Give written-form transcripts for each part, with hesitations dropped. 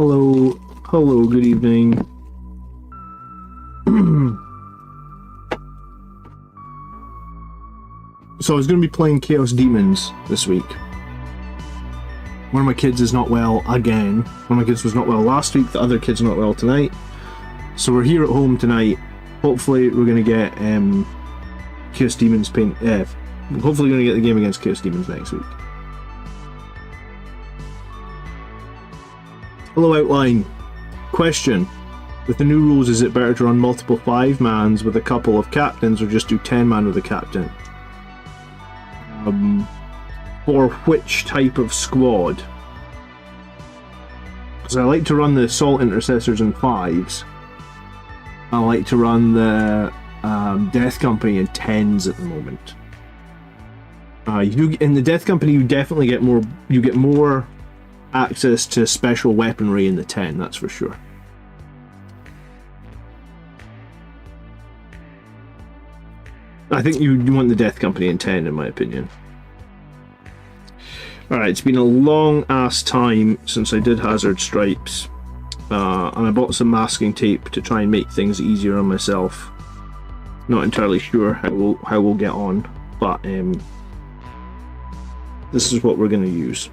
Hello, hello, good evening. So I was going to be playing Chaos Demons this week. One of my kids is not well again. One of my kids was not well last week, the other kid's not well tonight. So we're here at home tonight. Hopefully we're going to get Chaos Demons hopefully we're going to get the game against Chaos Demons next week. Hello, Outline. Question. With the new rules, is it better to run multiple 5-mans with a couple of captains or just do 10-man with a captain? For which type of squad? Because I like to run the Assault Intercessors in 5s. I like to run the Death Company in 10s at the moment. In the Death Company, you definitely get more. You get more access to special weaponry in the 10. That's for sure. I think you want the Death Company in 10, in my opinion. Alright, it's been a long ass time since I did Hazard Stripes, and I bought some masking tape to try and make things easier on myself. Not entirely sure how we'll get on, but this is what we're going to use.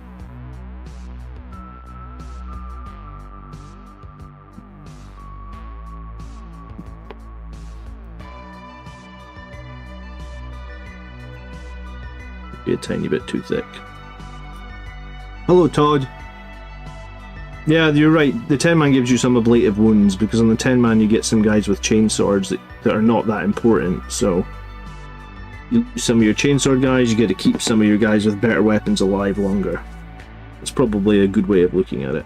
Be a tiny bit too thick. Hello, Todd. Yeah, you're right. The 10-man gives you some ablative wounds, because on the 10-man you get some guys with chainswords that are not that important, so you lose some of your chainsword guys, you get to keep some of your guys with better weapons alive longer. It's probably a good way of looking at it.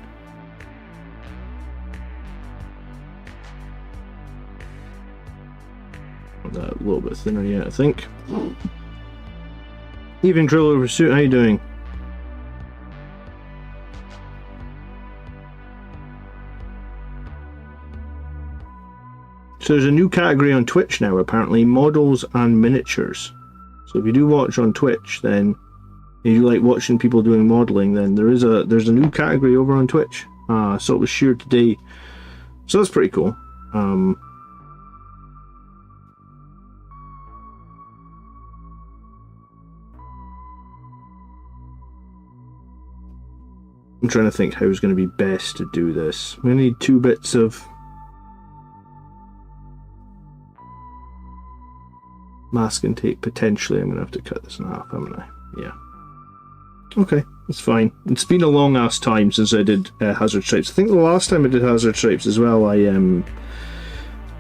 That a little bit thinner yet, I think. Evening Trillo Pursuit, how you doing? So there's a new category on Twitch now, apparently, models and miniatures. So if you do watch on Twitch, then if you like watching people doing modeling, then there's a new category over on Twitch. So it was shared today. So that's pretty cool. I'm trying to think how it's going to be best to do this. We need 2 bits of masking tape, potentially. I'm going to have to cut this in half, haven't I? Yeah. Okay, that's fine. It's been a long ass time since I did Hazard Stripes. I think the last time I did Hazard Stripes as well, I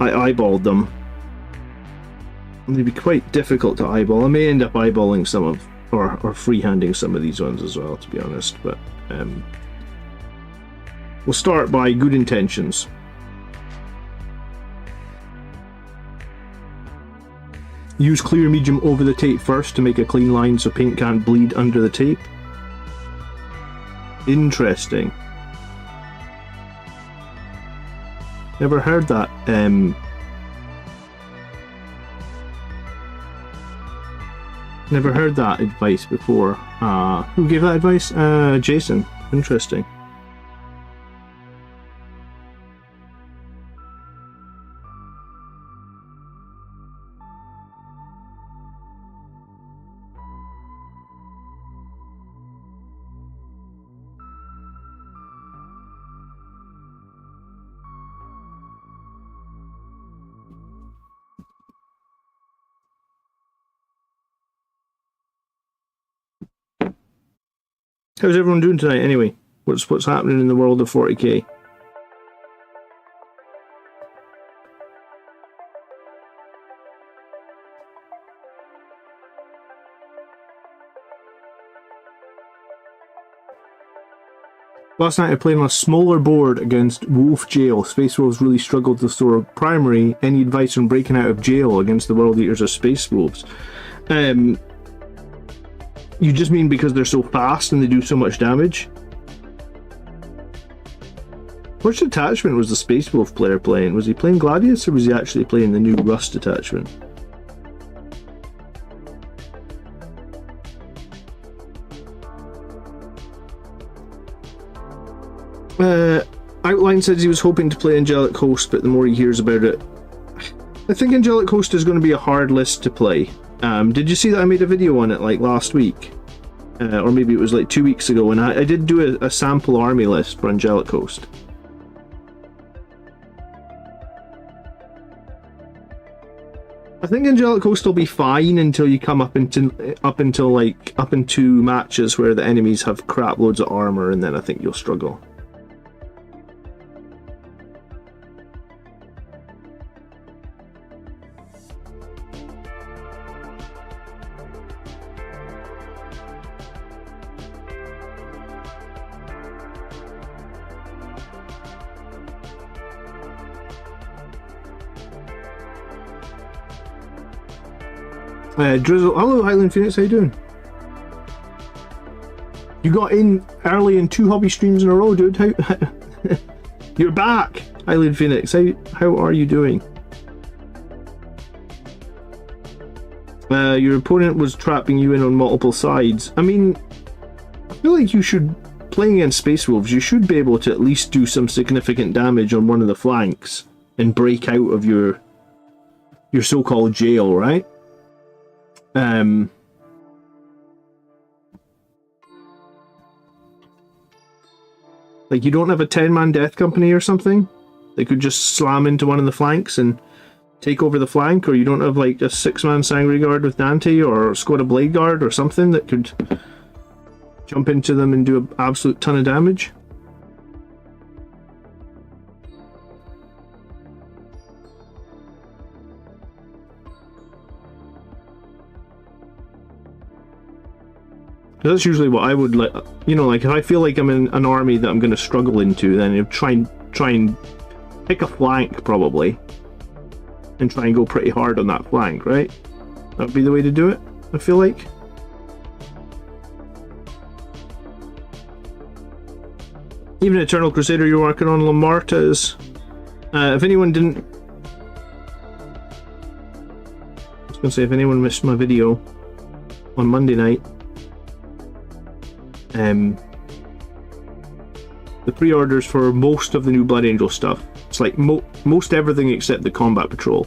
eyeballed them. They'd be quite difficult to eyeball. I may end up eyeballing some of, or freehanding some of these ones as well, to be honest, but we'll start by good intentions. Use clear medium over the tape first to make a clean line so paint can't bleed under the tape. Interesting. Never heard that. Never heard that advice before. Who gave that advice? Jason. Interesting. How's everyone doing tonight anyway? What's happening in the world of 40k? Last night I played on a smaller board against Wolf Jail. Space Wolves really struggled to store primary. Any advice on breaking out of jail against the World Eaters of Space Wolves? You just mean because they're so fast and they do so much damage? Which detachment was the Space Wolf player playing? Was he playing Gladius or was he actually playing the new Rust detachment? Outline says he was hoping to play Angelic Host, but the more he hears about it, I think Angelic Host is going to be a hard list to play. Did you see that I made a video on it like last week? Or maybe it was like 2 weeks ago, and I did do a sample army list for Angelic Host. I think Angelic Host will be fine until you come up into matches where the enemies have crap loads of armor, and then I think you'll struggle. Drizzle, hello Highland Phoenix, how you doing? You got in early in 2 hobby streams in a row, dude. How you're back, Highland Phoenix. How are you doing? Your opponent was trapping you in on multiple sides. I mean, I feel like you should, playing against Space Wolves, you should be able to at least do some significant damage on one of the flanks and break out of your so-called jail, right? Like you don't have a 10-man death company or something? They could just slam into one of the flanks and take over the flank, or you don't have like a 6-man Sanguinary Guard with Dante or a squad of Blade Guard or something that could jump into them and do an absolute ton of damage? That's usually what I would like, you know, like if I feel like I'm in an army that I'm going to struggle into, then I'd try and pick a flank probably, and try and go pretty hard on that flank, right? That would be the way to do it, I feel like. Even Eternal Crusader you're working on, Lamarta's. If anyone didn't... I was going to say, if anyone missed my video on Monday night, the pre-orders for most of the new Blood Angel stuff, it's like most everything except the Combat Patrol.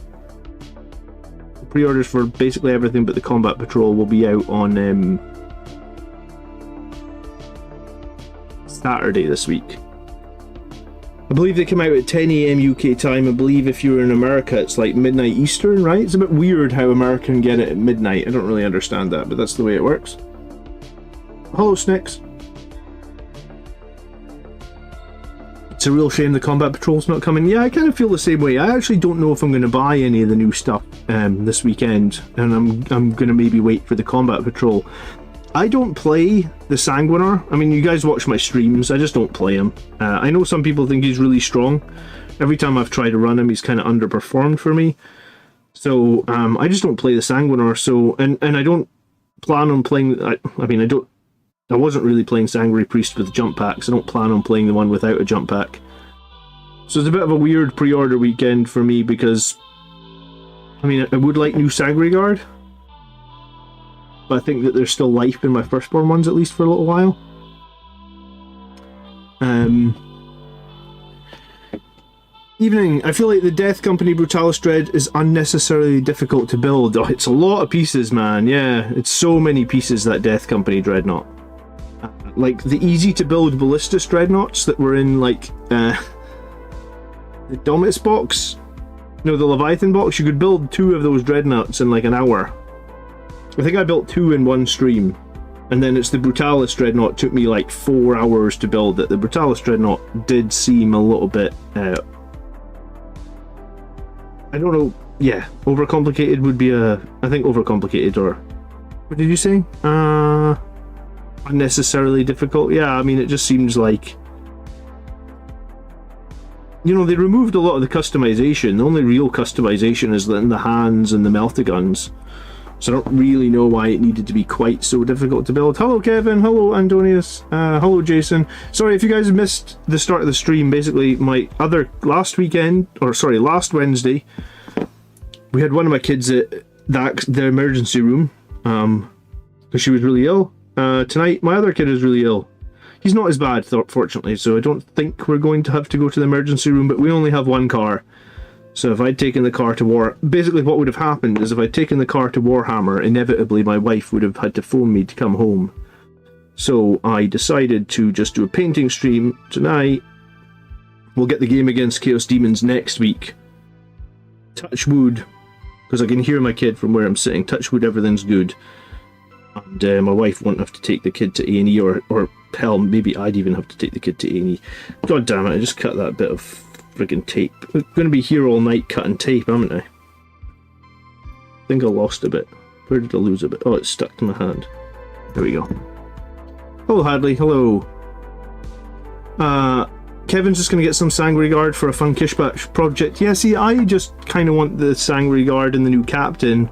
The pre-orders for basically everything but the Combat Patrol will be out on Saturday this week. I believe they come out at 10 AM UK time. I believe if you're in America it's like midnight Eastern, right? It's a bit weird how America can get it at midnight. I don't really understand that, but that's the way it works. Hello, Snicks. It's a real shame the Combat Patrol's not coming. Yeah, I kind of feel the same way. I actually don't know if I'm going to buy any of the new stuff this weekend, and I'm going to maybe wait for the Combat Patrol. I don't play the Sanguinary. I mean, you guys watch my streams. I just don't play him. I know some people think he's really strong. Every time I've tried to run him, he's kind of underperformed for me. So I just don't play the Sanguinary. So and I don't plan on playing. I wasn't really playing Sanguinary Priest with jump packs. I don't plan on playing the one without a jump pack. So it's a bit of a weird pre-order weekend for me because, I mean, I would like new Sanguinary Guard, but I think that there's still life in my firstborn ones at least for a little while. Evening. I feel like the Death Company Brutalis Dread is unnecessarily difficult to build. Oh, it's a lot of pieces, man. Yeah, it's so many pieces, that Death Company Dreadnought. Like the easy to build Ballistus Dreadnoughts that were in like the Dominus box, no, the Leviathan box. You could build 2 of those Dreadnoughts in like an hour. I think I built 2 in one stream, and then it's the Brutalis Dreadnought took me like 4 hours to build it. The Brutalis Dreadnought did seem a little bit I don't know, yeah, overcomplicated would be I think overcomplicated, or what did you say? Unnecessarily difficult. Yeah, I mean, it just seems like, you know, they removed a lot of the customization. The only real customization is in the hands and the melta-guns. So I don't really know why it needed to be quite so difficult to build. Hello Kevin, hello Antonius, hello Jason. Sorry if you guys missed the start of the stream. Basically, last Wednesday, we had one of my kids at the emergency room because she was really ill. Tonight, my other kid is really ill. He's not as bad, fortunately, so I don't think we're going to have to go to the emergency room, but we only have one car. So if I'd taken the car to basically what would have happened is if I'd taken the car to Warhammer, inevitably my wife would have had to phone me to come home. So I decided to just do a painting stream tonight. We'll get the game against Chaos Demons next week. Touch wood, because I can hear my kid from where I'm sitting. Touch wood, everything's good. And my wife won't have to take the kid to A&E, or hell, maybe I'd even have to take the kid to A&E. God damn it, I just cut that bit of friggin' tape. I'm going to be here all night cutting tape, haven't I? I think I lost a bit. Where did I lose a bit? Oh, it's stuck to my hand. There we go. Hello, Hadley. Hello. Kevin's just going to get some Sanguinary Guard for a fun Kishbash project. Yeah, see, I just kind of want the Sanguinary Guard and the new captain.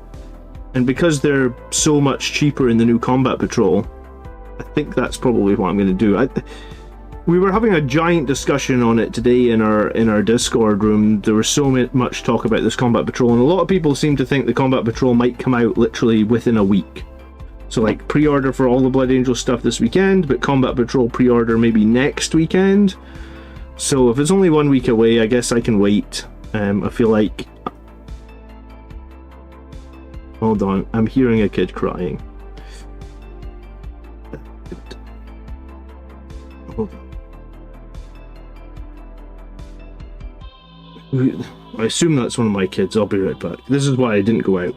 And because they're so much cheaper in the new combat patrol, I think that's probably what I'm going to do. We were having a giant discussion on it today in our Discord room. There was so much talk about this combat patrol, and a lot of people seem to think the combat patrol might come out literally within a week. So like pre-order for all the Blood Angel stuff this weekend, but combat patrol pre-order maybe next weekend. So if it's only 1 week away, I guess I can wait. I feel like... Hold on, I'm hearing a kid crying. Hold on. I assume that's one of my kids. I'll be right back. This is why I didn't go out.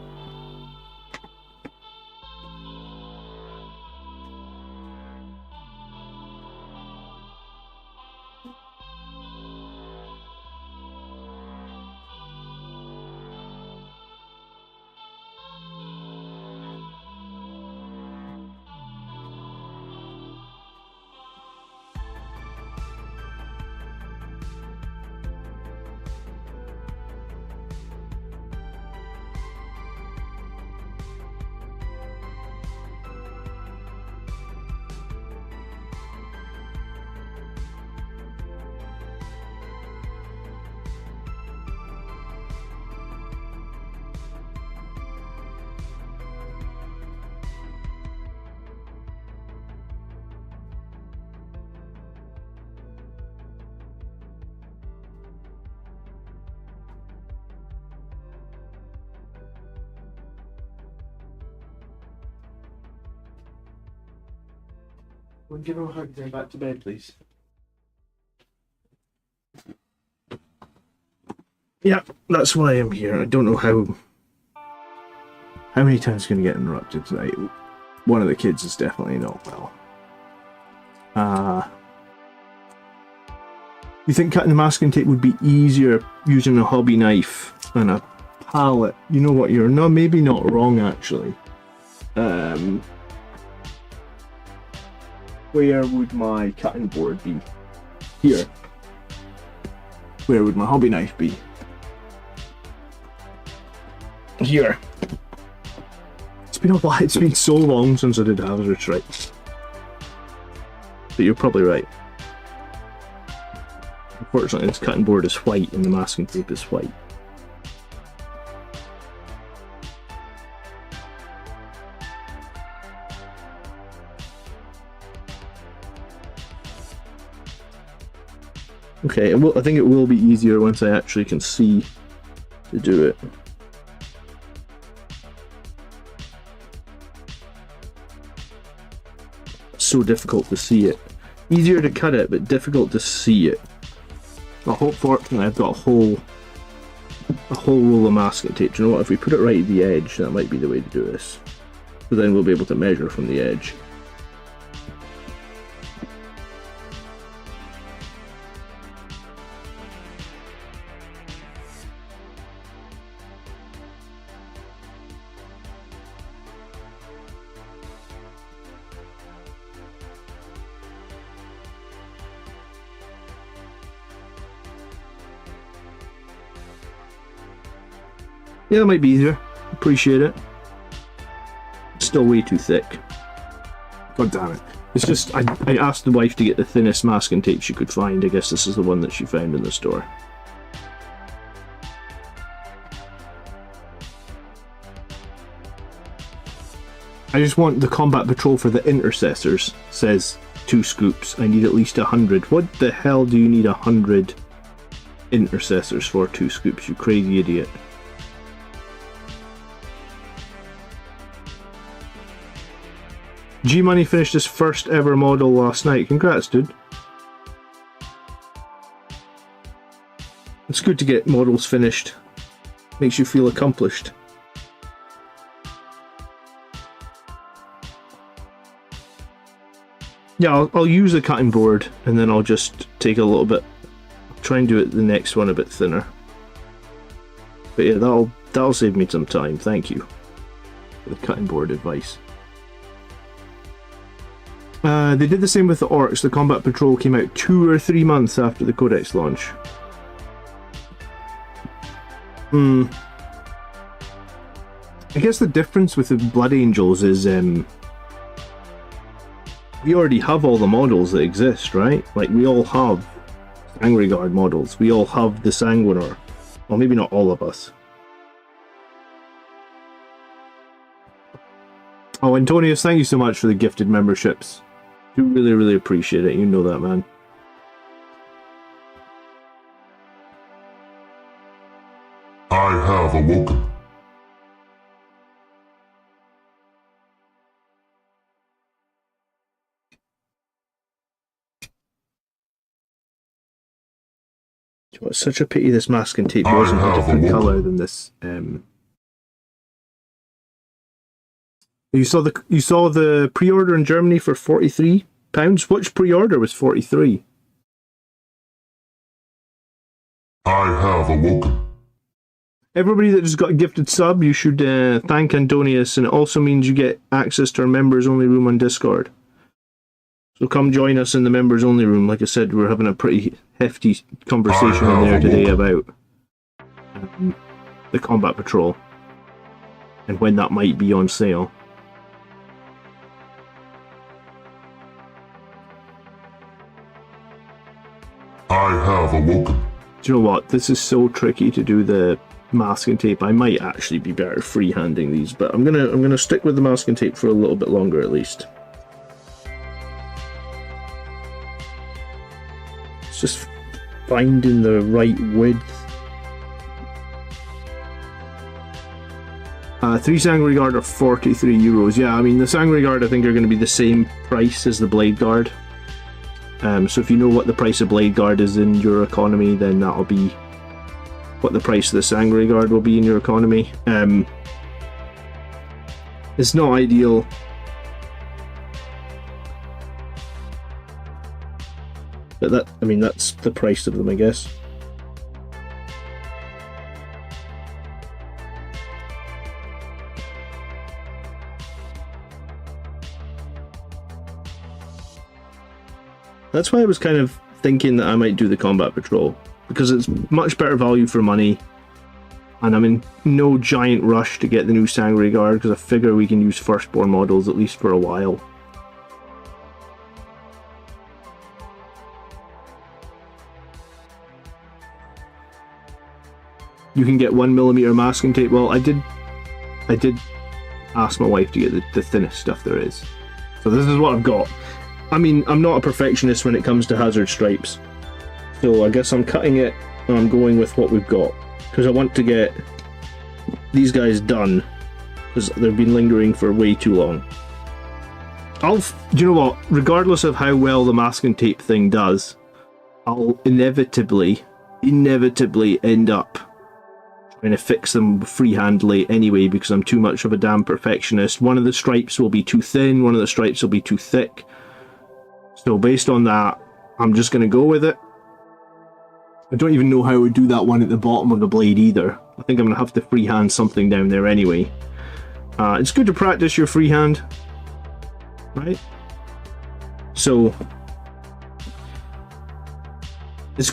Would you give him a hug then back to bed, please? Yeah, that's why I'm here. I don't know how many times I'm going to get interrupted tonight. One of the kids is definitely not well. You think cutting the masking tape would be easier using a hobby knife and a palette? You know what, you're maybe not wrong actually. Where would my cutting board be? Here. Where would my hobby knife be? Here. It's been a while. It's been so long since I did hazardous rights. But you're probably right. Unfortunately, this cutting board is white and the masking tape is white. Okay, I think it will be easier once I actually can see to do it. It's so difficult to see it. Easier to cut it, but difficult to see it. I hope, fortunately, I've got a whole roll of masking tape. Do you know what? If we put it right at the edge, that might be the way to do this. So then we'll be able to measure from the edge. Yeah, that might be easier. Appreciate it. It's still way too thick. God damn it. It's just, I asked the wife to get the thinnest masking tape she could find. I guess this is the one that she found in the store. I just want the combat patrol for the intercessors, says 2 scoops. I need at least 100. What the hell do you need 100 intercessors for 2 scoops, you crazy idiot? G-Money finished his first ever model last night. Congrats, dude. It's good to get models finished. Makes you feel accomplished. Yeah, I'll use a cutting board and then I'll just take a little bit, try and do it the next one a bit thinner. But yeah, that'll save me some time. Thank you for the cutting board advice. They did the same with the Orcs. The Combat Patrol came out 2 or 3 months after the Codex launch. I guess the difference with the Blood Angels is we already have all the models that exist, right? Like, we all have Angry Guard models. We all have the Sanguinary. Well, maybe not all of us. Oh, Antonius, thank you so much for the gifted memberships. Do really, really appreciate it. You know that, man. I have awoken. It's such a pity this masking tape wasn't a different colour than this. You saw the pre-order in Germany for £43. Which pre-order was 43? I have awoken. Everybody that just got a gifted sub, you should thank Antonius, and it also means you get access to our members only room on Discord. So come join us in the members only room. Like I said, we're having a pretty hefty conversation in there today about the Combat Patrol and when that might be on sale. I have awoken. Do you know what? This is so tricky to do the masking tape. I might actually be better freehanding these, but I'm gonna stick with the masking tape for a little bit longer at least. It's just finding the right width. 3 Sanguinary Guard are €43. Yeah, I mean the Sanguinary Guard I think are going to be the same price as the Blade Guard. So if you know what the price of Blade Guard is in your economy, then that'll be what the price of the Sanguinary Guard will be in your economy. It's not ideal. But that's the price of them, I guess. That's why I was kind of thinking that I might do the Combat Patrol, because it's much better value for money, and I'm in no giant rush to get the new Sanguinary Guard, because I figure we can use Firstborn models at least for a while. You can get 1mm masking tape. Well, I did ask my wife to get the thinnest stuff there is. So this is what I've got. I mean, I'm not a perfectionist when it comes to hazard stripes, so I guess I'm cutting it and I'm going with what we've got, because I want to get these guys done, because they've been lingering for way too long. Do you know what? Regardless of how well the masking tape thing does, I'll inevitably end up trying to fix them freehandly anyway, because I'm too much of a damn perfectionist. One of the stripes will be too thin, one of the stripes will be too thick. So based on that, I'm just going to go with it. I don't even know how I would do that one at the bottom of the blade either. I think I'm going to have to freehand something down there anyway. It's good to practice your freehand, right? So, it's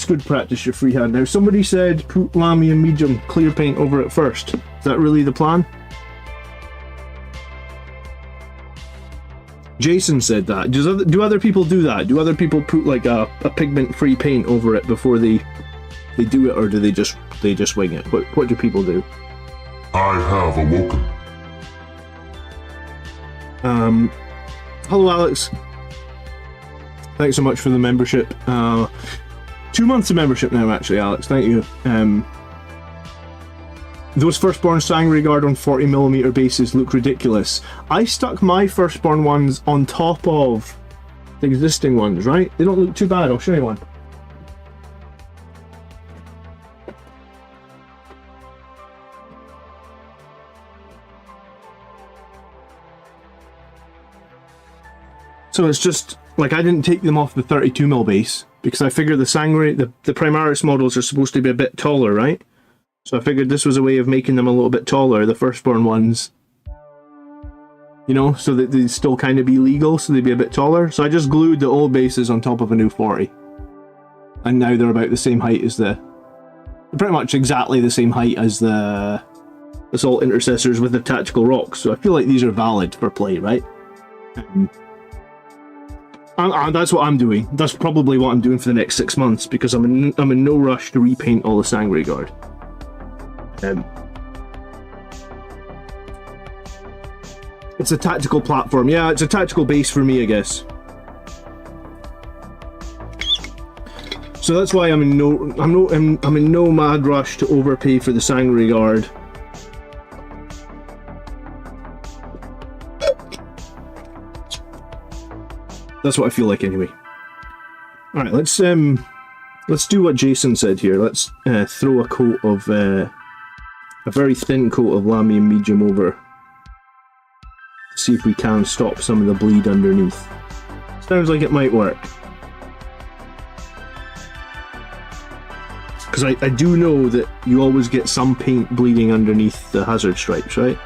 good to practice your freehand. Now, somebody said put Lamy and medium clear paint over it first. Is that really the plan? Jason said that. Do other people do that? Do other people put like a pigment-free paint over it before they do it, or do they just wing it? What do people do? I have awoken. Hello, Alex. Thanks so much for the membership. 2 months of membership now, actually, Alex. Thank you. Those Firstborn Sanguinary Guard on 40mm bases look ridiculous. I stuck my Firstborn ones on top of the existing ones, right? They don't look too bad. I'll show you one. So it's just, like, I didn't take them off the 32mm base, because I figured the Sanguinary, the Primaris models are supposed to be a bit taller, right? So I figured this was a way of making them a little bit taller, the Firstborn ones. You know, so that they'd still kind of be legal, so they'd be a bit taller. So I just glued the old bases on top of a new 40. And now they're about the same height as pretty much exactly the same height as the Assault Intercessors with the Tactical Rocks. So I feel like these are valid for play, right? That's what I'm doing. That's probably what I'm doing for the next 6 months, because I'm in no rush to repaint all the Sanguinary Guard. It's a tactical platform. Yeah, it's a tactical base for me, I guess. So that's why I'm in no mad rush to overpay for the Sanguinary Guard. That's what I feel like anyway. All right, let's do what Jason said here. Let's throw a coat of a very thin coat of Lamium Medium over. See if we can stop some of the bleed underneath. Sounds like it might work. Because I do know that you always get some paint bleeding underneath the hazard stripes, right?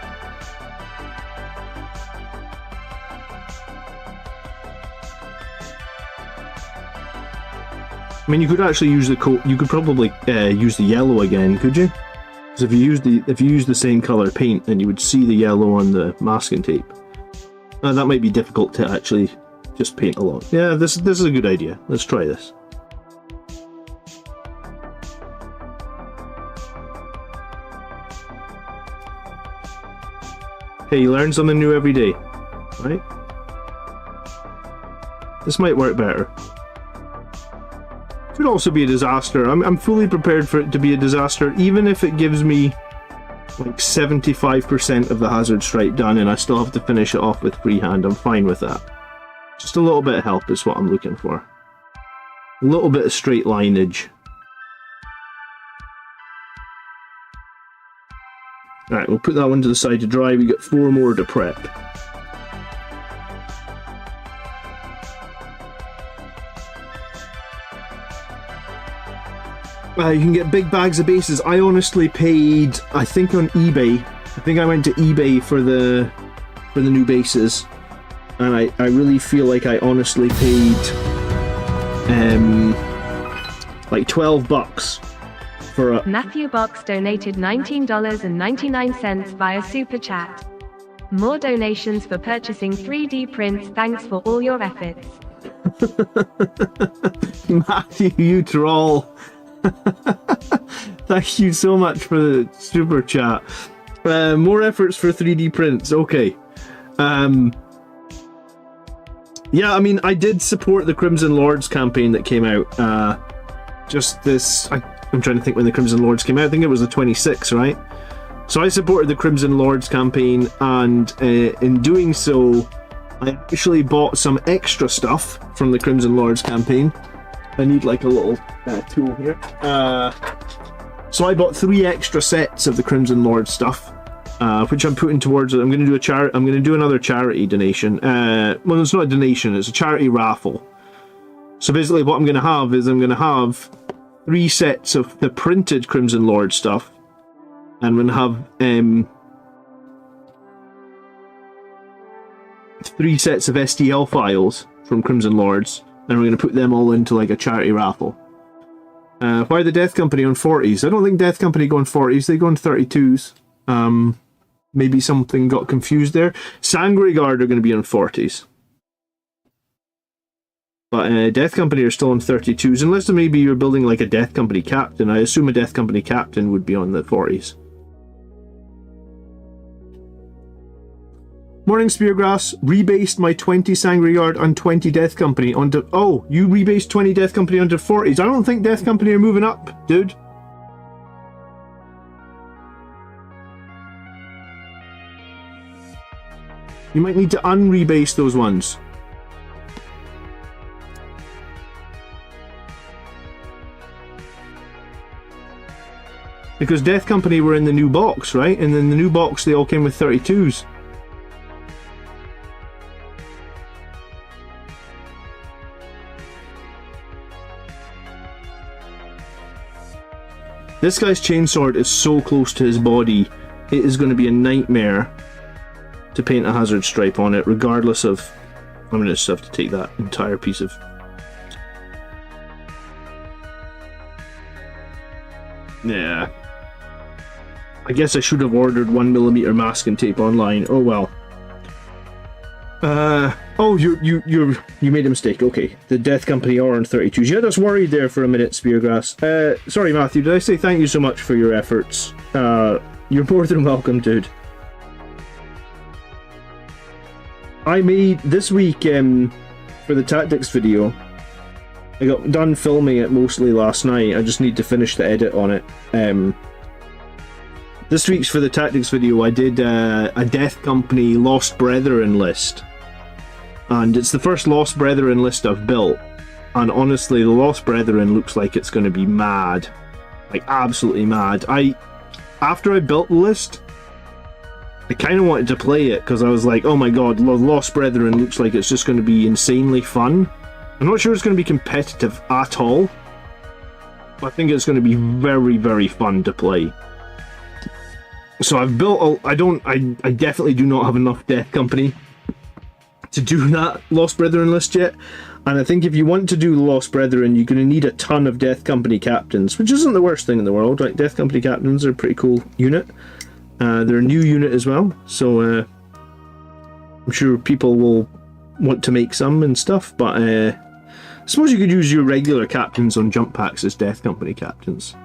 I mean, you could actually use the coat. You could probably use the yellow again, could you? Because if you use the same color paint, then you would see the yellow on the masking tape. That might be difficult to actually just paint along. Yeah, this is a good idea. Let's try this. Hey, you learn something new every day, right? This might work better. Could also be a disaster. I'm fully prepared for it to be a disaster, even if it gives me like 75% of the hazard stripe done and I still have to finish it off with freehand. I'm fine with that. Just a little bit of help is what I'm looking for. A little bit of straight lineage. Alright, we'll put that one to the side to dry. We got 4 more to prep. You can get big bags of bases. I honestly paid, I think on eBay, I think I went to eBay for the new bases, and I really feel like I honestly paid like $12 for a... Matthew Box donated $19.99 via Super Chat. More donations for purchasing 3D prints. Thanks for all your efforts. Matthew, you troll. Thank you so much for the super chat. More efforts for 3D prints. Okay. Yeah, I mean, I did support the Crimson Lords campaign that came out. Just this... I'm trying to think when the Crimson Lords came out. I think it was the 26th, right? So I supported the Crimson Lords campaign, and in doing so, I actually bought some extra stuff from the Crimson Lords campaign. I need like a little tool here. So I bought 3 extra sets of the Crimson Lord stuff, which I'm putting towards it. I'm going to do I'm going to do another charity donation. Well, it's not a donation; it's a charity raffle. So basically, what I'm going to have is I'm going to have 3 sets of the printed Crimson Lord stuff, and I'm going to have 3 sets of STL files from Crimson Lords. And we're going to put them all into like a charity raffle. Why the Death Company on 40s? I don't think Death Company go on 40s, they go on 32s. Maybe something got confused there. Sanguinary Guard are going to be on 40s. But Death Company are still on 32s, unless maybe you're building like a Death Company Captain. I assume a Death Company Captain would be on the 40s. Morning, Speargrass. Rebased my 20 Sanguinary Guard and 20 Death Company onto... Oh, you rebased 20 Death Company onto 40s. I don't think Death Company are moving up, dude. You might need to unrebase those ones. Because Death Company were in the new box, right? And in the new box they all came with 32s. This guy's chainsword is so close to his body, it is going to be a nightmare to paint a hazard stripe on it, regardless of... I'm going to just have to take that entire piece of... Yeah. I guess I should have ordered 1mm masking tape online. Oh well. Oh, you made a mistake. Okay, the Death Company are on 32s. You had us worried there for a minute, Speargrass. Sorry, Matthew. Did I say thank you so much for your efforts? You're more than welcome, dude. I made this week for the tactics video. I got done filming it mostly last night. I just need to finish the edit on it. This week's for the tactics video. I did a Death Company Lost Brethren list. And it's the first Lost Brethren list I've built. And honestly, the Lost Brethren looks like it's going to be mad. Like, absolutely mad. After I built the list, I kind of wanted to play it, because I was like, oh my god, Lost Brethren looks like it's just going to be insanely fun. I'm not sure it's going to be competitive at all. But I think it's going to be very, very fun to play. So I've built I definitely do not have enough Death Company to do that Lost Brethren list yet, and I think if you want to do the Lost Brethren, you're going to need a ton of Death Company captains, which isn't the worst thing in the world. Right? Death Company captains are a pretty cool unit. They're a new unit as well, so I'm sure people will want to make some and stuff, but I suppose you could use your regular captains on jump packs as Death Company captains.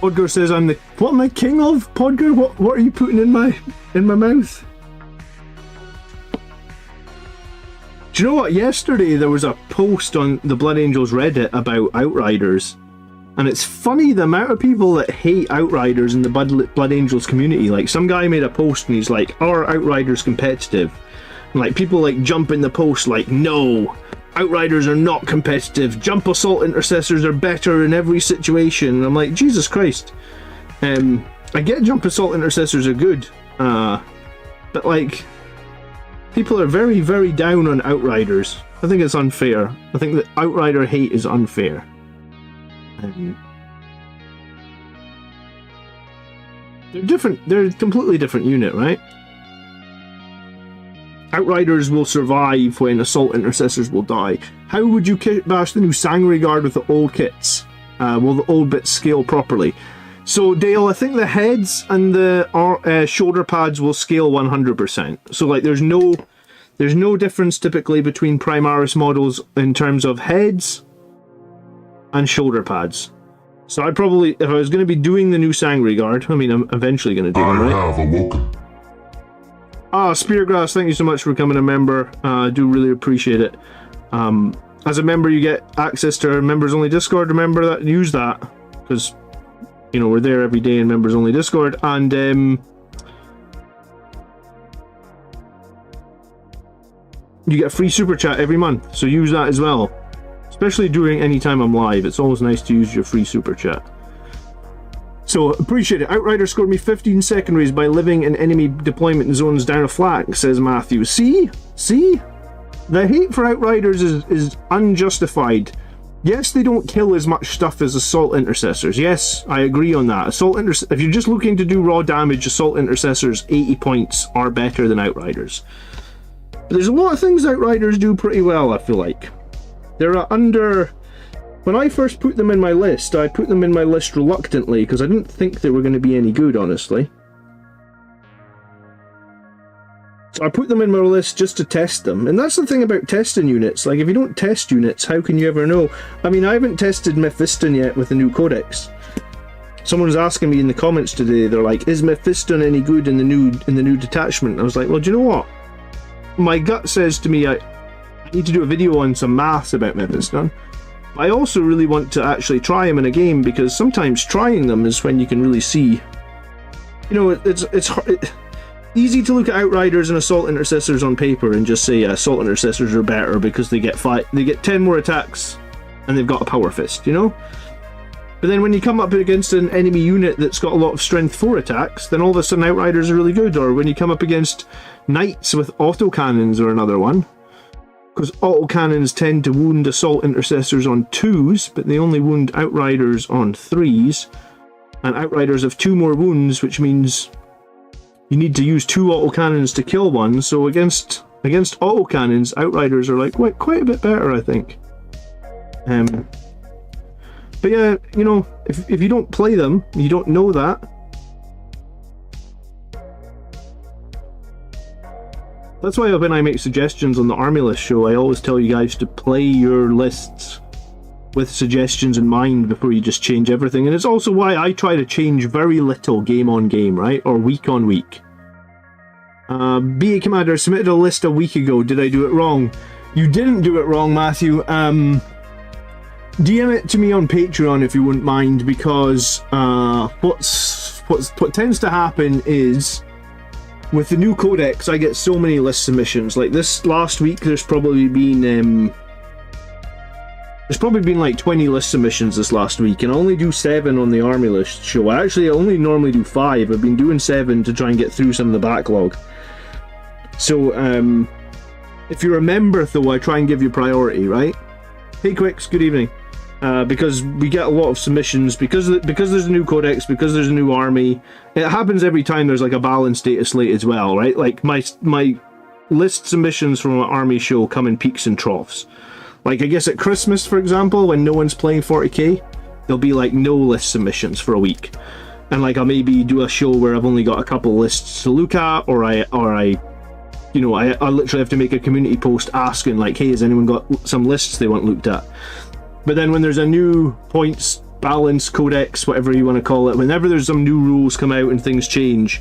Podger says I'm the... What am I king of, Podger? What are you putting in my mouth? Do you know what? Yesterday there was a post on the Blood Angels Reddit about Outriders. And it's funny the amount of people that hate Outriders in the Blood Angels community. Like, some guy made a post and he's like, are Outriders competitive? And like, people like jump in the post like, no! Outriders are not competitive. Jump Assault Intercessors are better in every situation. And I'm like, Jesus Christ. I get Jump Assault Intercessors are good. But like, people are very, very down on Outriders. I think it's unfair. I think that Outrider hate is unfair. They're different. They're a completely different unit, right? Outriders will survive when Assault Intercessors will die. How would you kit bash the new Sanguinary Guard with the old kits? Will the old bits scale properly? So Dale, I think the heads and the shoulder pads will scale 100%. So like there's no difference typically between Primaris models in terms of heads and shoulder pads. So I'd probably, if I was going to be doing the new Sanguinary Guard, I mean I'm eventually going to do them, right? I have awoken. Speargrass, thank you so much for becoming a member. I do really appreciate it. As a member, you get access to our members only Discord. Remember that, use that, because you know we're there every day in members only Discord, and you get a free super chat every month. So use that as well, especially during any time I'm live. It's always nice to use your free super chat. So, appreciate it. Outrider scored me 15 secondaries by living in enemy deployment zones down a flank, says Matthew. See? See? The hate for Outriders is unjustified. Yes, they don't kill as much stuff as Assault Intercessors. Yes, I agree on that. If you're just looking to do raw damage, Assault Intercessors 80 points are better than Outriders. But there's a lot of things Outriders do pretty well, I feel like. They're under... When I first put them in my list, I put them in my list reluctantly because I didn't think they were going to be any good, honestly. So I put them in my list just to test them. And that's the thing about testing units. Like, if you don't test units, how can you ever know? I mean, I haven't tested Mephiston yet with the new Codex. Someone was asking me in the comments today, they're like, is Mephiston any good in the new detachment? I was like, well, do you know what? My gut says to me, I need to do a video on some maths about Mephiston. I also really want to actually try them in a game, because sometimes trying them is when you can really see. You know, it's easy to look at Outriders and Assault Intercessors on paper and just say Assault Intercessors are better because they get 10 more attacks and they've got a Power Fist, you know? But then when you come up against an enemy unit that's got a lot of Strength 4 attacks, then all of a sudden Outriders are really good. Or when you come up against Knights with autocannons or another one, because autocannons tend to wound Assault Intercessors on 2s, but they only wound Outriders on 3s. And Outriders have 2 more wounds, which means you need to use 2 autocannons to kill one. So against autocannons, Outriders are like quite a bit better, I think. But yeah, you know, if you don't play them, you don't know that. That's why when I make suggestions on the Army List show, I always tell you guys to play your lists with suggestions in mind before you just change everything. And it's also why I try to change very little game on game, right? Or week on week. BA Commander submitted a list a week ago. Did I do it wrong? You didn't do it wrong, Matthew. DM it to me on Patreon if you wouldn't mind, because what tends to happen is, with the new Codex, I get so many list submissions. Like this last week, there's probably been like 20 list submissions this last week, and I only do 7 on the Army List show. I only normally do 5. I've been doing 7 to try and get through some of the backlog. So, if you're a member, though, I try and give you priority, right? Hey, Quicks, good evening. Because we get a lot of submissions, because there's a new Codex, because there's a new army. It happens every time there's like a balanced data slate as well, right? Like my list submissions from an army show come in peaks and troughs. Like I guess at Christmas, for example, when no one's playing 40k, there'll be like no list submissions for a week, and like I'll maybe do a show where I've only got a couple lists to look at, or I literally have to make a community post asking like, hey, has anyone got some lists they want looked at? But then when there's a new points balance codex, whatever you want to call it, whenever there's some new rules come out and things change,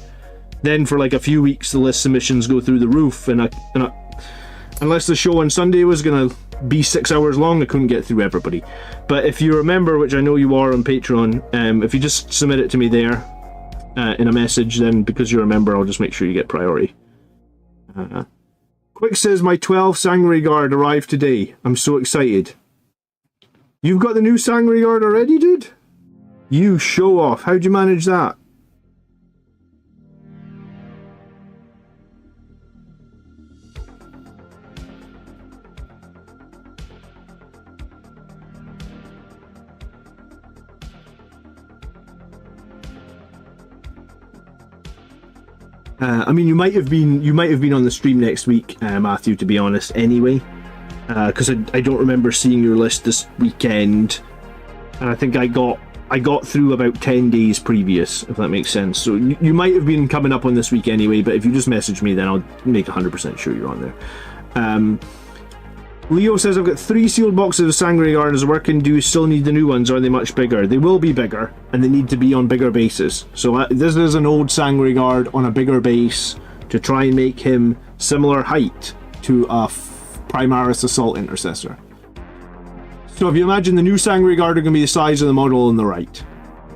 then for like a few weeks the list submissions go through the roof, and unless the show on Sunday was going to be 6 hours long, I couldn't get through everybody. But if you remember, which I know you are on Patreon, if you just submit it to me there in a message, then because you're a member, I'll just make sure you get priority. Quick says, my 12 Sanguinary Guard arrived today. I'm so excited. You've got the new Sanguinary Guard already, dude? You show off. How'd you manage that? I mean, you might have been on the stream next week, Matthew, to be honest, anyway. Because I don't remember seeing your list this weekend, and I think I got through about 10 days previous, if that makes sense. So you might have been coming up on this week anyway, but if you just message me, then I'll make 100% sure you're on there. Leo says, I've got 3 sealed boxes of Sanguinary Guard as working. Do you still need the new ones, or are they much bigger? They will be bigger, and they need to be on bigger bases. So this is an old Sanguinary Guard on a bigger base to try and make him similar height to a Primaris Assault Intercessor. So if you imagine the new Sanguinary Guard are going to be the size of the model on the right.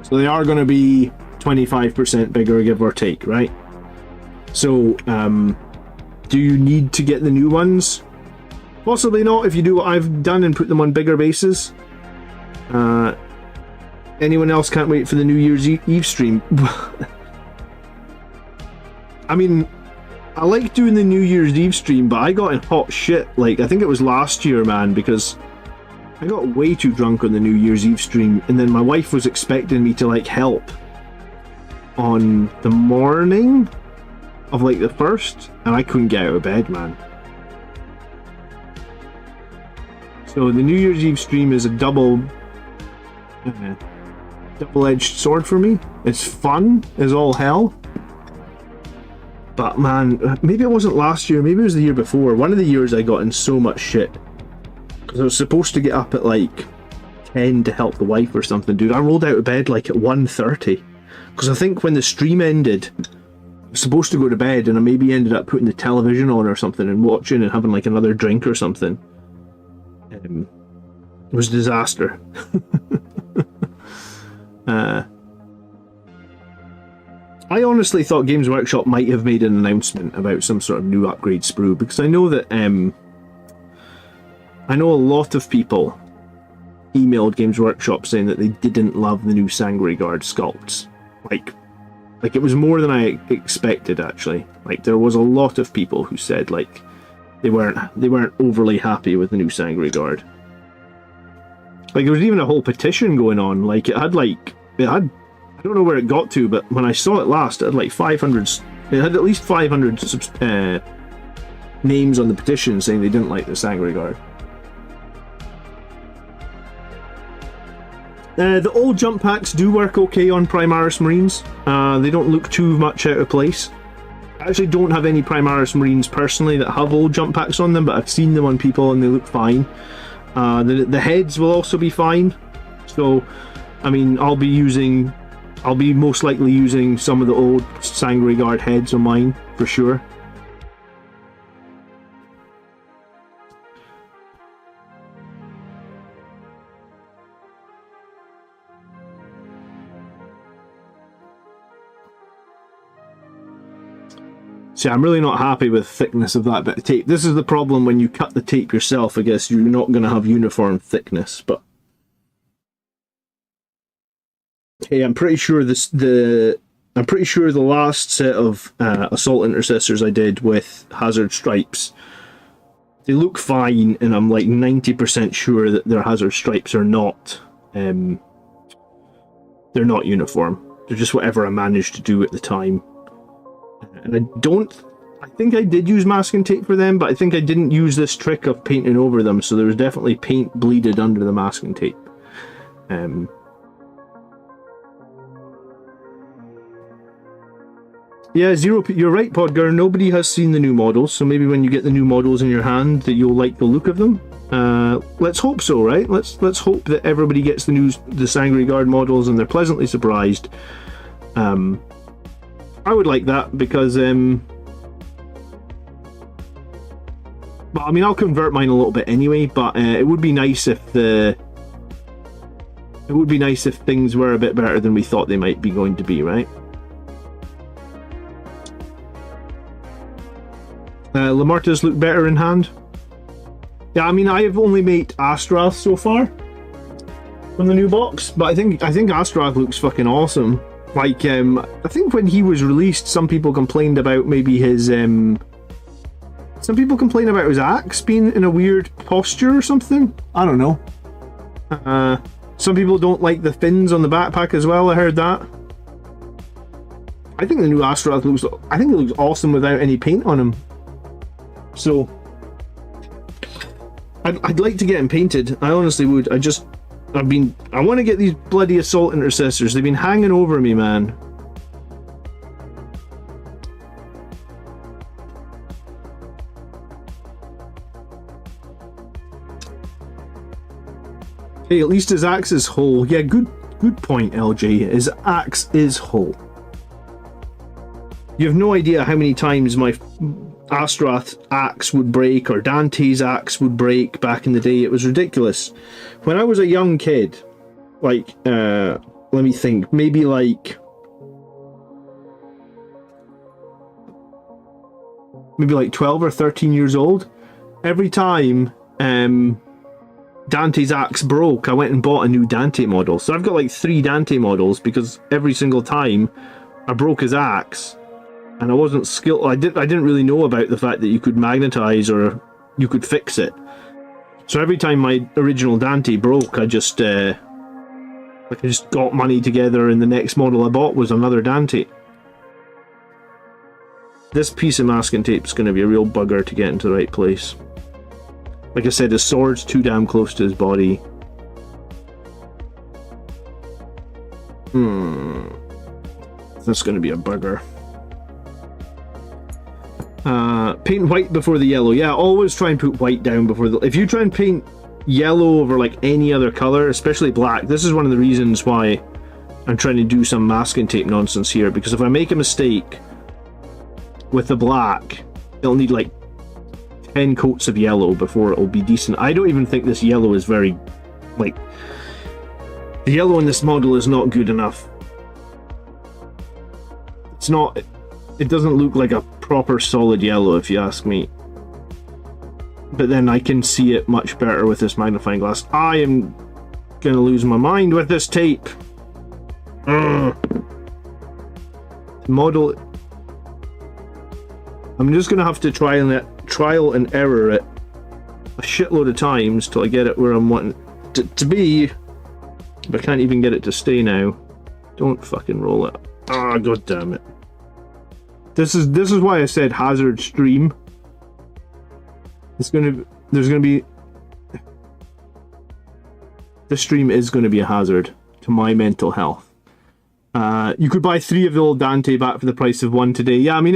So they are going to be 25% bigger, give or take, right? So, do you need to get the new ones? Possibly not if you do what I've done and put them on bigger bases. Anyone else can't wait for the New Year's Eve stream? I mean, I like doing the New Year's Eve stream, but I got in hot shit, like, I think it was last year, man, because I got way too drunk on the New Year's Eve stream, and then my wife was expecting me to, like, help on the morning of, like, the 1st, and I couldn't get out of bed, man. So the New Year's Eve stream is a double-edged sword for me. It's fun as all hell. But man, maybe it wasn't last year, maybe it was the year before. One of the years I got in so much shit. Because I was supposed to get up at like 10 to help the wife or something, dude. I rolled out of bed like at 1:30. Because I think when the stream ended, I was supposed to go to bed and I maybe ended up putting the television on or something and watching and having like another drink or something. It was a disaster. I honestly thought Games Workshop might have made an announcement about some sort of new upgrade sprue, because I know that I know a lot of people emailed Games Workshop saying that they didn't love the new Sanguinary Guard sculpts. Like it was more than I expected, actually. Like there was a lot of people who said like they weren't overly happy with the new Sanguinary Guard. Like there was even a whole petition going on. Like it had I don't know where it got to, but when I saw it last, it had like 500. It had at least 500 names on the petition saying they didn't like the Sanguinary Guard. The old jump packs do work okay on Primaris Marines. They don't look too much out of place. I actually don't have any Primaris Marines personally that have old jump packs on them, but I've seen them on people and they look fine. The heads will also be fine. So, I mean, I'll be most likely using some of the old Sanguinary Guard heads on mine, for sure. See, I'm really not happy with the thickness of that bit of tape. This is the problem when you cut the tape yourself. I guess you're not going to have uniform thickness, but hey, I'm pretty sure the last set of assault intercessors I did with hazard stripes, they look fine, and I'm like 90% sure that their hazard stripes are not they're not uniform. They're just whatever I managed to do at the time. And I think I did use masking tape for them, but I think I didn't use this trick of painting over them, so there was definitely paint bleeded under the masking tape. Yeah, you're right, Podgur. Nobody has seen the new models, so maybe when you get the new models in your hand that you'll like the look of them. Let's hope so, right? Let's hope that everybody gets the Sanguinary Guard models and they're pleasantly surprised. I would like that because well, I mean, I'll convert mine a little bit anyway, but it would be nice if things were a bit better than we thought they might be going to be, right? Lamartas look better in hand. Yeah, I mean, I have only made Astrath so far from the new box, but I think Astrath looks fucking awesome. Like, I think when he was released, some people complained about maybe his some people complained about his axe being in a weird posture or something. I don't know. Some people don't like the fins on the backpack as well. I heard that. I think the new Astrath looks awesome without any paint on him. So I'd like to get him painted. I honestly would. I want to get these bloody assault intercessors. They've been hanging over me, man. Hey, at least his axe is whole. Yeah, good point, LJ. His axe is whole. You have no idea how many times my Astrath axe would break or Dante's axe would break back in the day. It was ridiculous. When I was a young kid, like, let me think, maybe like 12 or 13 years old, every time Dante's axe broke, I went and bought a new Dante model. So I've got like 3 Dante models because every single time I broke his axe, and I wasn't skilled. I didn't really know about the fact that you could magnetize or you could fix it. So every time my original Dante broke, I just got money together, and the next model I bought was another Dante. This piece of masking tape is going to be a real bugger to get into the right place. Like I said, his sword's too damn close to his body. That's going to be a bugger. Paint white before the yellow. Yeah, always try and put white down before the... If you try and paint yellow over like any other color, especially black, this is one of the reasons why I'm trying to do some masking tape nonsense here, because if I make a mistake with the black, it'll need like 10 coats of yellow before it'll be decent. I don't even think this yellow is very, like, the yellow in this model is not good enough. It's not, it doesn't look like a proper solid yellow if you ask me. But then I can see it much better with this magnifying glass. I am gonna lose my mind with this tape. Model. I'm just gonna have to trial and error it a shitload of times till I get it where I'm wanting to be. But I can't even get it to stay now. Don't fucking roll it. Ah, god damn it. This is why I said hazard stream. There's gonna be this stream is gonna be a hazard to my mental health. You could buy 3 of the old Dante back for the price of 1 today. Yeah, I mean,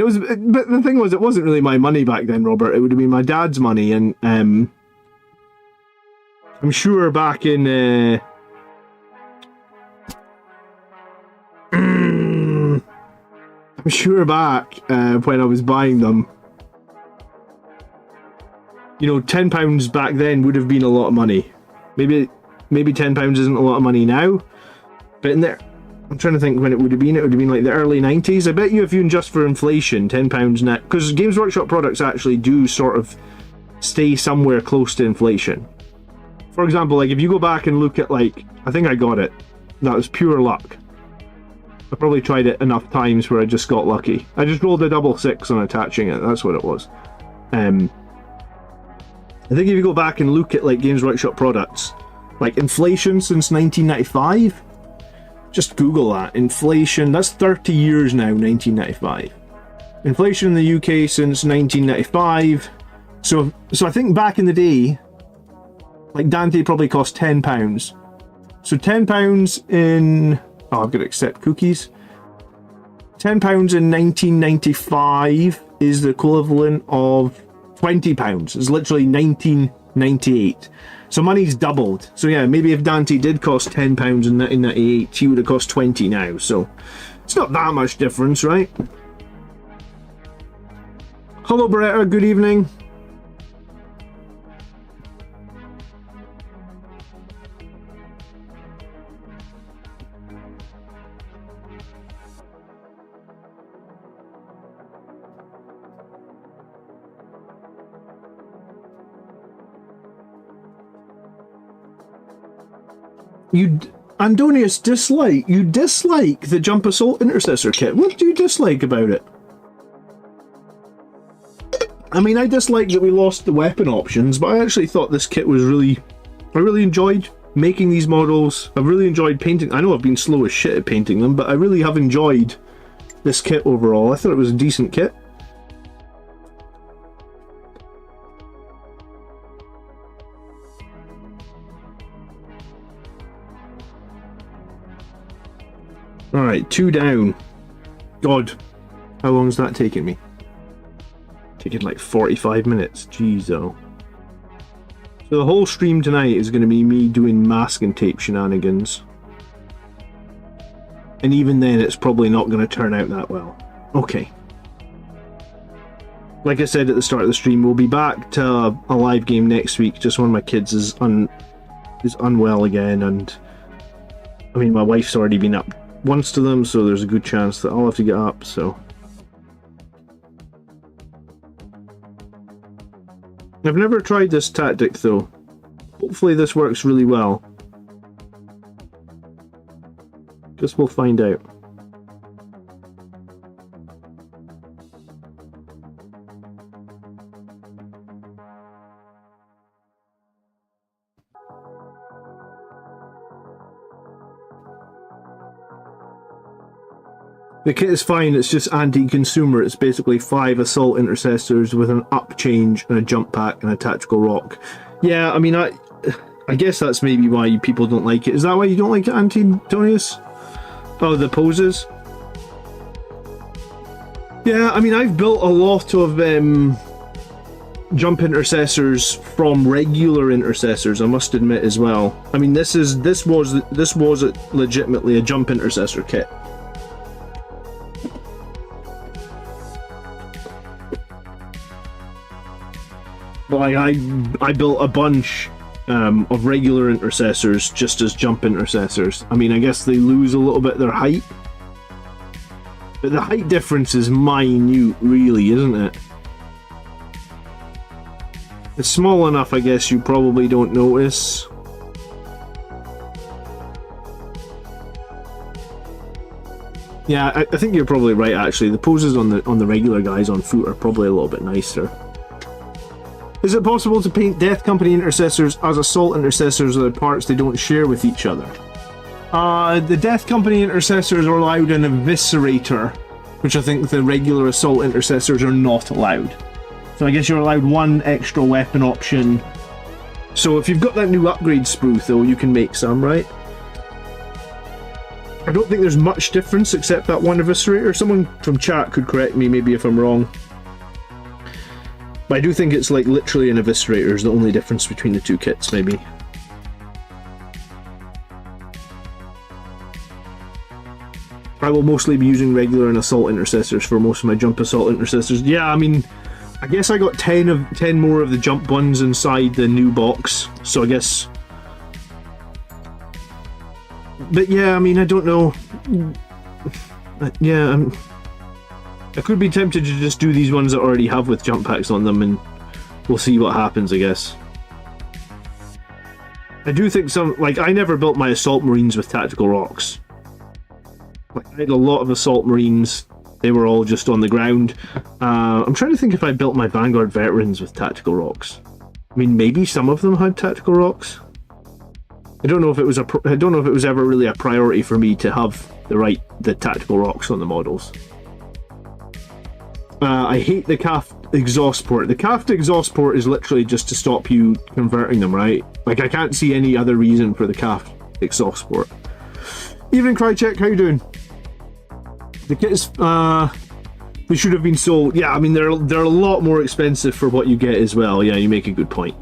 but the thing was, it wasn't really my money back then, Robert. It would have been my dad's money, and I'm sure back in I'm sure back when I was buying them, you know, £10 back then would have been a lot of money. Maybe £10 isn't a lot of money now, but in there, I'm trying to think when it would have been. It would have been like the early 90s. I bet you if you adjust for inflation, £10 net, because Games Workshop products actually do sort of stay somewhere close to inflation. For example, like if you go back and look at, like, I think I got it. That was pure luck. I probably tried it enough times where I just got lucky. I just rolled a 6 on attaching it. That's what it was. I think if you go back and look at like Games Workshop products, like inflation since 1995. Just Google that. Inflation, that's 30 years now, 1995. Inflation in the UK since 1995. So I think back in the day, like Dante probably cost £10. So £10 in... Oh, I've got to accept cookies. £10 in 1995 is the equivalent of £20. It's literally 1998. So money's doubled. So yeah, maybe if Dante did cost £10 in 1998, he would have cost 20 now. So it's not that much difference, right? Hello, Beretta. Good evening. Andonius, you dislike the Jump Assault Intercessor kit. What do you dislike about it? I mean, I dislike that we lost the weapon options, but I actually thought this kit was I really enjoyed making these models. I've really enjoyed painting. I know I've been slow as shit at painting them, but I really have enjoyed this kit overall. I thought it was a decent kit. Alright, 2 down. God, how long is that taking me? Taking like 45 minutes. Jeez, oh. So the whole stream tonight is going to be me doing mask and tape shenanigans. And even then, it's probably not going to turn out that well. Okay. Like I said at the start of the stream, we'll be back to a live game next week. Just one of my kids is unwell again, and I mean, my wife's already been up once to them, so there's a good chance that I'll have to get up, so. I've never tried this tactic though. Hopefully this works really well. Guess we'll find out. The kit is fine, it's just anti-consumer. It's basically 5 assault intercessors with an up change and a jump pack and a tactical rock. Yeah, I mean, I guess that's maybe why people don't like it. Is that why you don't like it, Antonius? Oh, the poses? Yeah, I mean, I've built a lot of jump intercessors from regular intercessors, I must admit as well. I mean, this was legitimately a jump intercessor kit. But like, I built a bunch of regular intercessors just as jump intercessors. I mean, I guess they lose a little bit their height, but the height difference is minute, really, isn't it? It's small enough, I guess you probably don't notice. Yeah, I think you're probably right. Actually, the poses on the regular guys on foot are probably a little bit nicer. Is it possible to paint Death Company intercessors as assault intercessors with parts they don't share with each other? The Death Company intercessors are allowed an eviscerator, which I think the regular assault intercessors are not allowed. So I guess you're allowed one extra weapon option. So if you've got that new upgrade sprue, though, you can make some, right? I don't think there's much difference except that one eviscerator. Someone from chat could correct me, maybe, if I'm wrong. But I do think it's like literally an eviscerator is the only difference between the two kits, maybe. I will mostly be using regular and assault intercessors for most of my jump assault intercessors. Yeah, I mean, I guess I got 10 more of the jump ones inside the new box, so I guess... But yeah, I mean, I don't know. Yeah, I could be tempted to just do these ones that I already have with jump packs on them, and we'll see what happens, I guess. I do think some... Like, I never built my assault marines with tactical rocks. Like, I had a lot of assault marines. They were all just on the ground. I'm trying to think if I built my Vanguard veterans with tactical rocks. I mean, maybe some of them had tactical rocks. I don't know if it was ever really a priority for me to have the tactical rocks on the models. I hate the CAF exhaust port. The CAF exhaust port is literally just to stop you converting them, right? Like, I can't see any other reason for the CAF exhaust port. Evening, Krychek, how you doing? The kits, they should have been sold. Yeah, I mean, they're a lot more expensive for what you get as well. Yeah, you make a good point.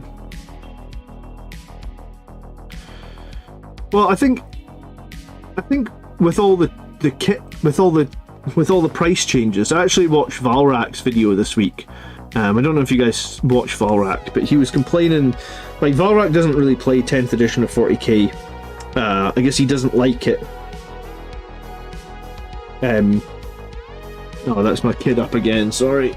Well, I think with all the kit, with all the price changes, I actually watched Valrak's video this week. I don't know if you guys watch Valrak, but he was complaining, like, Valrak doesn't really play 10th edition of 40k. I guess he doesn't like it. Oh, that's my kid up again, sorry.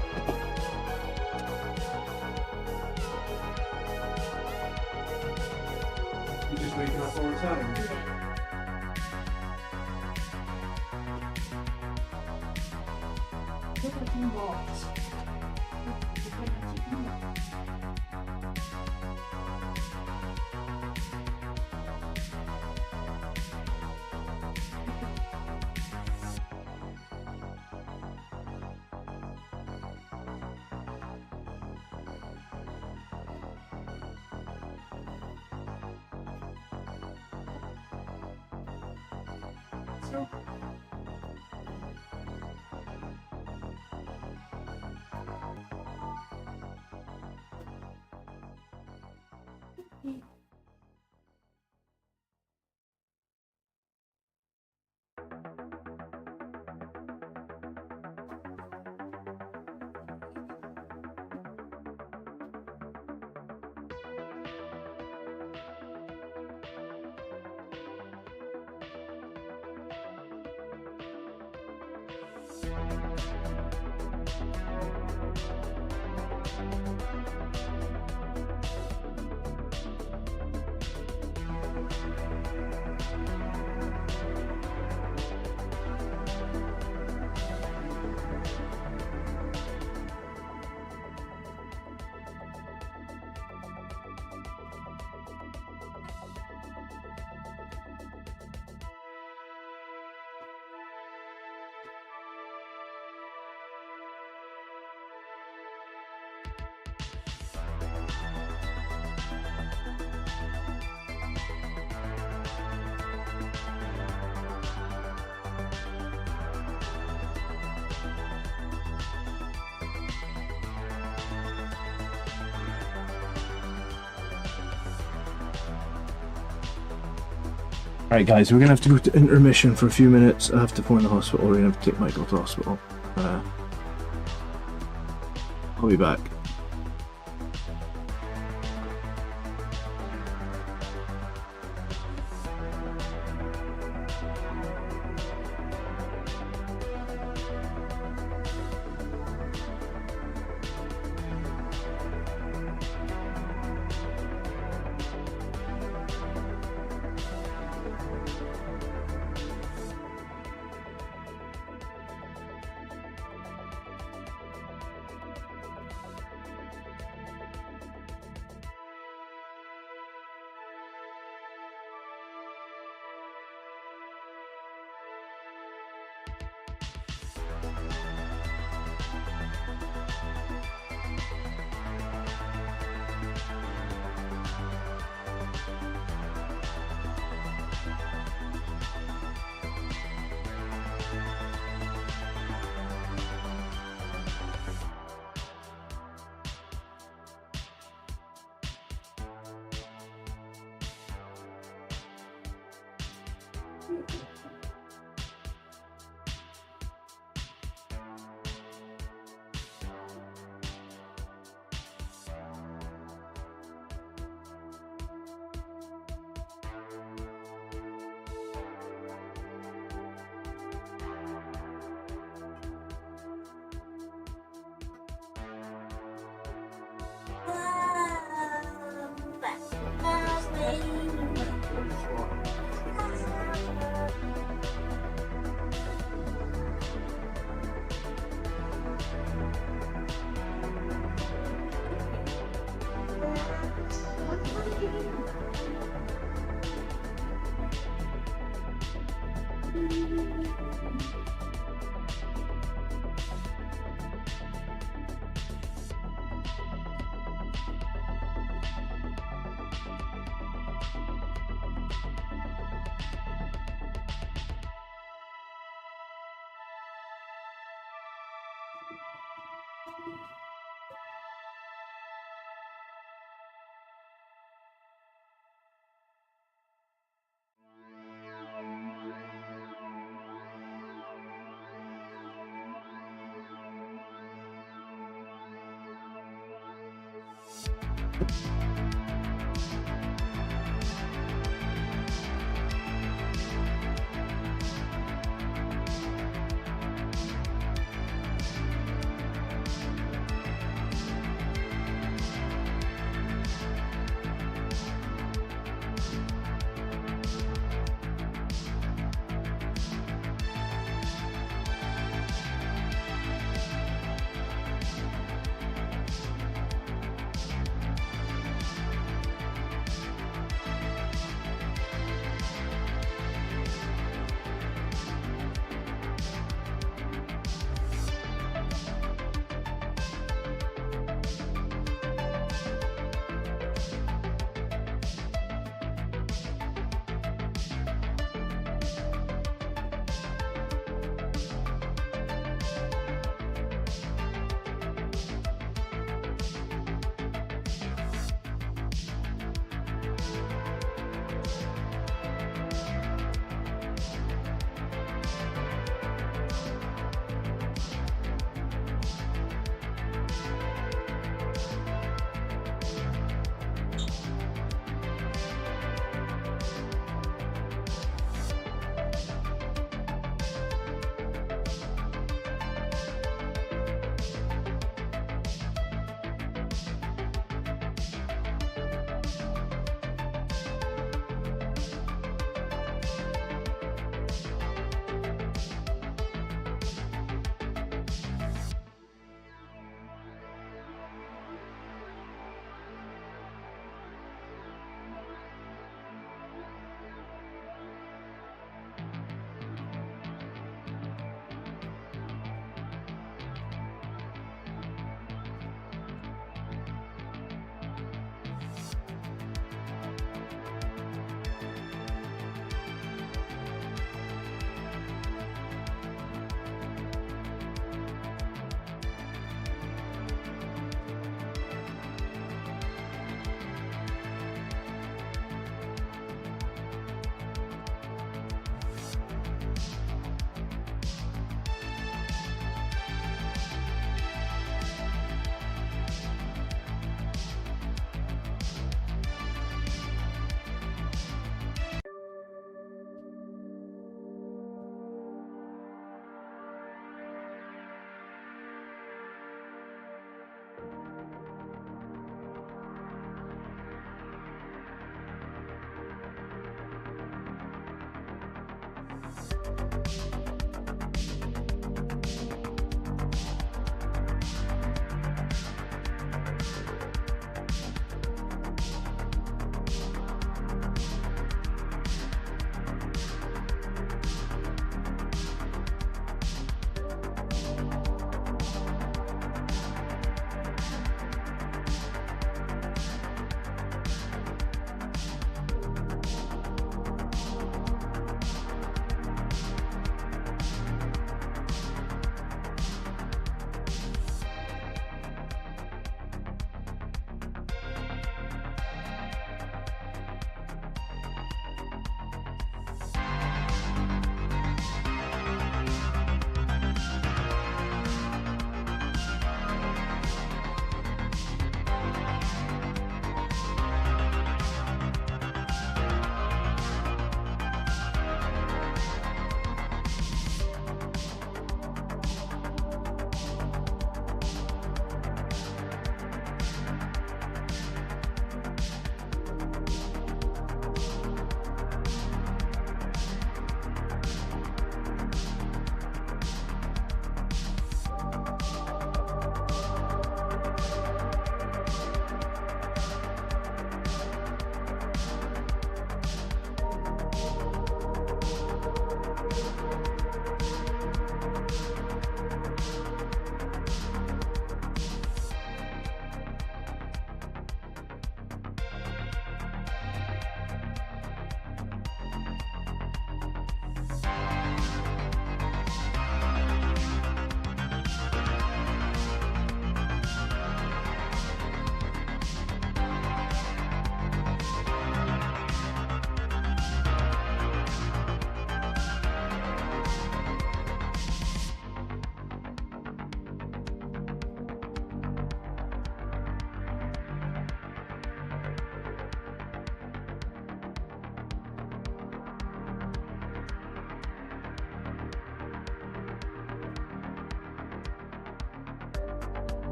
He's just waking up all the time. Alright guys, we're gonna have to go to intermission for a few minutes. I have to phone the hospital, we're gonna have to take Michael to the hospital. I'll be back.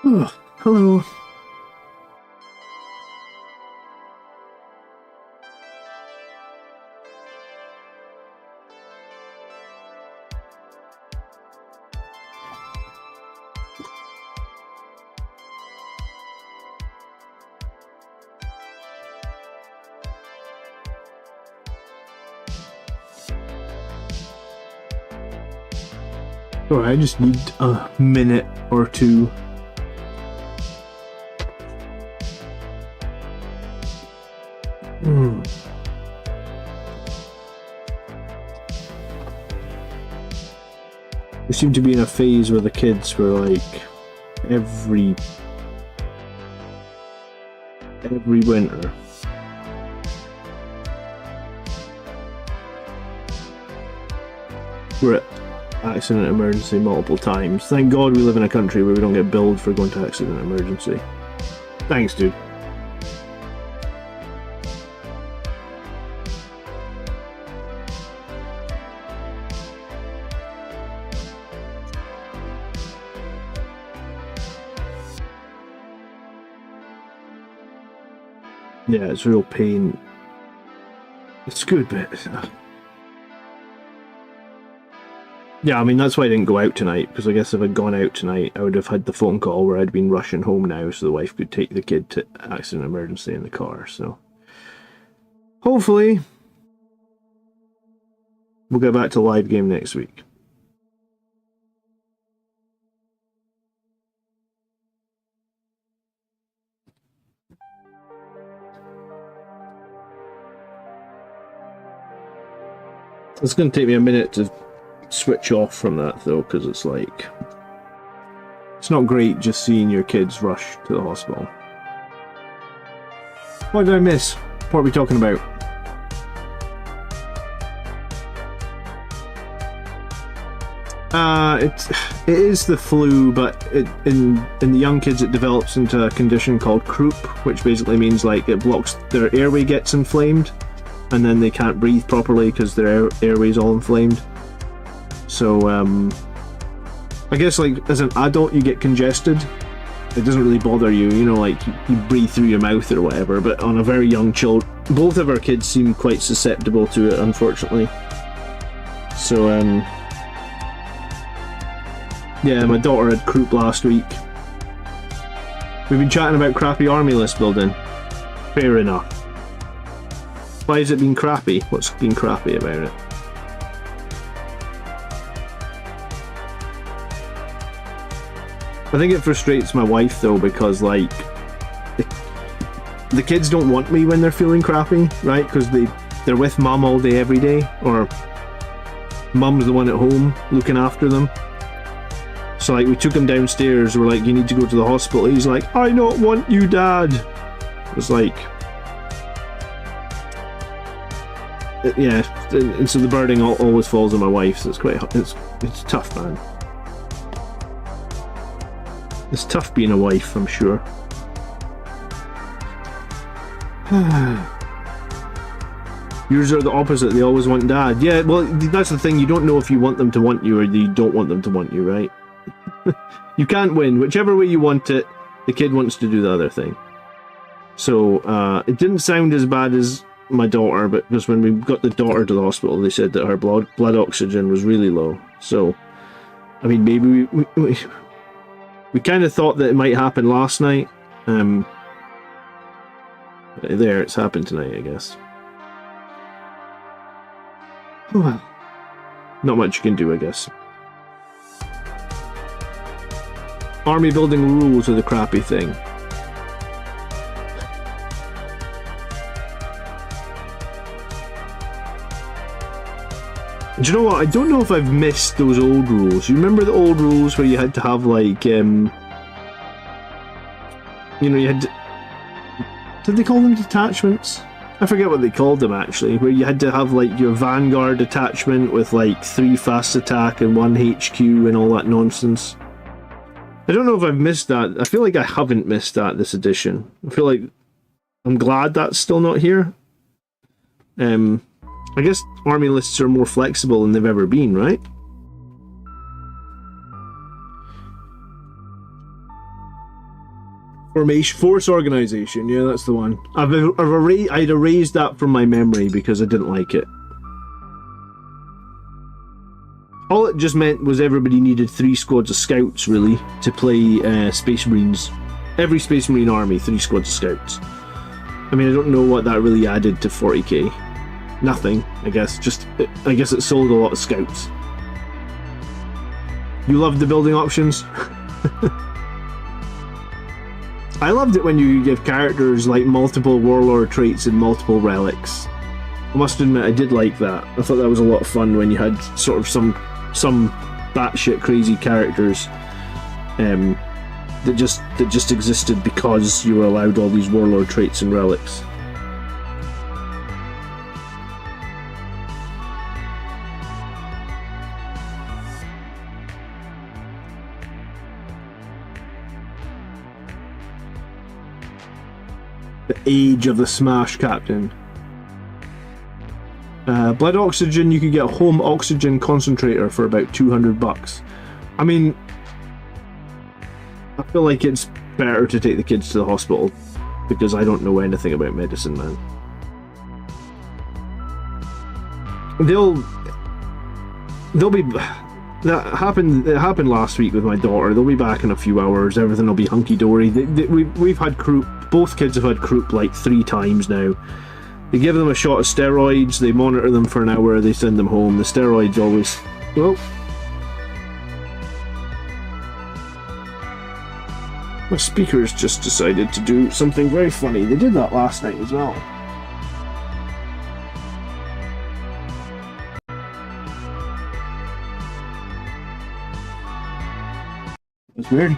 Oh, hello. Sorry, I just need a minute or two. We seem to be in a phase where the kids were like every winter. We're at accident emergency multiple times. Thank God we live in a country where we don't get billed for going to accident emergency. Thanks, dude. Yeah, it's real pain. It's good, but... Yeah, I mean, that's why I didn't go out tonight, because I guess if I'd gone out tonight, I would have had the phone call where I'd been rushing home now, so the wife could take the kid to accident emergency in the car, so... Hopefully... we'll get back to live game next week. It's going to take me a minute to switch off from that, though, because it's like... it's not great just seeing your kids rush to the hospital. What did I miss? What are we talking about? It is the flu, but in the young kids it develops into a condition called croup, which basically means like it blocks their airway gets inflamed, and then they can't breathe properly because their airway's all inflamed. So I guess like as an adult you get congested. It doesn't really bother you, you know, like you breathe through your mouth or whatever, but on a very young child, both of our kids seem quite susceptible to it, unfortunately. So yeah, my daughter had croup last week. We've been chatting about crappy army list building. Fair enough. Why has it been crappy? What's been crappy about it? I think it frustrates my wife though, because like the kids don't want me when they're feeling crappy, right? Because they're with mum all day every day, or mum's the one at home looking after them. So like we took him downstairs, we're like, you need to go to the hospital. He's like, I don't want you, Dad. It was like, yeah, and so the burden always falls on my wife, so it's quite, it's tough, man. It's tough being a wife, I'm sure. Yours are the opposite, they always want Dad. Yeah, well, that's the thing, you don't know if you want them to want you or you don't want them to want you, right? You can't win. Whichever way you want it, the kid wants to do the other thing. So, it didn't sound as bad as my daughter, but because when we got the daughter to the hospital, they said that her blood oxygen was really low. So, I mean, maybe we kind of thought that it might happen last night. There, it's happened tonight, I guess. Oh well. Not much you can do, I guess. Army building rules are the crappy thing. Do you know what? I don't know if I've missed those old rules. You remember the old rules where you had to have like, you know, you had to... Did they call them detachments? I forget what they called them actually, where you had to have like your vanguard detachment with like 3 fast attack and 1 HQ and all that nonsense. I don't know if I've missed that. I feel like I haven't missed that this edition. I feel like I'm glad that's still not here. I guess army lists are more flexible than they've ever been, right? Formation, force organization. Yeah, that's the one. I'd erased that from my memory because I didn't like it. All it just meant was everybody needed 3 squads of scouts, really, to play Space Marines. Every Space Marine army, 3 squads of scouts. I mean, I don't know what that really added to 40k. Nothing, I guess. I guess it sold a lot of scouts. You loved the building options? I loved it when you give characters like multiple warlord traits and multiple relics. I must admit, I did like that. I thought that was a lot of fun when you had sort of some batshit crazy characters that just existed because you were allowed all these warlord traits and relics. The age of the Smash Captain. Blood oxygen, you could get a home oxygen concentrator for about $200. I mean, I feel like it's better to take the kids to the hospital because I don't know anything about medicine, man. They'll be. It happened last week with my daughter. They'll be back in a few hours. Everything will be hunky dory. We've had croup. Both kids have had croup like 3 times now. They give them a shot of steroids. They monitor them for an hour. They send them home. The steroids always. Well, my speakers just decided to do something very funny. They did that last night as well. It's weird.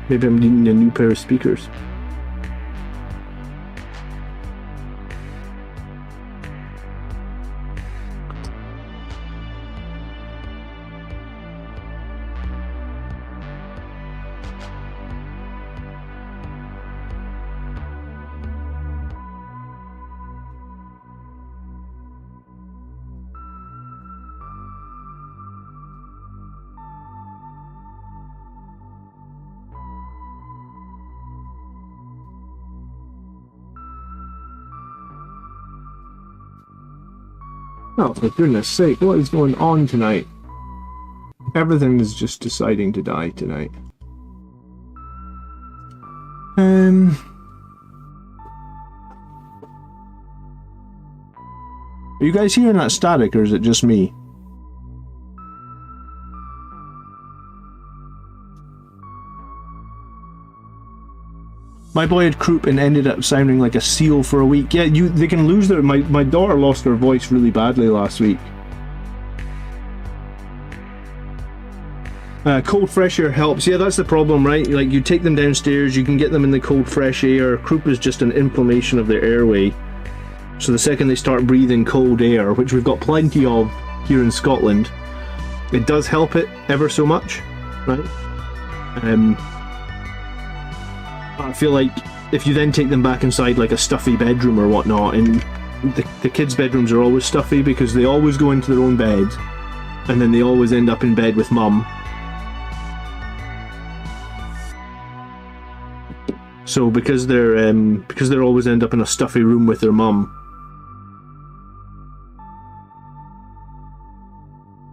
Maybe I'm needing a new pair of speakers. Oh, for goodness sake, what is going on tonight? Everything is just deciding to die tonight. Are you guys hearing that static, or is it just me? My boy had croup and ended up sounding like a seal for a week. Yeah, they can lose their... My daughter lost her voice really badly last week. Cold fresh air helps. Yeah, that's the problem, right? Like, you take them downstairs, you can get them in the cold fresh air. Croup is just an inflammation of their airway. So the second they start breathing cold air, which we've got plenty of here in Scotland, it does help it ever so much, right? I feel like if you then take them back inside like a stuffy bedroom or whatnot, and the kids' bedrooms are always stuffy because they always go into their own bed and then they always end up in bed with mum. So because they're always end up in a stuffy room with their mum,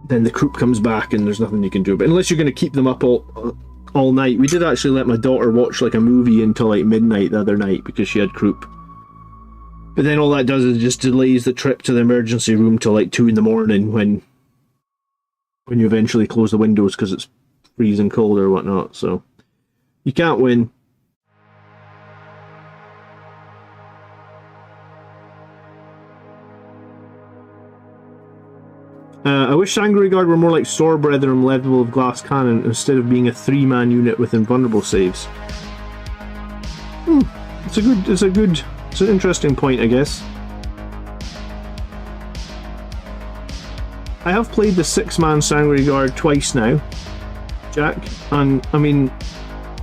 then the croup comes back and there's nothing you can do. But unless you're going to keep them up all night. We did actually let my daughter watch like a movie until like midnight the other night because she had croup. But then all that does is just delays the trip to the emergency room till like 2 in the morning when you eventually close the windows because it's freezing cold or whatnot. So you can't win. I wish Sanguinary Guard were more like Sword Brethren level of glass cannon instead of being a 3-man unit with invulnerable saves. It's an interesting point, I guess. I have played the 6-man Sanguinary Guard twice now, Jack, and I mean,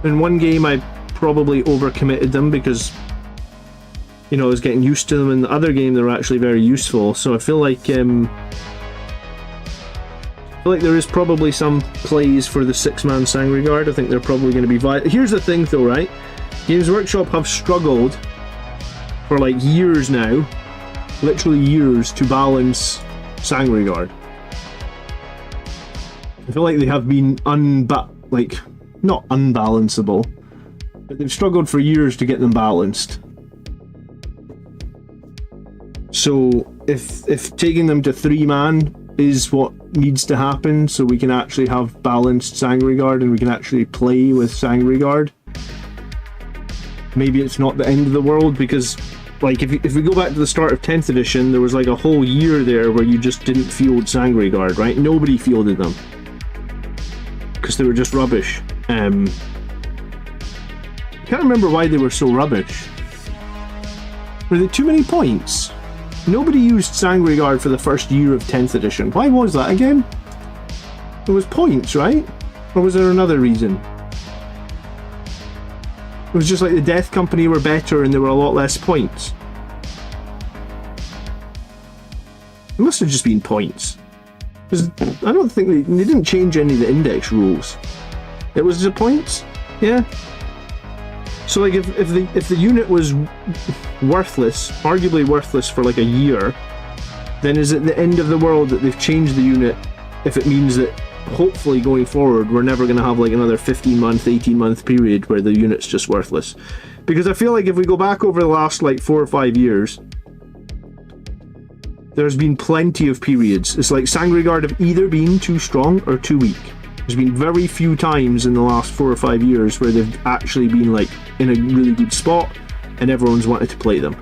in one game I probably overcommitted them because, you know, I was getting used to them. In the other game they were actually very useful, so I feel like I feel like there is probably some plays for the 6-man Sanguinary Guard. I think they're probably going to be Here's the thing though, right? Games Workshop have struggled for like years now, literally years, to balance Sanguinary Guard. I feel like they have been not unbalanceable, but they've struggled for years to get them balanced. So if taking them to 3-man is what needs to happen, so we can actually have balanced Sanguinary Guard and we can actually play with Sanguinary Guard, maybe it's not the end of the world, because like if we go back to the start of 10th edition, there was like a whole year there where you just didn't field Sanguinary Guard, right? Nobody fielded them because they were just rubbish. I can't remember why they were so rubbish. Were they too many points? Nobody used Sanguinary Guard for the first year of 10th edition. Why was that again? It was points, right? Or was there another reason? It was just like the Death Company were better and there were a lot less points. It must have just been points. Because I don't think they didn't change any of the index rules. It was just points? Yeah. So like if the unit was worthless, arguably worthless for like a year, then is it the end of the world that they've changed the unit if it means that hopefully going forward we're never going to have like another 15-month, 18-month period where the unit's just worthless? Because I feel like if we go back over the last like 4 or 5 years, there's been plenty of periods. It's like Sanguinary Guard have either been too strong or too weak. There's been very few times in the last 4 or 5 years where they've actually been like in a really good spot and everyone's wanted to play them.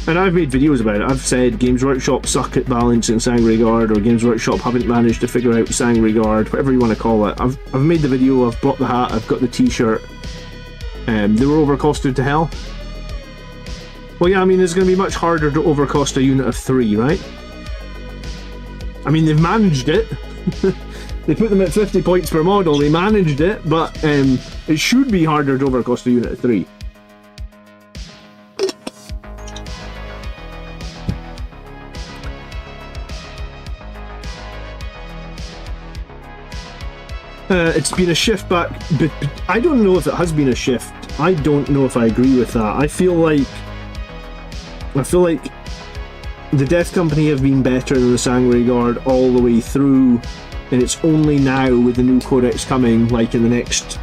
And I've made videos about it. I've said Games Workshop suck at balancing Sanguinary Guard, or Games Workshop haven't managed to figure out Sanguinary Guard, whatever you want to call it. I've made the video, I've bought the hat, I've got the t-shirt. They were overcosted to hell. Well, yeah, I mean, it's going to be much harder to overcost a unit of 3, right? I mean, they've managed it. They put them at 50 points per model, they managed it, but it should be harder to overcost a unit of 3. It's been a shift back, but I don't know if it has been a shift. I don't know if I agree with that. I feel like the Death Company have been better than the Sanguinary Guard all the way through, and it's only now with the new Codex coming, like in the next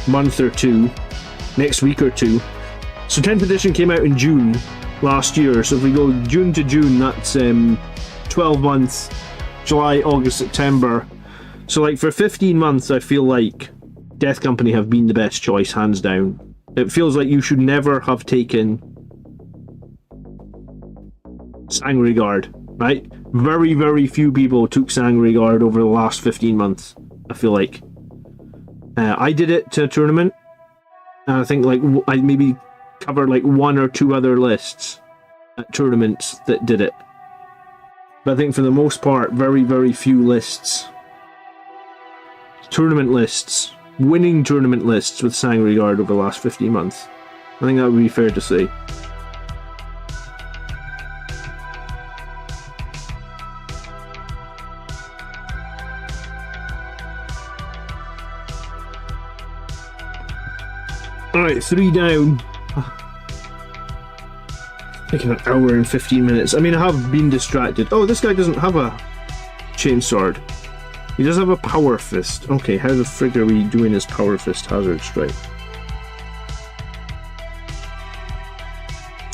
month or two, next week or two. So 10th edition came out in June last year, so if we go June to June, that's 12 months, July, August, September. So like for 15 months, I feel like Death Company have been the best choice, hands down. It feels like you should never have taken Sanguinary Guard, right? Very, very few people took Sanguinary Guard over the last 15 months, I feel like. I did it to a tournament, and I think like I maybe covered like 1 or 2 other lists at tournaments that did it. But I think for the most part, very, very few lists. Tournament lists, winning tournament lists with Sanguinary Guard over the last 15 months. I think that would be fair to say. Alright, 3 down. Taking an hour and 15 minutes. I mean, I have been distracted. Oh, this guy doesn't have a chainsword. He does have a power fist. Okay, how the frig are we doing his power fist hazard strike?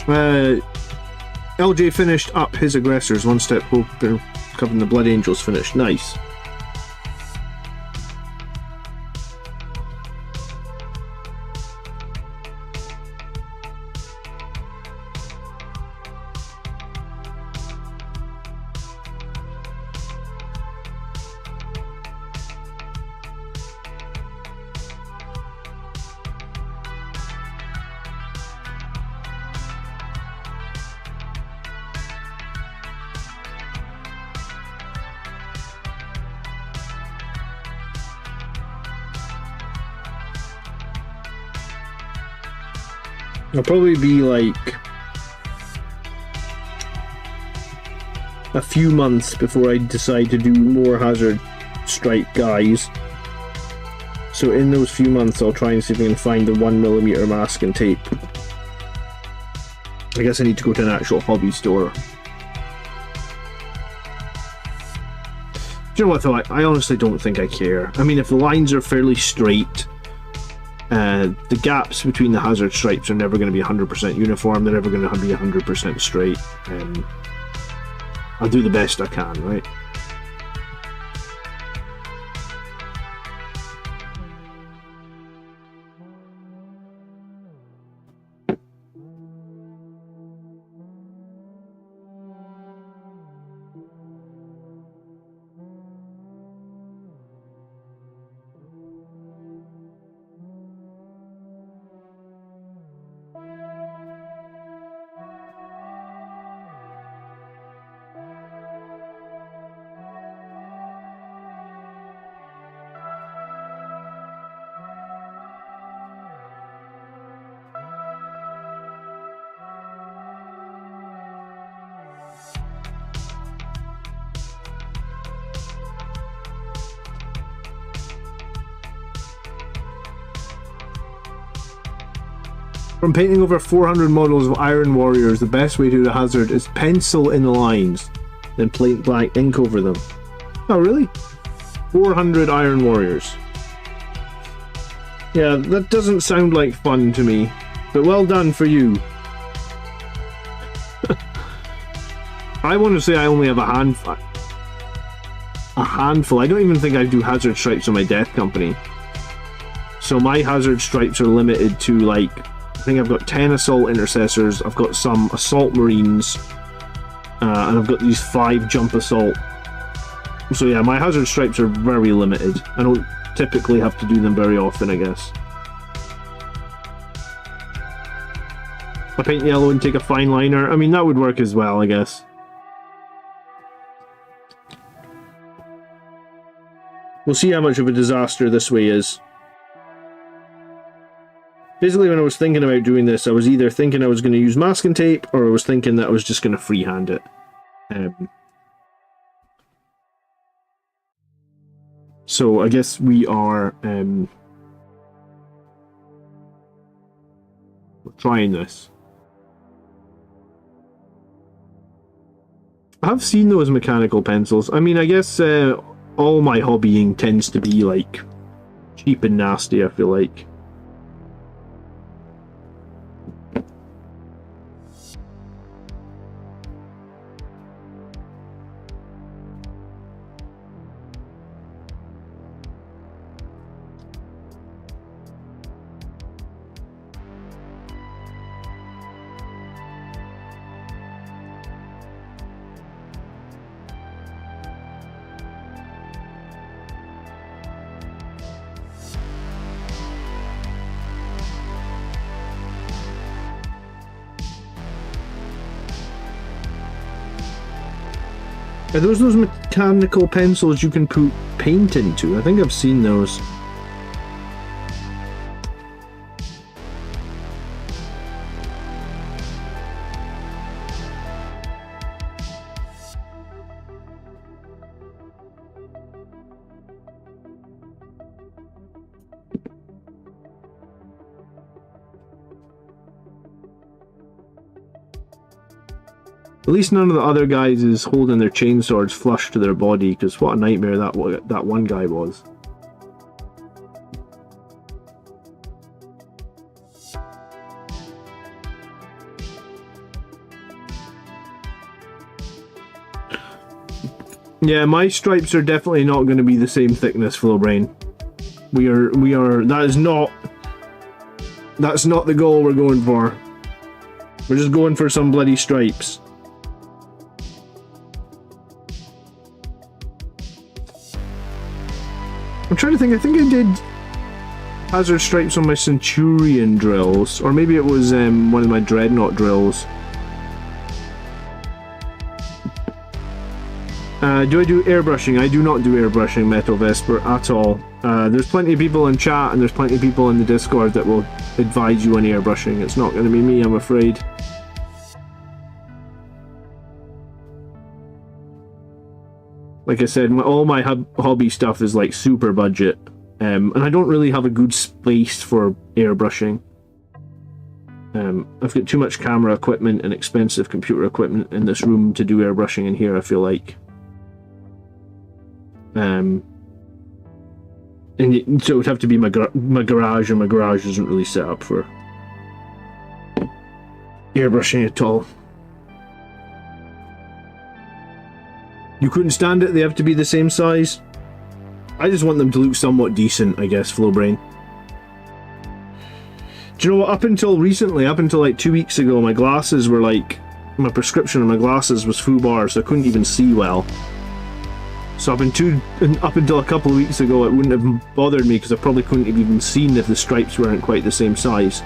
LJ finished up his aggressors, 1 step hope, covering the Blood Angels finished. Nice. I'll probably be like a few months before I decide to do more hazard stripe guys. So in those few months, I'll try and see if I can find the 1mm masking tape. I guess I need to go to an actual hobby store. Do you know what though? I honestly don't think I care. I mean, if the lines are fairly straight, the gaps between the hazard stripes are never going to be 100% uniform. They're never going to be 100% straight. I'll do the best I can, right? From painting over 400 models of Iron Warriors, the best way to do a hazard is pencil in the lines, then paint black ink over them. Oh, really? 400 Iron Warriors. Yeah, that doesn't sound like fun to me, but well done for you. I want to say I only have a handful. I don't even think I do hazard stripes on my death company. So my hazard stripes are limited to, like, I think I've got 10 assault intercessors, I've got some assault marines, and I've got these 5 jump assault. So yeah, my hazard stripes are very limited. I don't typically have to do them very often, I guess. I paint yellow and take a fine liner. I mean, that would work as well, I guess. We'll see how much of a disaster this way is. Basically, when I was thinking about doing this, I was either thinking I was going to use masking tape, or I was thinking that I was just going to freehand it. So I guess we are trying this. I've seen those mechanical pencils. I mean, I guess all my hobbying tends to be like cheap and nasty, I feel like. Are those mechanical pencils you can put paint into? I think I've seen those. At least none of the other guys is holding their chainswords flush to their body, because what a nightmare that one guy was. Yeah, my stripes are definitely not going to be the same thickness, Flowbrain. That's not the goal we're going for. We're just going for some bloody stripes. I'm trying to think, I think I did hazard stripes on my Centurion drills, or maybe it was one of my Dreadnought drills. Do I do airbrushing? I do not do airbrushing, Metal Vesper, at all. There's plenty of people in chat and there's plenty of people in the Discord that will advise you on airbrushing. It's not going to be me, I'm afraid. Like I said, all my hobby stuff is like super budget, and I don't really have a good space for airbrushing. I've got too much camera equipment and expensive computer equipment in this room to do airbrushing in here, I feel like. And so it would have to be my garage, and my garage isn't really set up for airbrushing at all. You couldn't stand it? They have to be the same size? I just want them to look somewhat decent, I guess, Flowbrain. Do you know what? Up until recently, up until like 2 weeks ago, my glasses were like... My prescription on my glasses was FUBAR, so I couldn't even see well. So up until a couple of weeks ago, it wouldn't have bothered me, because I probably couldn't have even seen if the stripes weren't quite the same size.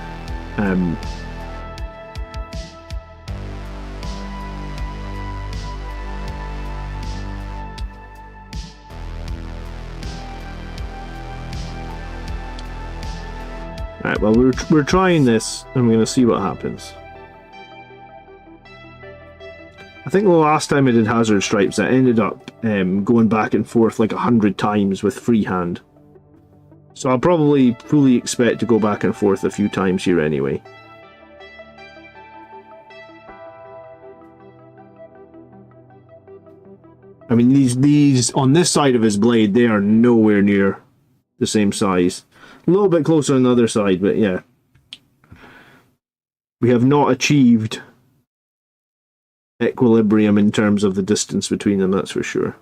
Right, well, we're trying this, and we're going to see what happens. I think the last time I did hazard stripes, I ended up going back and forth like 100 times with freehand. So I'll probably fully expect to go back and forth a few times here anyway. I mean, these on this side of his blade, they are nowhere near the same size. A little bit closer on the other side, but yeah. We have not achieved equilibrium in terms of the distance between them, that's for sure.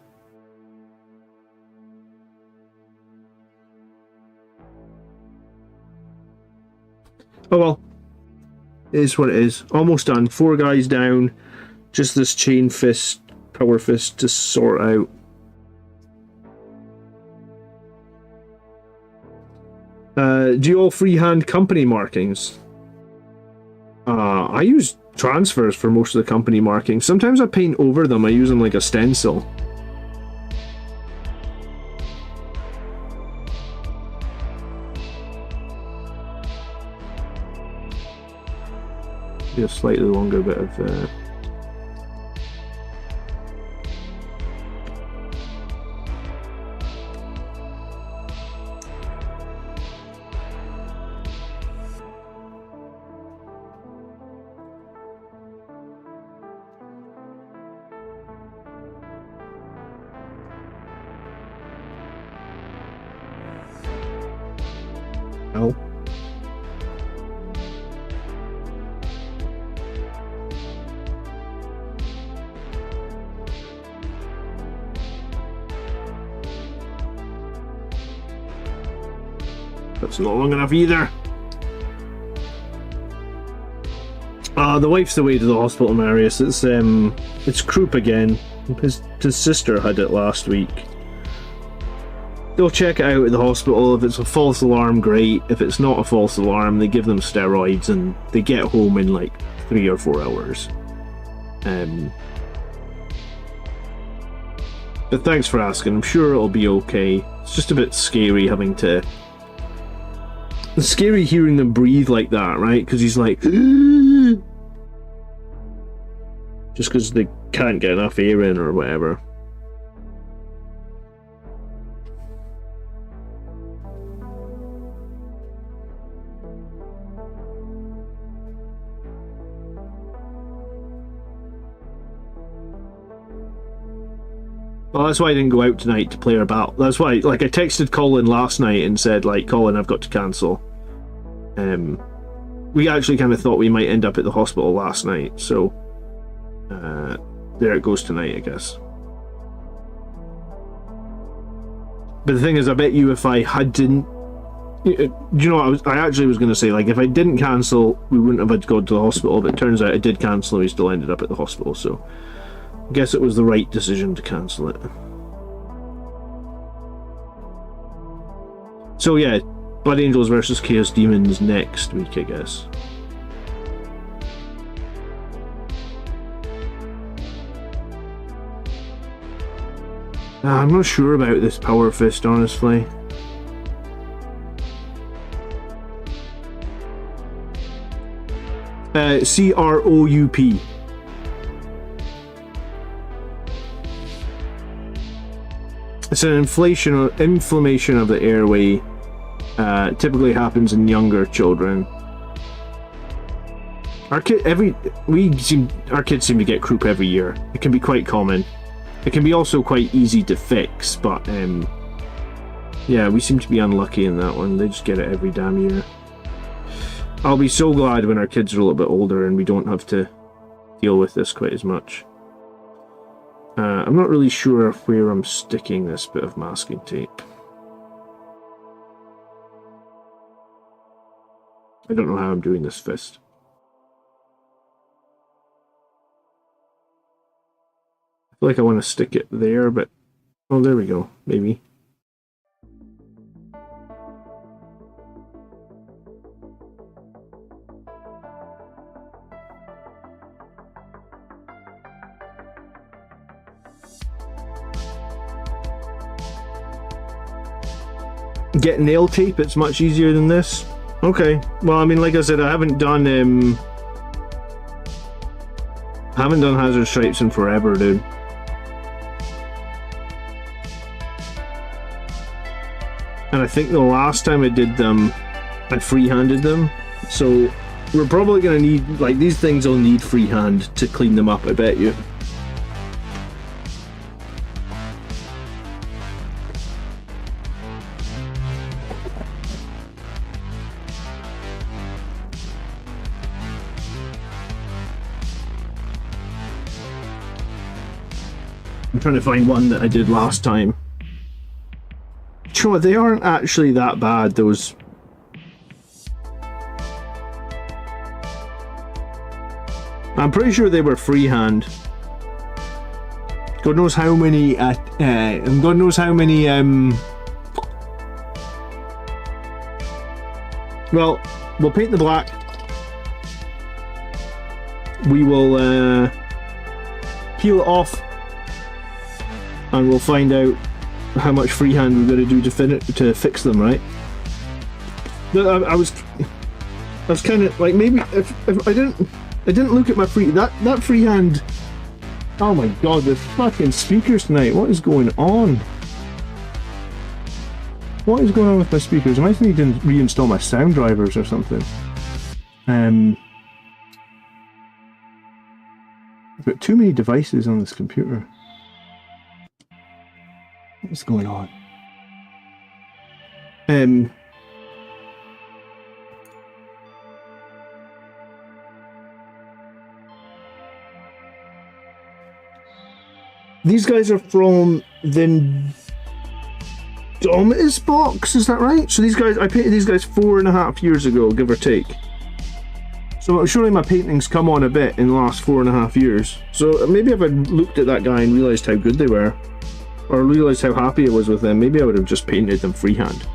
Oh well. It is what it is. Almost done. 4 guys down. Just this chain fist, power fist to sort out. Do you all freehand company markings? I use transfers for most of the company markings. Sometimes I paint over them. I use them like a stencil. Do a slightly longer bit of... Oh. That's not long enough either. The wife's away to the hospital, Marius. It's croup again. His sister had it last week. They'll check it out at the hospital. If it's a false alarm, great. If it's not a false alarm, they give them steroids and they get home in like 3 or 4 hours. But thanks for asking. I'm sure it'll be okay. It's just a bit scary having to... It's scary hearing them breathe like that, right? Because he's like... Just because they can't get enough air in or whatever. Well, that's why I didn't go out tonight to play our battle. That's why, like, I texted Colin last night and said, like, Colin, I've got to cancel. We actually kind of thought we might end up at the hospital last night, so there it goes tonight, I guess. But the thing is, I bet you if I didn't... You know what, I actually was going to say, like, if I didn't cancel, we wouldn't have had to go to the hospital, but it turns out I did cancel and we still ended up at the hospital, so... I guess it was the right decision to cancel it. So yeah, Blood Angels versus Chaos Demons next week, I guess. I'm not sure about this Power Fist, honestly. CROUP. It's an inflammation of the airway. Typically happens in younger children. Our kids seem to get croup every year. It can be quite common. It can be also quite easy to fix, but yeah, we seem to be unlucky in that one. They just get it every damn year. I'll be so glad when our kids are a little bit older and we don't have to deal with this quite as much. I'm not really sure where I'm sticking this bit of masking tape. I don't know how I'm doing this fist. I feel like I want to stick it there, but... Oh, there we go. Maybe. Get nail tape, it's much easier than this. Okay, well, I mean, like I said, I haven't done hazard stripes in forever, dude. And I think the last time I did them, I freehanded them. So we're probably gonna need, like, these things will need freehand to clean them up, I bet you. I'm trying to find one that I did last time. Sure, they aren't actually that bad, those. I'm pretty sure they were freehand. God knows how many and God knows how many well, we'll paint the black. We will peel it off. And we'll find out how much freehand we've got to do to fix them, right? But I was kind of like, maybe if I didn't look at my that freehand. Oh my god, the fucking speakers tonight! What is going on? What is going on with my speakers? I might need to reinstall my sound drivers or something. I've got too many devices on this computer. What's going on? These guys are from the Domitus box, is that right? So these guys, I painted these guys 4.5 years ago, give or take. So surely my paintings come on a bit in the last 4.5 years. So maybe if I'd looked at that guy and realised how good they were, or realised how happy I was with them, maybe I would have just painted them freehand.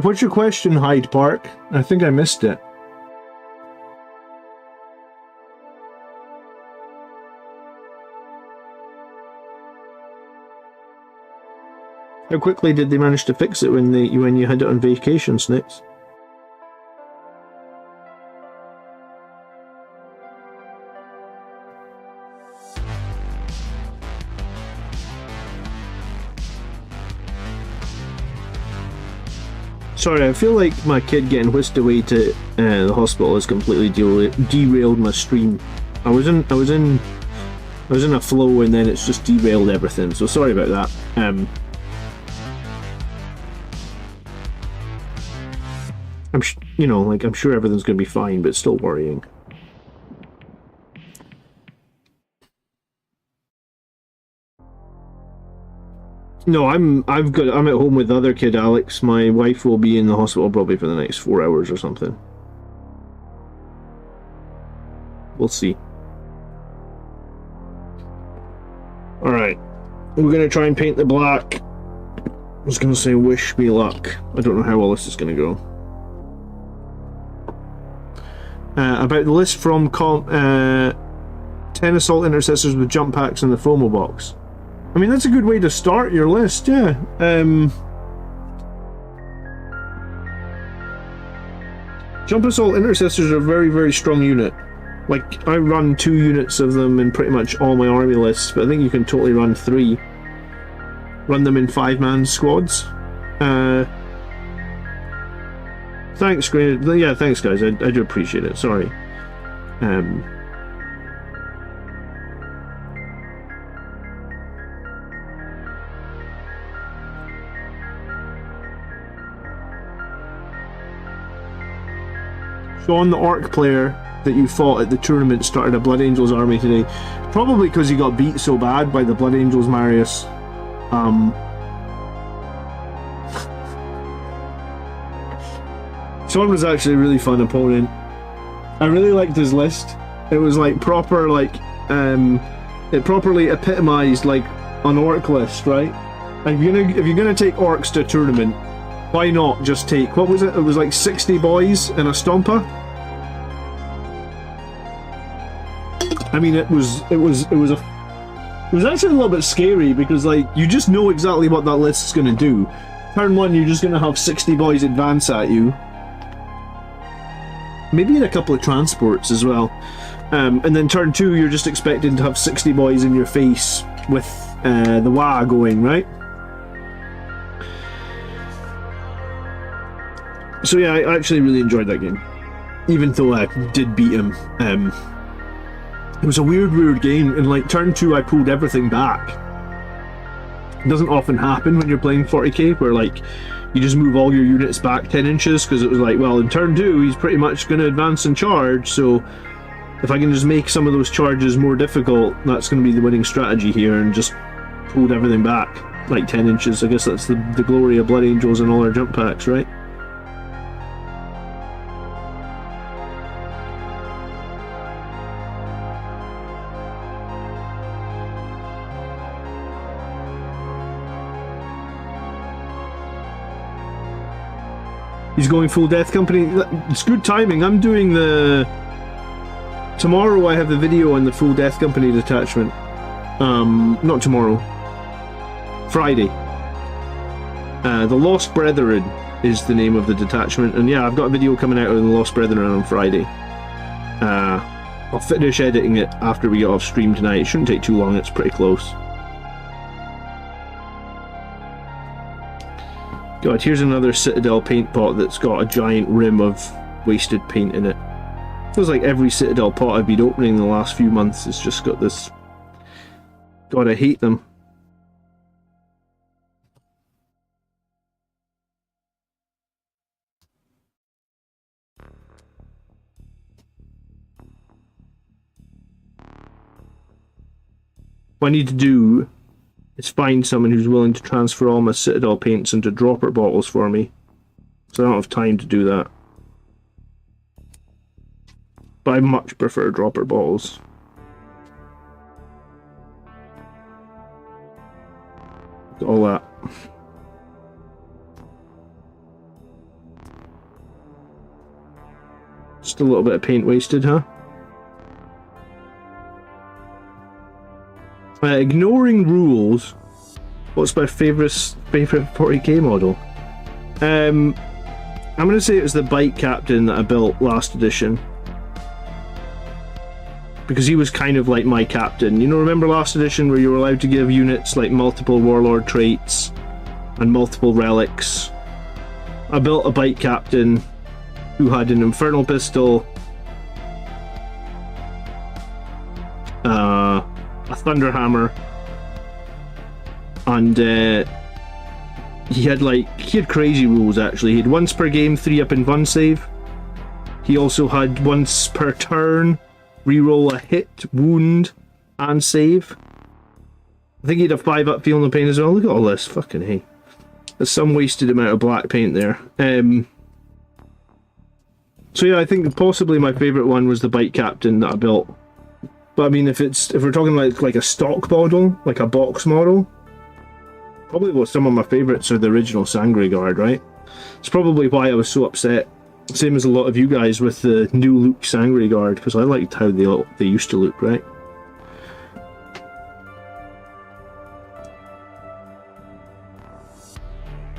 What's your question, Hyde Park? I think I missed it. How quickly did they manage to fix it when you had it on vacation, Snakes? Sorry, I feel like my kid getting whisked away to the hospital has completely derailed my stream. I was in a flow and then it's just derailed everything. So sorry about that. I'm sure everything's going to be fine, but it's still worrying. No, I'm at home with the other kid, Alex. My wife will be in the hospital probably for the next 4 hours or something. We'll see. Alright. We're gonna try and paint the black. I was going to say wish me luck. I don't know how well this is going to go. About the list from 10 assault intercessors with jump packs in the FOMO box. I mean, that's a good way to start your list, yeah. Jump assault intercessors are a very, very strong unit. Like, I run 2 units of them in pretty much all my army lists, but I think you can totally run 3. Run them in 5-man squads. Thanks, great. Yeah, thanks, guys. I do appreciate it. Sorry. Sean, the orc player that you fought at the tournament, started a Blood Angels army today. Probably because he got beat so bad by the Blood Angels Marius. Sean was actually a really fun opponent. I really liked his list. It was like proper, like, it properly epitomized like an orc list, right? If you're gonna take orcs to a tournament, why not just take, what was it? It was like 60 boys and a stomper. I mean, it was actually a little bit scary because, like, you just know exactly what that list is going to do. Turn 1, you're just going to have 60 boys advance at you. Maybe in a couple of transports as well. And then turn 2, you're just expecting to have 60 boys in your face with the WA going, right? So yeah, I actually really enjoyed that game. Even though I did beat him. It was a weird game, and like turn 2 I pulled everything back. It doesn't often happen when you're playing 40k, where like you just move all your units back 10 inches, because it was like, well, in turn 2 he's pretty much going to advance and charge, so if I can just make some of those charges more difficult, that's going to be the winning strategy here, and just pulled everything back like 10 inches. I guess that's the glory of Blood Angels and all our jump packs, right? He's going full Death Company. It's good timing. I'm doing the... Tomorrow I have the video on the full Death Company detachment. Not tomorrow. Friday. The Lost Brethren is the name of the detachment. And yeah, I've got a video coming out of the Lost Brethren on Friday. I'll finish editing it after we get off stream tonight. It shouldn't take too long. It's pretty close. God, here's another Citadel paint pot that's got a giant rim of wasted paint in it. Feels like every Citadel pot I've been opening in the last few months has just got this... God, I hate them. What I need to do is find someone who's willing to transfer all my Citadel paints into dropper bottles for me. So I don't have time to do that. But I much prefer dropper bottles. All that. Just a little bit of paint wasted, huh? Ignoring rules. What's my favorite 40k model? I'm gonna say it was the bike captain that I built last edition, because he was kind of like my captain. You know, remember last edition where you were allowed to give units like multiple warlord traits and multiple relics? I built a bike captain who had an infernal pistol, a thunder hammer, and he had crazy rules actually. He had once per game 3-up invuln save. He also had once per turn reroll a hit, wound, and save. I think he had a 5-up feel no pain as well. Look at all this, fucking hey. There's some wasted amount of black paint there. So yeah, I think possibly my favourite one was the bike captain that I built. But I mean, if we're talking like a stock model, like a box model, Probably what some of my favourites are the original Sanguinary Guard, right? It's probably why I was so upset, same as a lot of you guys, with the new look Sanguinary Guard, because I liked how they used to look, right?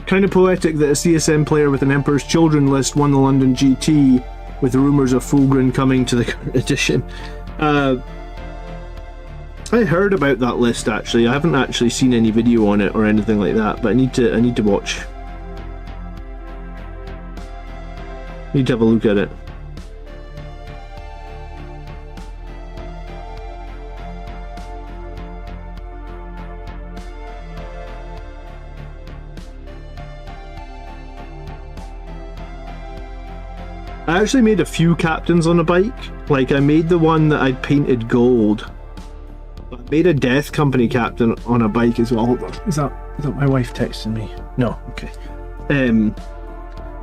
Kind of poetic that a CSM player with an Emperor's Children list won the London GT, with rumours of Fulgrim coming to the current edition. I heard about that list actually. I haven't actually seen any video on it or anything like that, but I need to watch. Need to have a look at it. I actually made a few captains on a bike. Like, I made the one that I'd painted gold. I made a Death Company captain on a bike as well. Hold on. Is that my wife texting me? No, okay.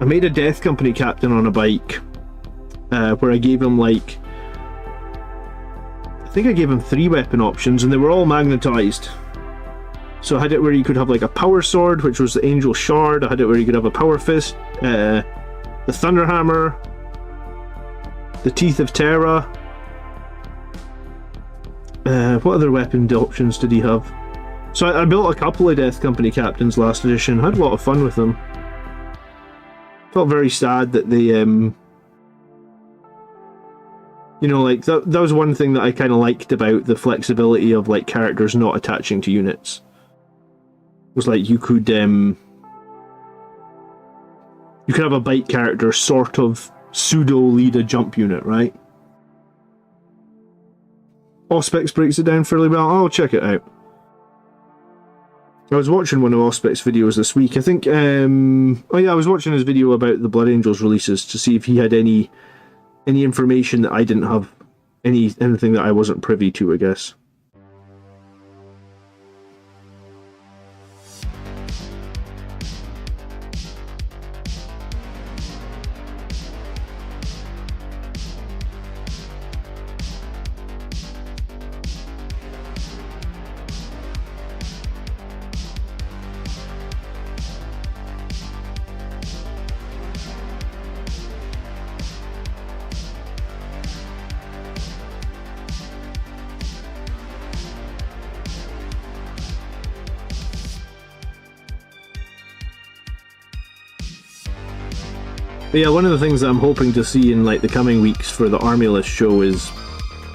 I made a Death Company captain on a bike where I gave him, like, I think I gave him 3 weapon options, and they were all magnetized. So I had it where you could have like a power sword, which was the Angel Shard. I had it where you could have a power fist, the Thunder Hammer, the Teeth of Terra. What other weapon options did he have? So I built a couple of Death Company captains last edition. I had a lot of fun with them. Felt very sad that they, you know, like that was one thing that I kind of liked about the flexibility of like characters not attaching to units. It was like you could have a bike character sort of pseudo lead a jump unit, right? Auspex breaks it down fairly well. I'll check it out. I was watching one of Auspec's videos this week. I think, oh yeah, I was watching his video about the Blood Angels releases to see if he had any information that I didn't have, anything that I wasn't privy to, I guess. But yeah, one of the things that I'm hoping to see in like the coming weeks for the army list show is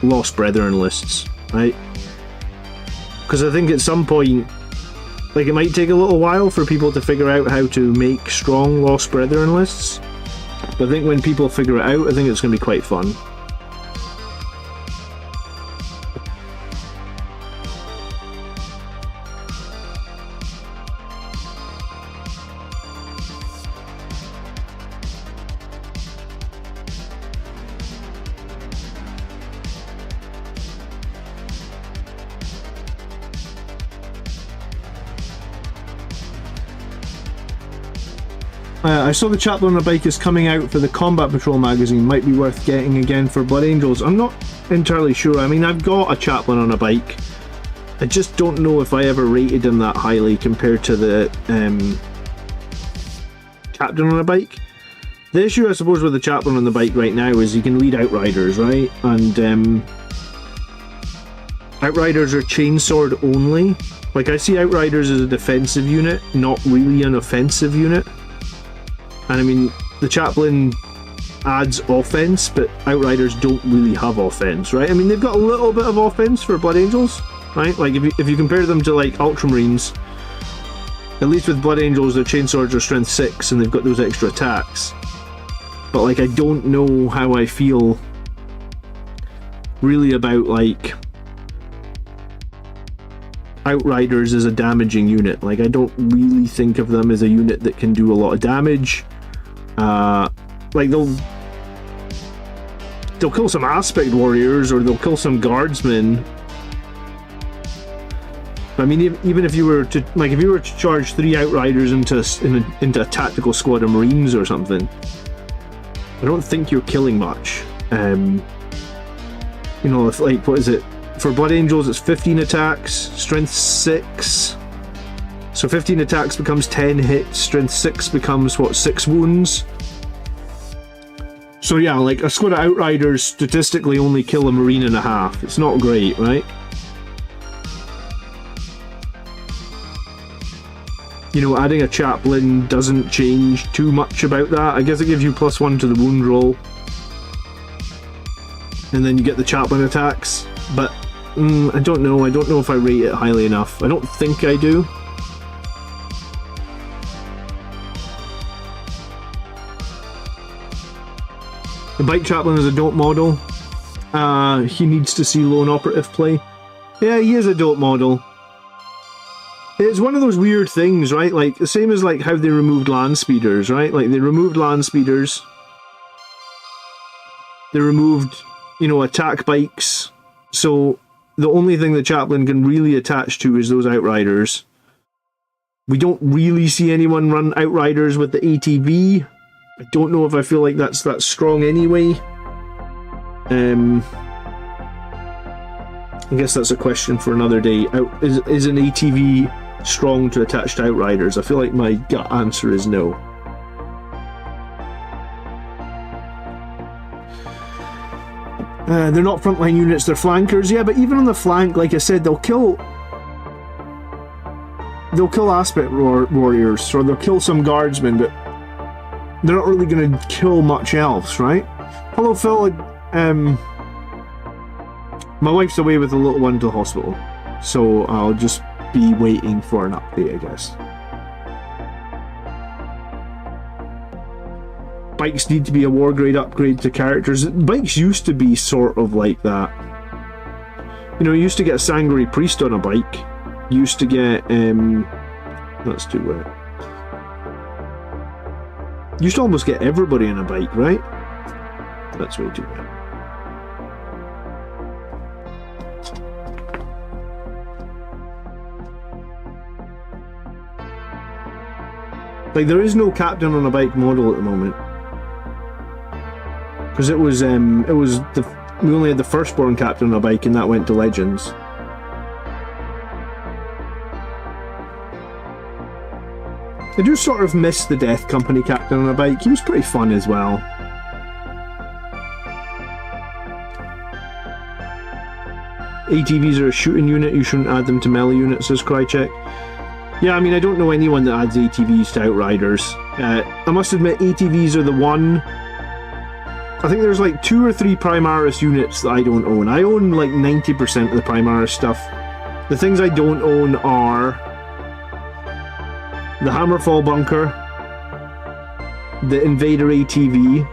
Lost Brethren lists, right? Because I think at some point, like, it might take a little while for people to figure out how to make strong Lost Brethren lists. But I think when people figure it out, I think it's going to be quite fun. I saw the Chaplain on a Bike is coming out for the Combat Patrol magazine. Might be worth getting again for Blood Angels. I'm not entirely sure. I mean, I've got a Chaplain on a Bike. I just don't know if I ever rated him that highly compared to the Captain on a Bike. The issue, I suppose, with the Chaplain on the Bike right now is you can lead Outriders, right? And Outriders are chainsword only. Like, I see Outriders as a defensive unit, not really an offensive unit. And I mean, the Chaplain adds offense, but Outriders don't really have offense, right? I mean, they've got a little bit of offense for Blood Angels, right? Like, if you compare them to, like, Ultramarines, at least with Blood Angels, their chainswords are strength 6, and they've got those extra attacks. But, like, I don't know how I feel really about, like, Outriders as a damaging unit. Like, I don't really think of them as a unit that can do a lot of damage. Like, they'll kill some aspect warriors, or they'll kill some guardsmen. I mean, even if you were to, like, if you were to charge 3 Outriders into a tactical squad of Marines or something, I don't think you're killing much. You know, if, like, what is it? For Blood Angels, it's 15 attacks, strength 6, So 15 attacks becomes 10 hits, strength 6 becomes, what, 6 wounds? So yeah, like, a squad of Outriders statistically only kill a Marine and a half. It's not great, right? You know, adding a chaplain doesn't change too much about that. I guess it gives you +1 to the wound roll. And then you get the chaplain attacks. But, I don't know. I don't know if I rate it highly enough. I don't think I do. The bike chaplain is a dope model. He needs to see lone operative play. Yeah, he is a dope model. It's one of those weird things, right? Like, the same as like how they removed land speeders, right? Like, they removed land speeders. They removed, you know, attack bikes. So, the only thing the chaplain can really attach to is those Outriders. We don't really see anyone run Outriders with the ATV. I don't know if I feel like that's that strong anyway. I guess that's a question for another day. Is an ATV strong to attach to Outriders? I feel like my gut answer is no. They're not frontline units, they're flankers. Yeah, but even on the flank, like I said, they'll kill aspect warriors, or they'll kill some guardsmen, but they're not really going to kill much else, right? Hello, Phil. My wife's away with the little one to the hospital, so I'll just be waiting for an update, I guess. Bikes need to be a war grade upgrade to characters. Bikes used to be sort of like that. You know, you used to get a Sanguinary priest on a bike. You used to get, let's do it. You used to almost get everybody on a bike, right? That's what we do now. Like, there is no captain on a bike model at the moment. Because we only had the firstborn captain on a bike and that went to Legends. I do sort of miss the Death Company captain on a bike. He was pretty fun as well. ATVs are a shooting unit. You shouldn't add them to melee units, says Krychek. Yeah, I mean, I don't know anyone that adds ATVs to Outriders. I must admit, ATVs are the one... I think there's like 2 or 3 Primaris units that I don't own. I own like 90% of the Primaris stuff. The things I don't own are... the Hammerfall Bunker, the Invader ATV.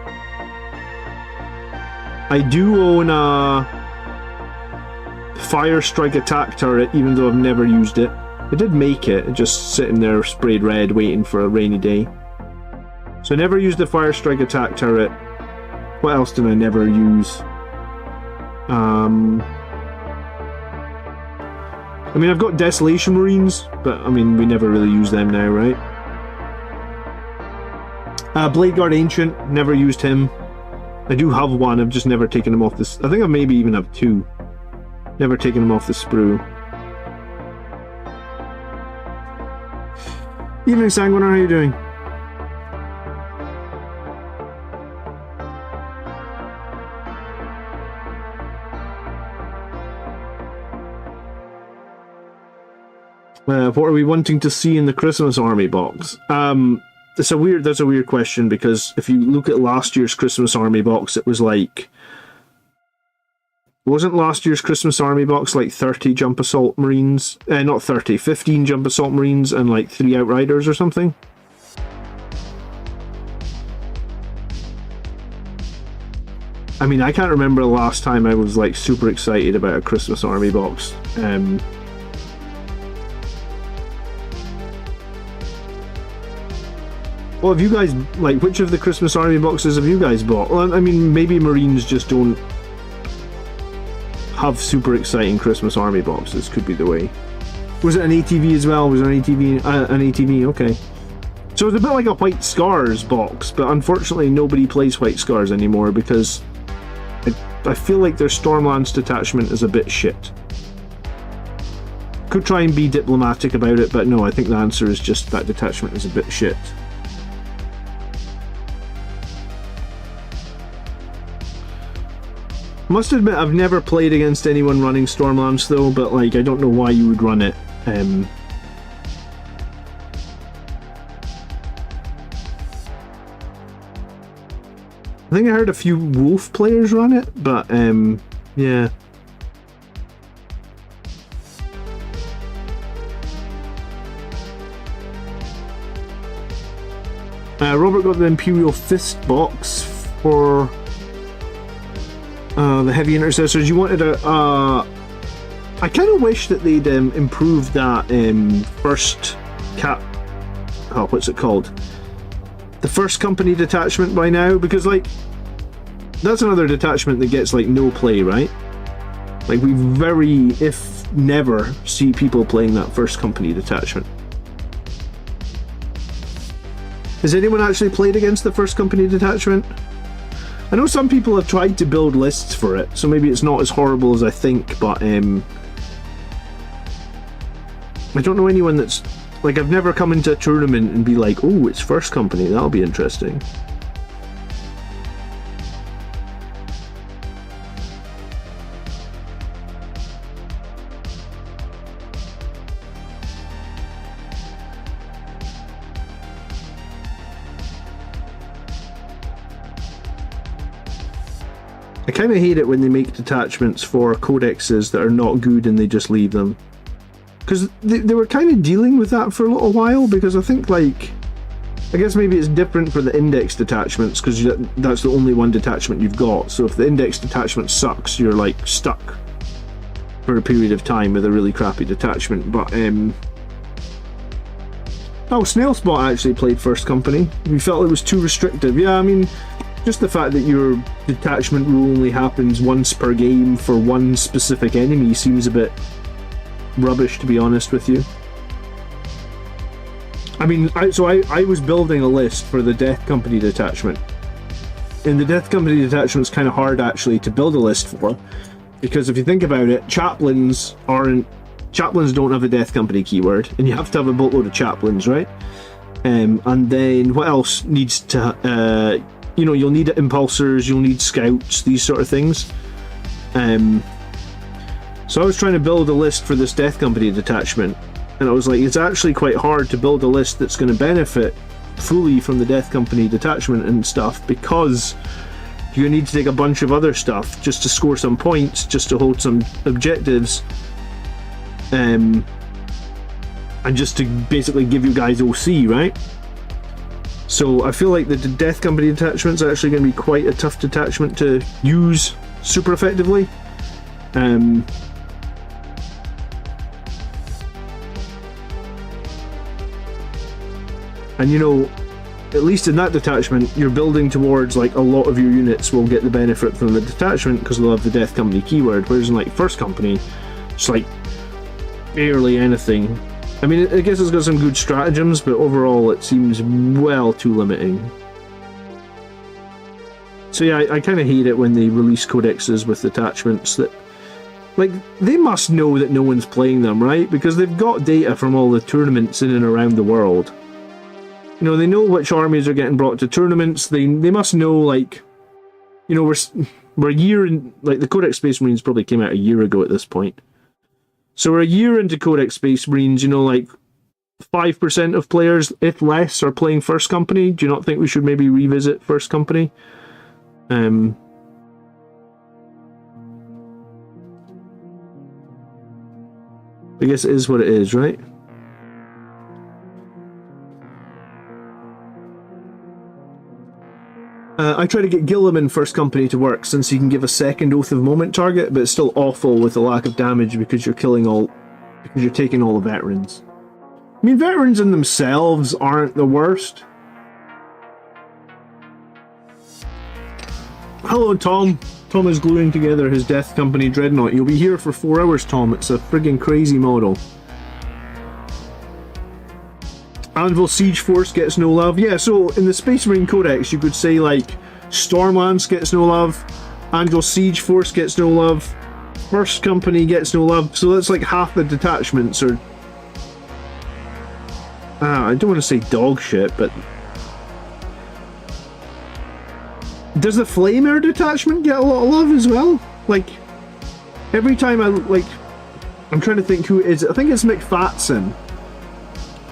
I do own a Fire Strike Attack Turret, even though I've never used it. I did make it, just sitting there sprayed red waiting for a rainy day. So I never used the Fire Strike Attack Turret. What else did I never use? I mean, I've got Desolation Marines, but I mean, we never really use them now, right? Blade Guard Ancient, never used him. I do have one, I've just never taken him off this. I think I maybe even have 2. Never taken him off the sprue. Evening, Sanguinary, how are you doing? What are we wanting to see in the Christmas Army box? That's a weird question, because if you look at last year's Christmas Army box, it was like... Wasn't last year's Christmas Army box like 30 Jump Assault Marines? Not 30, 15 Jump Assault Marines and like 3 Outriders or something? I mean, I can't remember the last time I was like super excited about a Christmas Army box. Well, have you guys, like, which of the Christmas Army boxes have you guys bought? Well, I mean, maybe Marines just don't have super exciting Christmas Army boxes, could be the way. Was it an ATV as well? Was there an ATV? An ATV, okay. So it's a bit like a White Scars box, but unfortunately nobody plays White Scars anymore because I feel like their Stormlance detachment is a bit shit. could try and be diplomatic about it, but no, I think the answer is just that detachment is a bit shit. Must admit, I've never played against anyone running Stormlance though, but like, I don't know why you would run it. I think I heard a few Wolf players run it, but yeah. Robert got the Imperial Fist box for the Heavy Intercessors. You wanted a... I kind of wish that they'd improved that first oh, what's it called? The first company detachment by now, because like that's another detachment that gets like no play, right? Like we very, if never, see people playing that first company detachment. Has anyone actually played against the first company detachment? I know some people have tried to build lists for it, so maybe it's not as horrible as I think, but I don't know anyone that's... Like, I've never come into a tournament and be like, oh, it's first company, that'll be interesting. I kind of hate it when they make detachments for codexes that are not good and they just leave them. Because they were kind of dealing with that for a little while, because I think, like, I guess maybe it's different for the index detachments, because that's the only one detachment you've got. So if the index detachment sucks, you're, like, stuck for a period of time with a really crappy detachment. But, oh, Snailspot actually played first company. We felt it was too restrictive. Yeah, I mean, just the fact that your detachment rule only happens once per game for one specific enemy seems a bit rubbish, to be honest with you. I mean, I was building a list for the Death Company detachment, and the Death Company detachment's kind of hard actually to build a list for, because if you think about it, chaplains don't have a Death Company keyword, and you have to have a boatload of chaplains, right? And then what else needs to you know, you'll need impulsors, you'll need scouts, these sort of things. So I was trying to build a list for this Death Company detachment, and I was like, it's actually quite hard to build a list that's going to benefit fully from the Death Company detachment and stuff, because you need to take a bunch of other stuff just to score some points, just to hold some objectives, and just to basically give you guys OC, right? So I feel like the Death Company detachment's actually going to be quite a tough detachment to use super effectively. And you know, at least in that detachment, you're building towards like a lot of your units will get the benefit from the detachment because they'll have the Death Company keyword, whereas in like first company, it's like barely anything. I mean, I guess it's got some good stratagems, but overall it seems well too limiting. So yeah, I kind of hate it when they release codexes with detachments that, like, they must know that no one's playing them, right? Because they've got data from all the tournaments in and around the world. You know, they know which armies are getting brought to tournaments. They must know, like, you know, we're a year in, like, the Codex Space Marines probably came out a year ago at this point. So we're a year into Codex Space Marines, you know, like 5% of players, if less, are playing First Company. Do you not think we should maybe revisit First Company? I guess it is what it is, right? I try to get Gilliam in First Company to work, since he can give a second Oath of Moment target, but it's still awful with the lack of damage because you're taking all the veterans. I mean, veterans in themselves aren't the worst. Hello, Tom. Tom is gluing together his Death Company Dreadnought. You'll be here for 4 hours, Tom. It's a friggin' crazy model. Anvil Siege Force gets no love. Yeah, so in the Space Marine Codex, you could say, like, Stormlance gets no love, Anvil Siege Force gets no love, First company gets no love, so that's like half the detachments are... I don't want to say dog shit, but... Does the Flamer detachment get a lot of love as well? Like, every time I'm trying to think who it is. I think it's McFatson.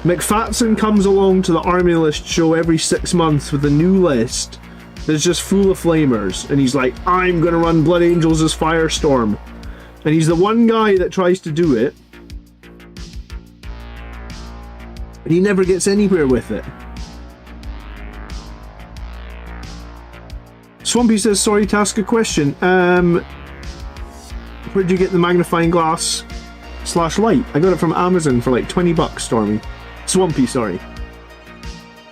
McFatson comes along to the army list show every 6 months with a new list that's just full of Flamers. And he's like, I'm going to run Blood Angels as Firestorm. And he's the one guy that tries to do it. And he never gets anywhere with it. Swampy says, sorry to ask a question. Where'd you get the magnifying glass / light? I got it from Amazon for like $20, Stormy. Swampy, sorry.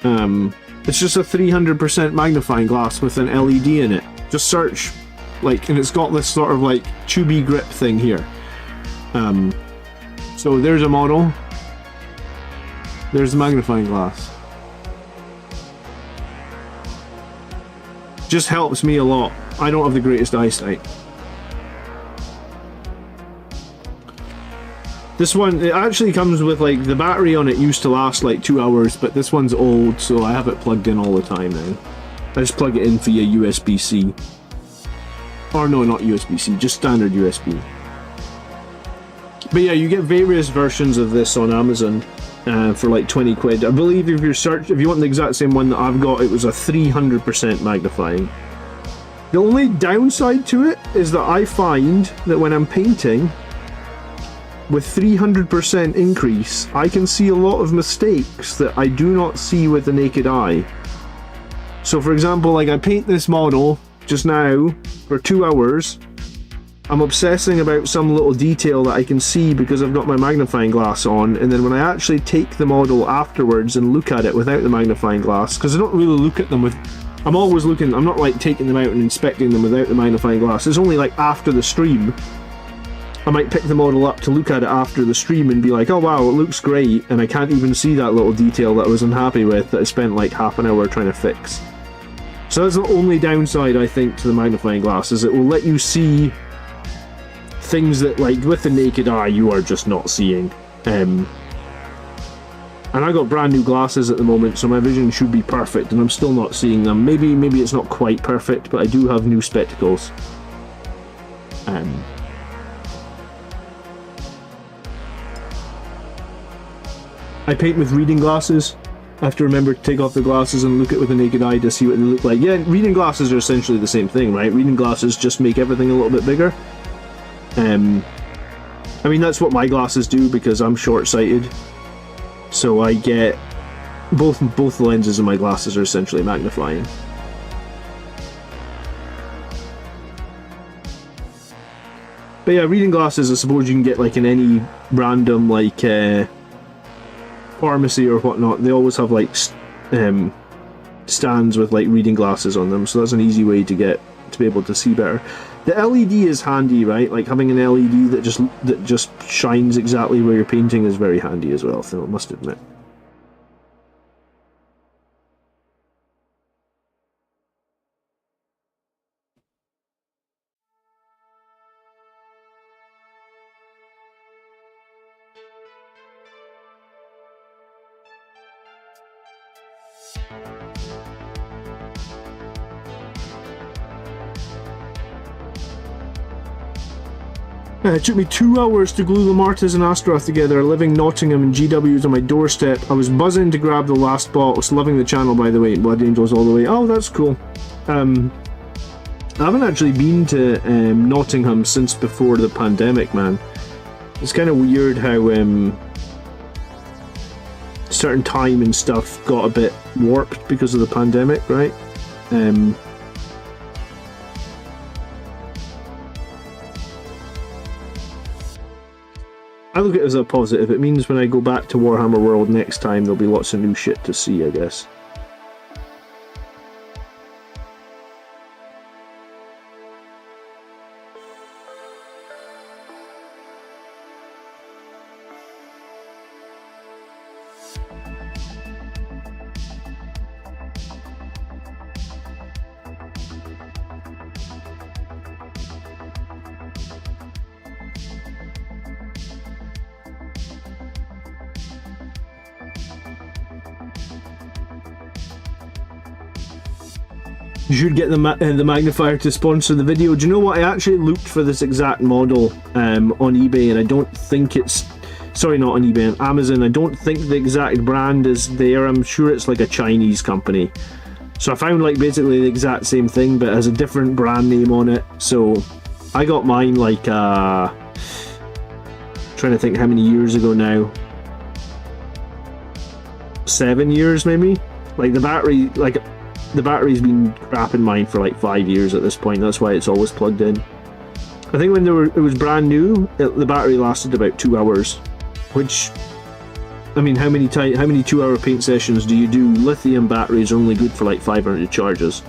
It's just a 300% magnifying glass with an LED in it. Just search, like, and it's got this sort of like tubey grip thing here. So there's a model. There's the magnifying glass. Just helps me a lot. I don't have the greatest eyesight. This one, it actually comes with like, the battery on it used to last like 2 hours, but this one's old, so I have it plugged in all the time now. I just plug it in via USB-C. Or no, not USB-C, just standard USB. But yeah, you get various versions of this on Amazon for like 20 quid. I believe if you want the exact same one that I've got, it was a 300% magnifying. The only downside to it is that I find that when I'm painting, with 300% increase, I can see a lot of mistakes that I do not see with the naked eye. So for example, like I paint this model just now for 2 hours, I'm obsessing about some little detail that I can see because I've got my magnifying glass on, and then when I actually take the model afterwards and look at it without the magnifying glass, because I don't really look at them with... I'm always looking, I'm not like taking them out and inspecting them without the magnifying glass. It's only like after the stream. I might pick the model up to look at it after the stream and be like, oh wow, it looks great, and I can't even see that little detail that I was unhappy with that I spent like half an hour trying to fix. So that's the only downside, I think, to the magnifying glass, is it will let you see things that, like, with the naked eye, you are just not seeing. And I got brand new glasses at the moment, so my vision should be perfect, and I'm still not seeing them. Maybe it's not quite perfect, but I do have new spectacles. I paint with reading glasses. I have to remember to take off the glasses and look at it with the naked eye to see what they look like. Yeah, reading glasses are essentially the same thing, right? Reading glasses just make everything a little bit bigger. I mean, that's what my glasses do because I'm short-sighted. So I get... Both the lenses of my glasses are essentially magnifying. But yeah, reading glasses, I suppose you can get like in any random like pharmacy or whatnot. They always have like stands with like reading glasses on them, so that's an easy way to be able to see better. The LED is handy, right? Like having an LED that just shines exactly where you're painting is very handy as well, so I must admit. It took me 2 hours to glue the Martas and Astaroth together, living Nottingham and GW's on my doorstep. I was buzzing to grab the last box. Loving the channel, by the way. Blood Angels all the way. Oh, that's cool. I haven't actually been to Nottingham since before the pandemic, man. It's kind of weird how certain time and stuff got a bit warped because of the pandemic, right? I look at it as a positive. It means when I go back to Warhammer World next time, there'll be lots of new shit to see, I guess. You should get the magnifier to sponsor the video. Do you know what? I actually looked for this exact model on eBay, and I don't think it's... Sorry, not on eBay, on Amazon. I don't think the exact brand is there. I'm sure it's like a Chinese company. So I found like basically the exact same thing, but it has a different brand name on it. So I got mine like... trying to think how many years ago now. 7 years maybe? Like the battery's been crap in mine for like 5 years at this point. That's why it's always plugged in. I think when it was brand new, the battery lasted about 2 hours, which, I mean, how many 2-hour paint sessions do you do? Lithium batteries are only good for like 500 charges.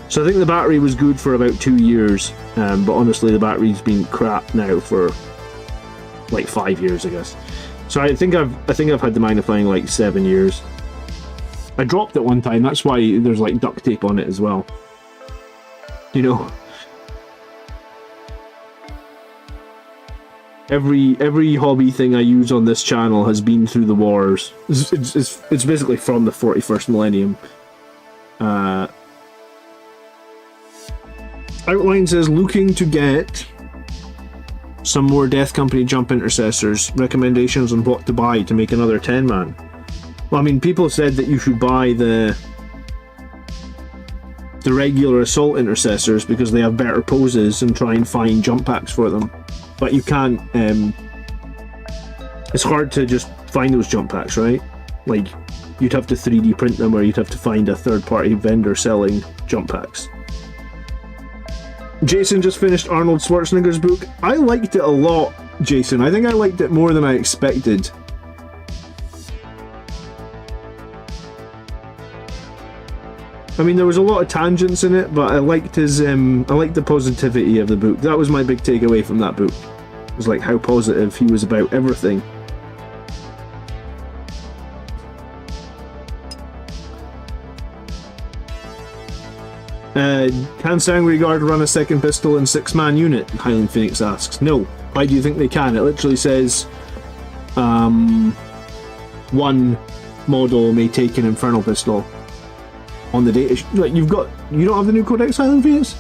So I think the battery was good for about 2 years, but honestly the battery's been crap now for like 5 years, I guess. So I think I've had the magnifying like 7 years. I dropped it one time, that's why there's like duct tape on it as well. You know. Every hobby thing I use on this channel has been through the wars. It's basically from the 41st millennium. Outline says, looking to get some more Death Company jump intercessors. Recommendations on what to buy to make another 10-man. Well, I mean, people said that you should buy the regular assault intercessors because they have better poses, and try and find jump packs for them. But you can't. It's hard to just find those jump packs, right? Like, you'd have to 3D print them, or you'd have to find a third-party vendor selling jump packs. Jason just finished Arnold Schwarzenegger's book. I liked it a lot, Jason. I think I liked it more than I expected. I mean, there was a lot of tangents in it, but I liked his, I liked the positivity of the book. That was my big takeaway from that book. It was like how positive he was about everything. Can Sanguinary Guard run a second pistol in 6-man unit? Highland Phoenix asks. No. Why do you think they can? It literally says, one model may take an Infernal Pistol. On the data, like you don't have the new Codex, Highland Phoenix?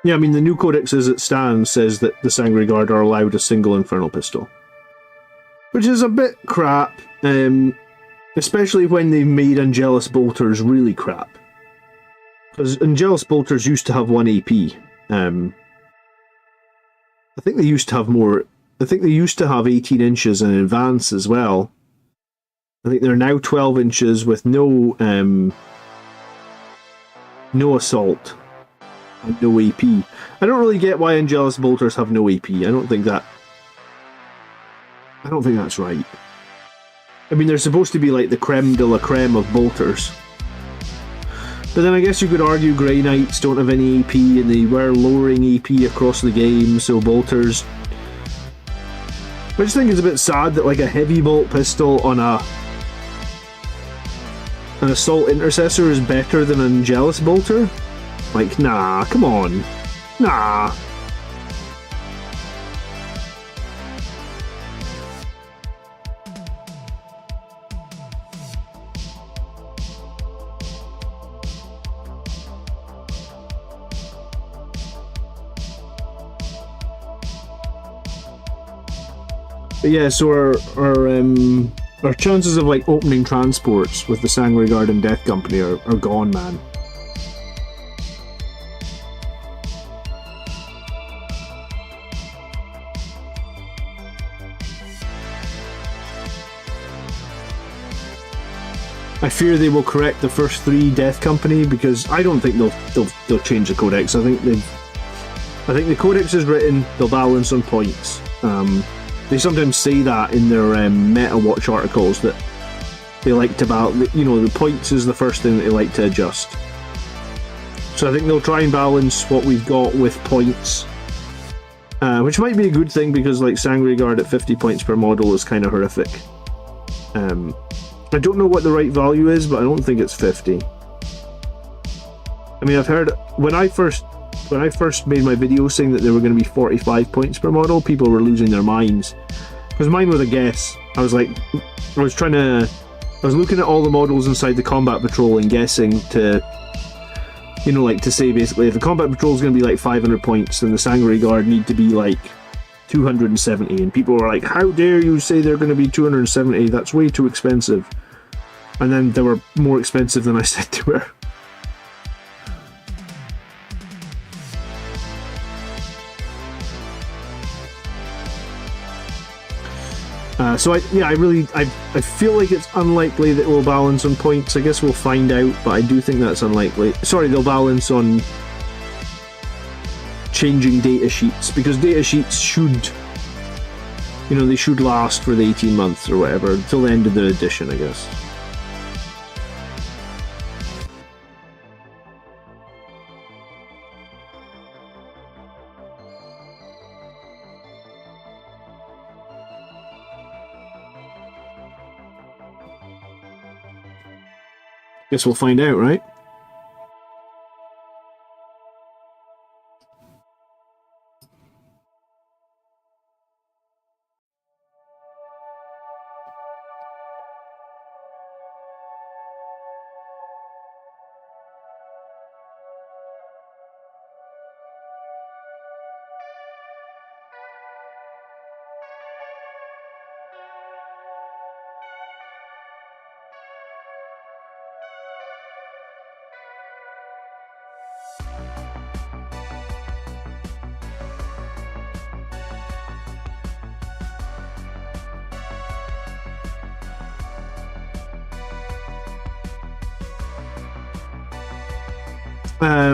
Yeah, I mean the new Codex as it stands says that the Sanguinary Guard are allowed a single Infernal Pistol, which is a bit crap, especially when they've made Angelus Bolters really crap. Because Angelus Bolters used to have 1 AP. I think they used to have more. I think they used to have 18 inches in advance as well. I think they're now 12 inches with no assault and no AP. I don't really get why Angelus Bolters have no AP. I don't think that's right. I mean, they're supposed to be like the creme de la creme of bolters. But then I guess you could argue Grey Knights don't have any AP, and they were lowering AP across the game, so bolters... I just think it's a bit sad that like a heavy bolt pistol on an assault intercessor is better than an Angelus bolter. Like, nah, come on. Nah. But yeah, so our chances of like opening transports with the Sanguinary Guard and Death Company are gone, man. I fear they will correct the first 3 Death Company, because I don't think they'll change the Codex. I think the Codex is written, they'll balance on points. They sometimes say that in their Meta Watch articles, that they like to balance, you know, the points is the first thing that they like to adjust. So I think they'll try and balance what we've got with points, which might be a good thing, because like Sanguinary Guard at 50 points per model is kind of horrific. I don't know what the right value is, but I don't think it's 50. I mean, I've heard when I first made my video saying that there were going to be 45 points per model, people were losing their minds. Because mine was a guess. I was looking at all the models inside the combat patrol and guessing to, to say basically if the combat patrol is going to be like 500 points, then the Sanguinary Guard need to be like 270. And people were like, how dare you say they're going to be 270? That's way too expensive. And then they were more expensive than I said they were. So I feel like it's unlikely that it will balance on points. I guess we'll find out, but I do think that's unlikely. Sorry, they'll balance on changing data sheets, because data sheets should, they should last for the 18 months or whatever, until the end of the edition, I guess. Guess we'll find out, right?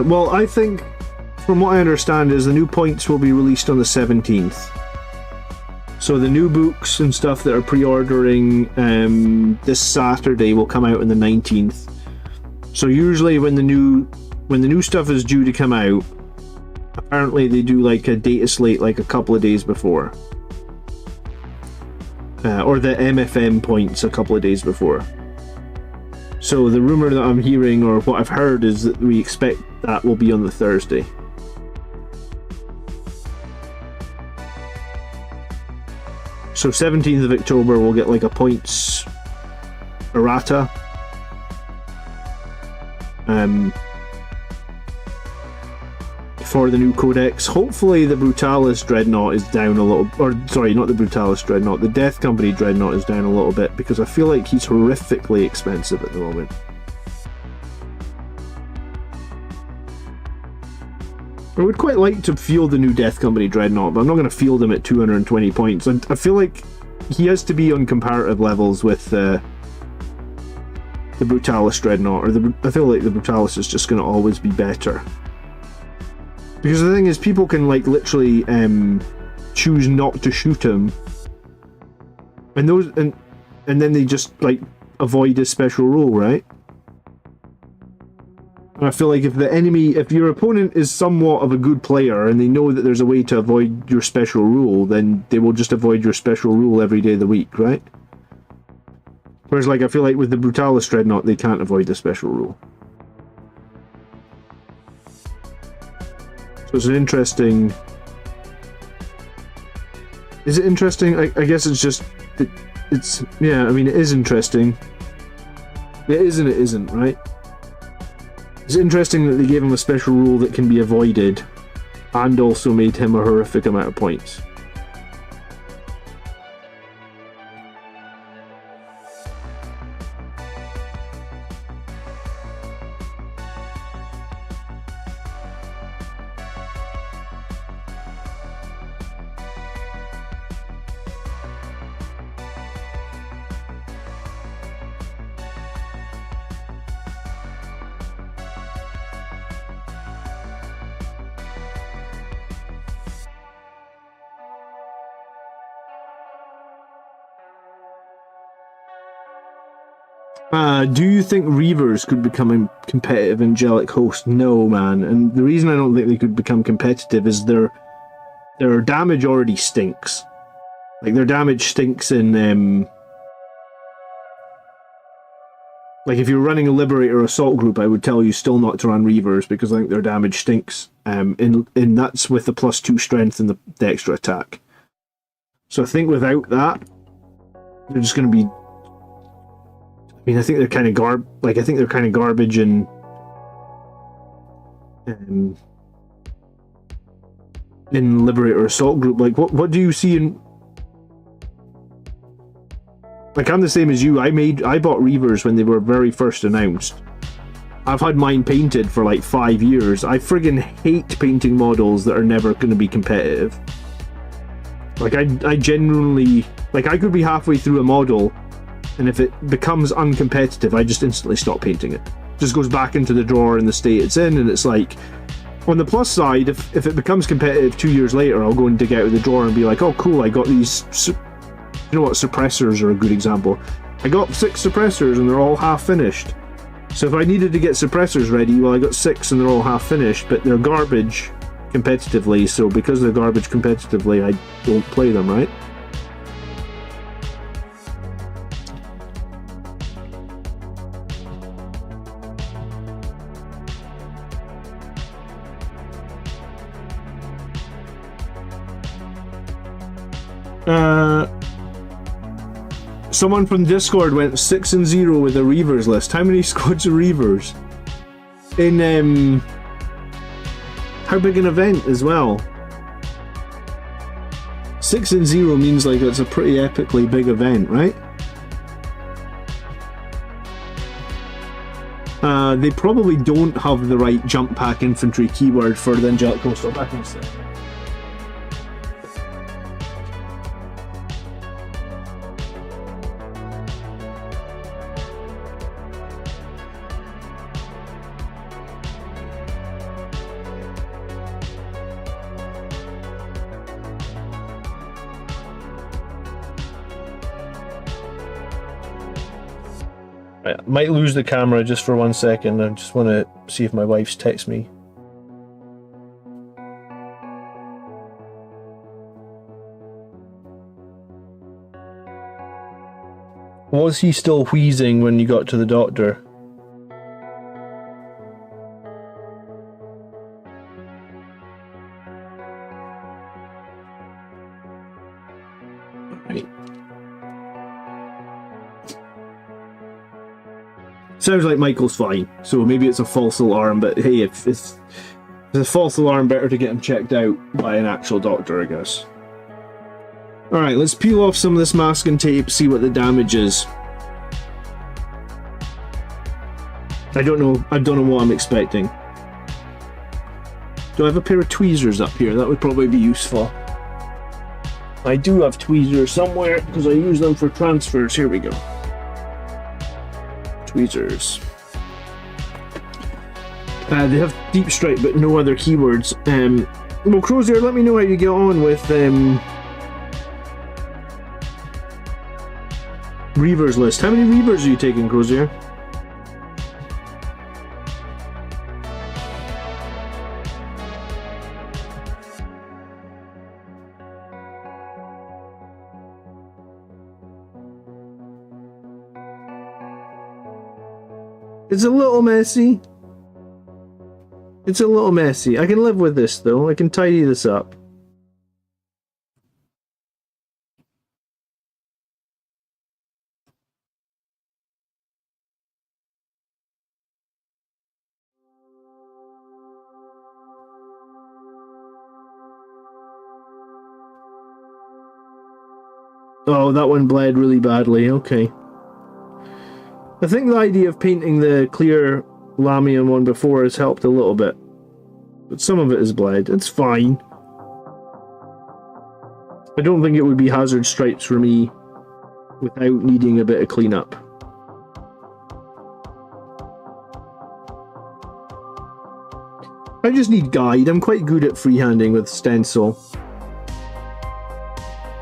Well, I think, from what I understand, is the new points will be released on the 17th. So the new books and stuff that are pre-ordering this Saturday will come out on the 19th. So usually when the new stuff is due to come out, apparently they do like a data slate like a couple of days before. Or the MFM points a couple of days before. So the rumour that I'm hearing, or what I've heard, is that we expect that will be on the Thursday. So 17th of October we'll get like a points errata. For the new Codex. Hopefully the Brutalis Dreadnought is down a little, or sorry, not the Brutalis Dreadnought, the Death Company Dreadnought is down a little bit, because I feel like he's horrifically expensive at the moment. I would quite like to field the new Death Company Dreadnought, but I'm not going to field him at 220 points. I feel like he has to be on comparative levels with the Brutalis Dreadnought, or I feel like the Brutalis is just going to always be better. Because the thing is, people can like literally choose not to shoot him, and then they just like avoid his special rule, right? And I feel like if your opponent is somewhat of a good player and they know that there's a way to avoid your special rule, then they will just avoid your special rule every day of the week, right? Whereas, like, I feel like with the Brutalis Dreadnought, they can't avoid the special rule. So it's an interesting... Is it interesting? I guess it's just... It's... Yeah, I mean, it is interesting. It is and it isn't, right? It's interesting that they gave him a special rule that can be avoided, and also made him a horrific amount of points. Do you think Reavers could become a competitive angelic host? No, man. And the reason I don't think they could become competitive is their damage already stinks. Like, their damage stinks in Like, if you're running a Liberator Assault group, I would tell you still not to run Reavers, because I think their damage stinks. And that's with the +2 strength and the extra attack. So I think without that, they're just going to be... I mean, I think they're kind of garbage in Liberator Assault group. Like, what do you see in... Like, I'm the same as you. I bought Reavers when they were very first announced. I've had mine painted for like 5 years. I friggin' hate painting models that are never going to be competitive. Like, I genuinely... Like, I could be halfway through a model, and if it becomes uncompetitive, I just instantly stop painting it. Just goes back into the drawer in the state it's in, and it's like... On the plus side, if it becomes competitive 2 years later, I'll go and dig out of the drawer and be like, oh cool, I got these... You know what, suppressors are a good example. I got 6 suppressors and they're all half finished. So if I needed to get suppressors ready, well, I got 6 and they're all half finished, but they're garbage competitively, so because they're garbage competitively, I don't play them, right? Someone from Discord went 6-0 with a Reavers list. How many squads of Reavers? In, how big an event as well? 6-0 means like it's a pretty epically big event, right? They probably don't have the right jump pack infantry keyword for the Angelic Coastal back instead. I might lose the camera just for 1 second. I just want to see if my wife's text me. Was he still wheezing when you got to the doctor? Right. Sounds like Michael's fine, so maybe it's a false alarm, but hey, if it's a false alarm, better to get him checked out by an actual doctor, I guess. Alright, let's peel off some of this masking tape, see what the damage is. I don't know what I'm expecting. Do I have a pair of tweezers up here? That would probably be useful. I do have tweezers somewhere, because I use them for transfers. Here we go. Tweezers. They have deep strike, but no other keywords. Well, Crozier, let me know how you get on with Reavers list. How many Reavers are you taking, Crozier? It's a little messy. It's a little messy. I can live with this, though. I can tidy this up. Oh, that one bled really badly. Okay. I think the idea of painting the clear Lamian one before has helped a little bit. But some of it is bled. It's fine. I don't think it would be hazard stripes for me without needing a bit of cleanup. I just need guide. I'm quite good at freehanding with stencil.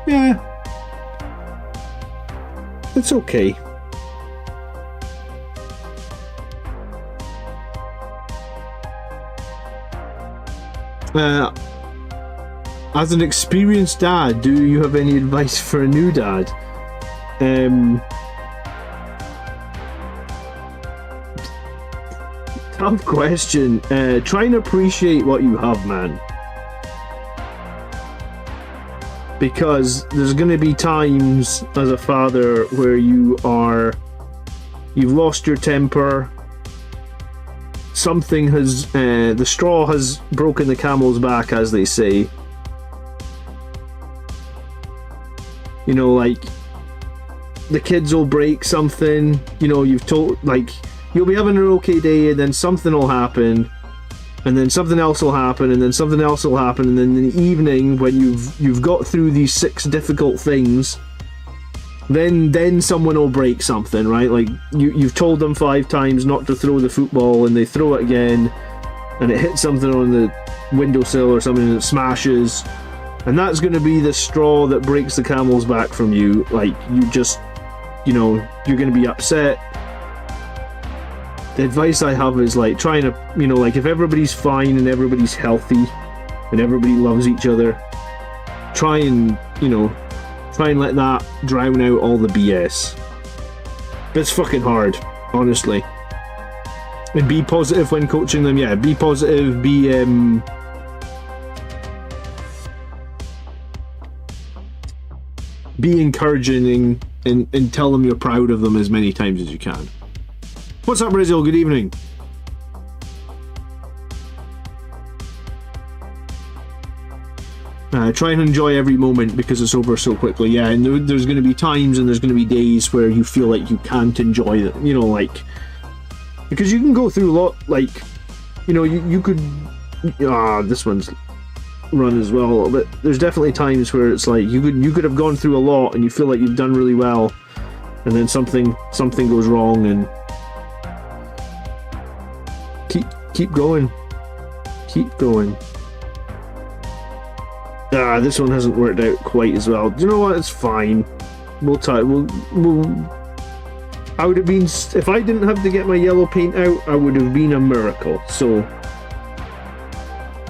Yeah. It's okay. As an experienced dad, do you have any advice for a new dad? Tough question. Try and appreciate what you have, man. Because there's going to be times as a father where you've lost your temper. Something has, the straw has broken the camel's back, as they say. You know, like, the kids will break something, you know, you've told, like, you'll be having an okay day and then something will happen. And then something else will happen, and then something else will happen, and then in the evening, when you've got through these 6 difficult things, then someone will break something, right? Like, you've told them 5 times not to throw the football, and they throw it again, and it hits something on the windowsill or something, and it smashes, and that's going to be the straw that breaks the camel's back from you. Like, you know, you're going to be upset. The advice I have is, like, trying to, you know, like, if everybody's fine and everybody's healthy and everybody loves each other, try and let that drown out all the BS. But it's fucking hard, honestly. And be positive when coaching them. Yeah, be positive, be encouraging and tell them you're proud of them as many times as you can. What's up, Brazil? Good evening. Try and enjoy every moment because it's over so quickly. Yeah, and there's going to be times and there's going to be days where you feel like you can't enjoy it. You know, like, because you can go through a lot. Like, you know, you could. This one's run as well a little bit. There's definitely times where it's like you could have gone through a lot and you feel like you've done really well, and then something goes wrong and. Keep going. Keep going. This one hasn't worked out quite as well. Do you know what? It's fine. We'll try. We'll. I would have been, if I didn't have to get my yellow paint out, I would have been a miracle. So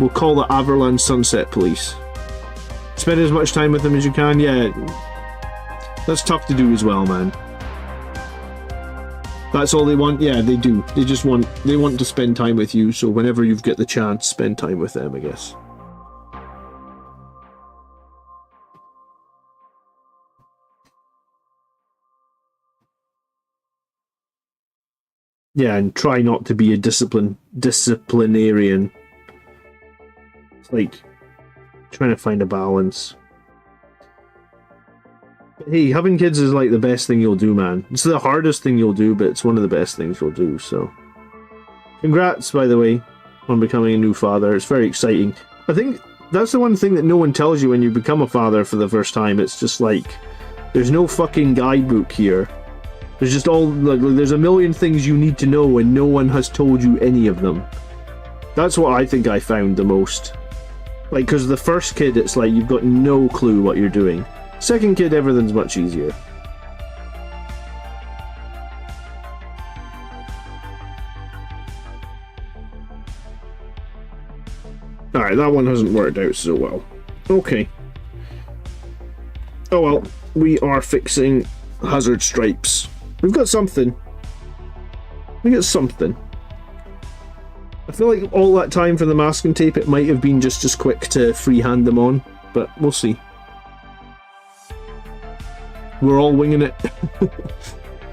we'll call the Averland Sunset Police. Spend as much time with them as you can. Yeah, that's tough to do as well, man. That's all they want. Yeah, they do. They want to spend time with you. So whenever you get the chance, spend time with them, I guess. Yeah, and try not to be a disciplinarian. It's like trying to find a balance. But hey, having kids is like the best thing you'll do, man. It's the hardest thing you'll do, but it's one of the best things you'll do, so. Congrats, by the way, on becoming a new father. It's very exciting. I think that's the one thing that no one tells you when you become a father for the first time. It's just like, there's no fucking guidebook here. There's just there's a million things you need to know and no one has told you any of them. That's what I think I found the most. Like, because the first kid, it's like you've got no clue what you're doing. Second kid, everything's much easier. Alright, that one hasn't worked out so well. Okay. Oh well, we are fixing hazard stripes. We've got something. We got something. I feel like all that time for the masking tape, it might have been just as quick to freehand them on, but we'll see. We're all winging it.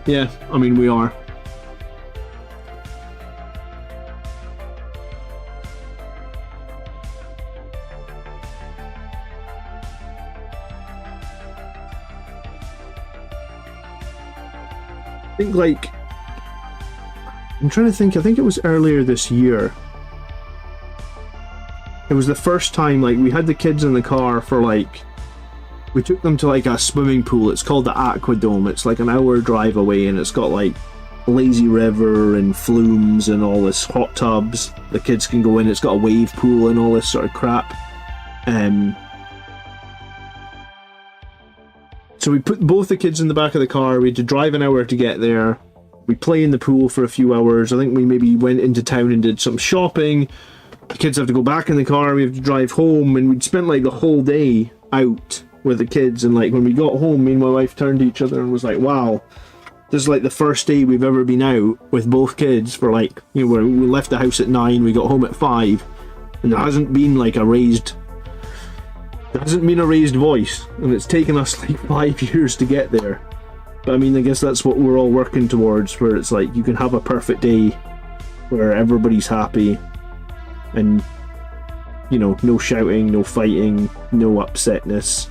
Yeah, I mean, we are. I think, like, I'm trying to think, I think it was earlier this year. It was the first time, like, we had the kids in the car for, like, we took them to, like, a swimming pool. It's called the Aquadome. It's, like, an hour drive away, and it's got, like, lazy river and flumes and all this hot tubs. The kids can go in. It's got a wave pool and all this sort of crap. So we put both the kids in the back of the car. We had to drive an hour to get there. We play in the pool for a few hours. I think we maybe went into town and did some shopping. The kids have to go back in the car. We have to drive home, and we'd spent like the whole day out with the kids. And like when we got home, me and my wife turned to each other and was like, "Wow, This is like the first day we've ever been out with both kids for like, you know, we left the house at 9, we got home at 5, and there hasn't been like a raised voice, and it's taken us like 5 years to get there. But I mean, I guess that's what we're all working towards, where it's like you can have a perfect day where everybody's happy and, you know, no shouting, no fighting, no upsetness.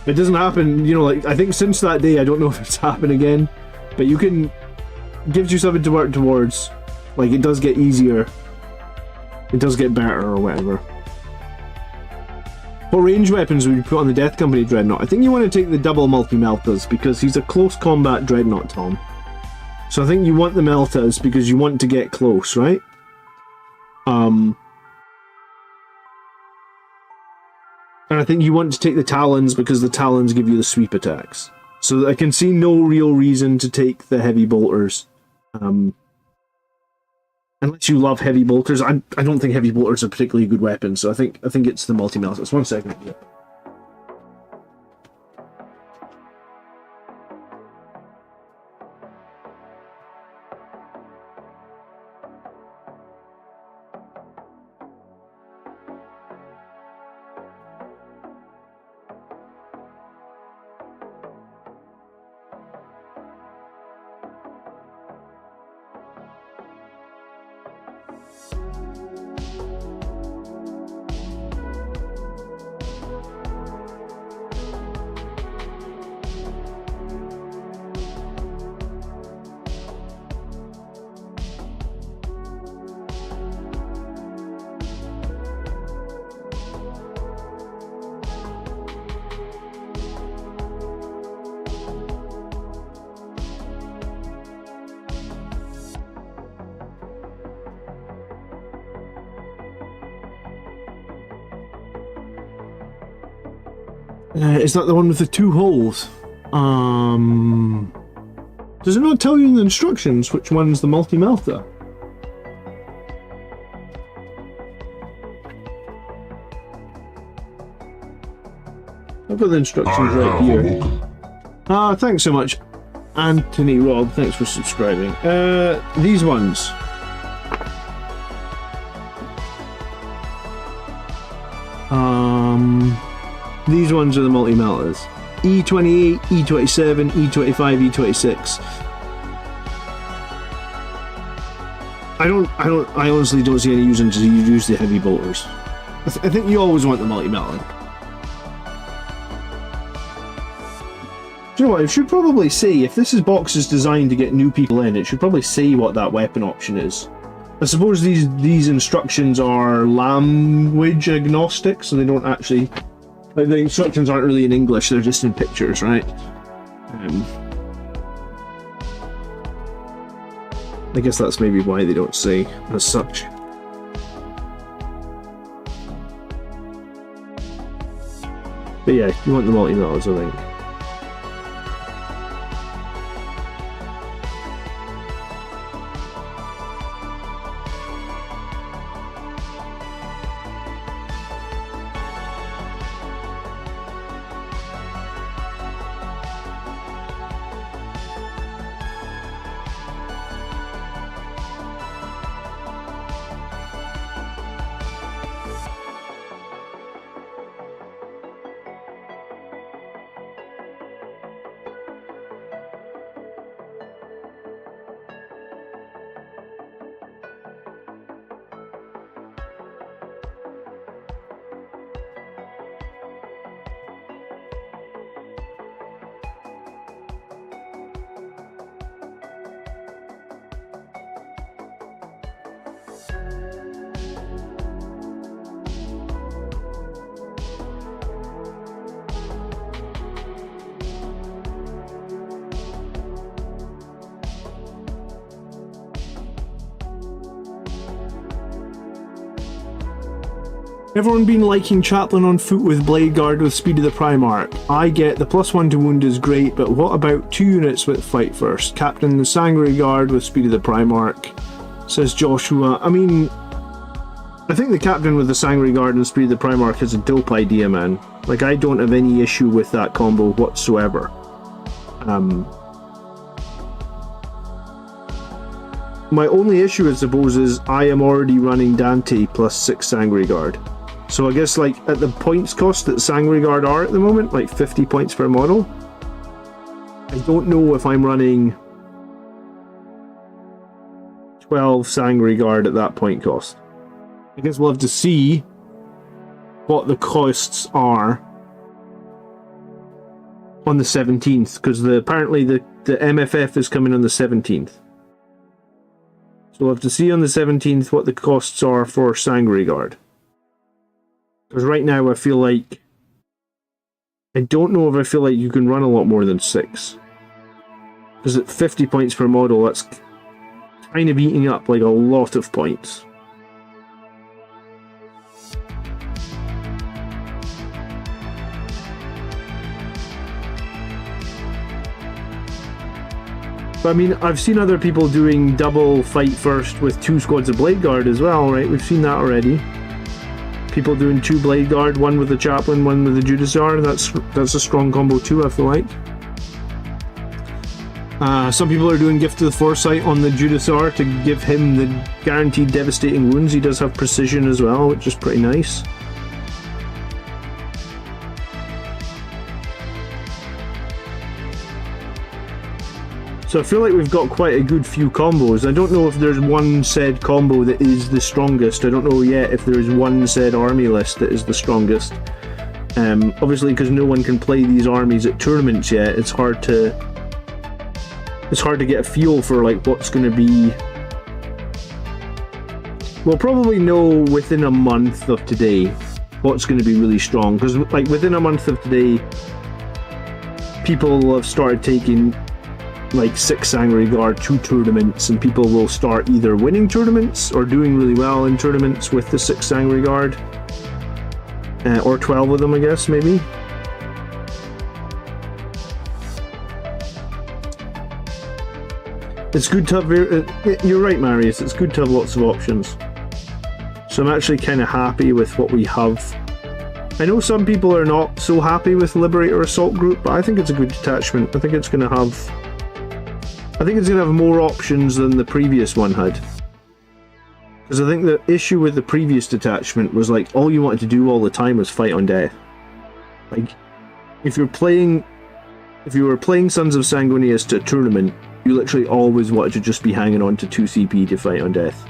It doesn't happen, you know, like, I think since that day, I don't know if it's happened again, but you can, gives you something to work towards. Like, it does get easier. It does get better or whatever. What range weapons would you put on the Death Company Dreadnought? I think you want to take the double multi-meltas because he's a close combat Dreadnought, Tom. So I think you want the meltas because you want to get close, right? And I think you want to take the Talons because the Talons give you the sweep attacks. So I can see no real reason to take the heavy bolters. Unless you love heavy bolters. I don't think heavy bolters are particularly good weapons, so I think it's the multi-meltas. 1 second. Yeah. Is that the one with the 2 holes? Does it not tell you in the instructions which one's the multi-melta? I've got the instructions right here. Thanks so much, Anthony Rob. Thanks for subscribing. These ones. These ones are the multi-meltas. E28, E27, E25, E26. I honestly don't see any reason to use the heavy bolters. I think you always want the multi-melta. Do you know what, it should probably say, if this box is designed to get new people in, it should probably say what that weapon option is. I suppose these instructions are language agnostic, so they don't actually... Like, the instructions aren't really in English, they're just in pictures, right? I guess that's maybe why they don't say as such. But yeah, you want the multi-meltas, I think. Everyone been liking Chaplain on foot with Blade Guard with Speed of the Primarch. I get the +1 to wound is great, but what about 2 units with Fight First? Captain the Sanguinary Guard with Speed of the Primarch, says Joshua. I mean, I think the Captain with the Sanguinary Guard and Speed of the Primarch is a dope idea, man. Like, I don't have any issue with that combo whatsoever. My only issue, I suppose, is I am already running Dante plus 6 Sanguinary Guard. So I guess, like, at the points cost that Sanguinary Guard are at the moment, like 50 points per model, I don't know if I'm running 12 Sanguinary Guard at that point cost. I guess we'll have to see what the costs are on the 17th, because apparently the MFF is coming on the 17th. So we'll have to see on the 17th what the costs are for Sanguinary Guard. Because right now I feel like... I don't know if I feel like you can run a lot more than 6. Because at 50 points per model, that's kind of eating up like a lot of points. But I mean, I've seen other people doing double fight first with 2 squads of Blade Guard as well, right? We've seen that already. People doing 2 Blade Guard, 1 with the Chaplain, 1 with the Judiciar. That's a strong combo too, I feel like. Some people are doing Gift of the Foresight on the Judiciar to give him the guaranteed devastating wounds. He does have precision as well, which is pretty nice. So I feel like we've got quite a good few combos. I don't know if there's one said combo that is the strongest. I don't know yet if there's one said army list that is the strongest. Obviously, because no one can play these armies at tournaments yet, it's hard to get a feel for like what's going to be. We'll probably know within a month of today what's going to be really strong, because like within a month of today, people will have started taking like 6 Sanguinary Guard to tournaments, and people will start either winning tournaments or doing really well in tournaments with the 6 Sanguinary Guard, or 12 of them, I guess, maybe. It's good to have, you're right, Marius, it's good to have lots of options. So I'm actually kind of happy with what we have. I know some people are not so happy with Liberator Assault Group, but I think it's a good detachment. I think it's going to have more options than the previous one had. Because I think the issue with the previous detachment was like all you wanted to do all the time was fight on death. Like if you were playing Sons of Sanguinius to a tournament, you literally always wanted to just be hanging on to 2 CP to fight on death.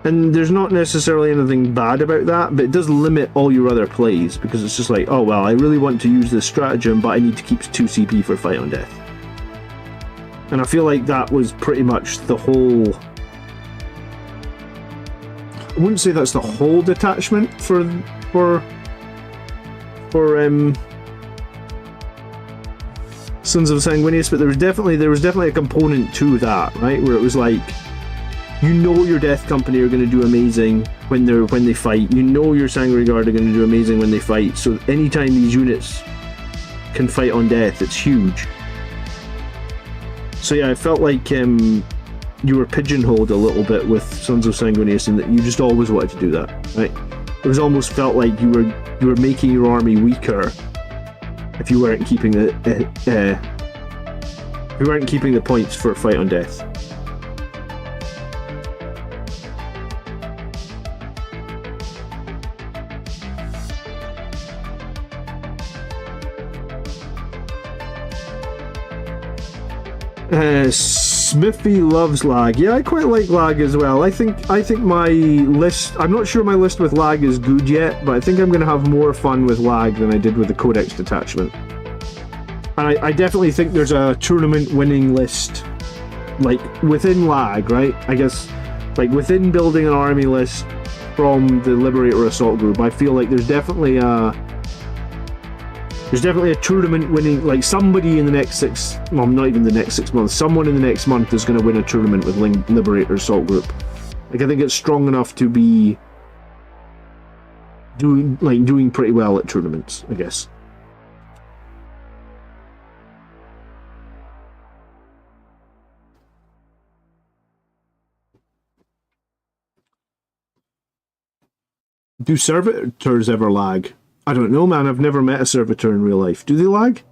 And there's not necessarily anything bad about that, but it does limit all your other plays, because it's just like, oh well, I really want to use this stratagem, but I need to keep 2 CP for fight on death. And I feel like that was pretty much the whole... I wouldn't say that's the whole detachment for Sons of Sanguinius, but there was definitely a component to that, right? Where it was like, you know your Death Company are going to do amazing when they fight. You know your Sanguinary Guard are going to do amazing when they fight. So anytime these units can fight on death, it's huge. So yeah, I felt like you were pigeonholed a little bit with Sons of Sanguinius, in that you just always wanted to do that, right? It was almost felt like you were making your army weaker if you weren't keeping the points for a fight on death. Smithy loves lag. Yeah, I quite like lag as well. I think my list, I'm not sure my list with lag is good yet, but I think I'm going to have more fun with lag than I did with the Codex detachment. And I definitely think there's a tournament winning list, like within lag, right? I guess, like within building an army list from the Liberator Assault Group, I feel like there's definitely a tournament winning, like somebody in the next not even the next 6 months, someone in the next month is going to win a tournament with Liberator Assault Group. Like I think it's strong enough to be doing pretty well at tournaments, I guess. Do servitors ever lag? I don't know, man. I've never met a servitor in real life. Do they lag?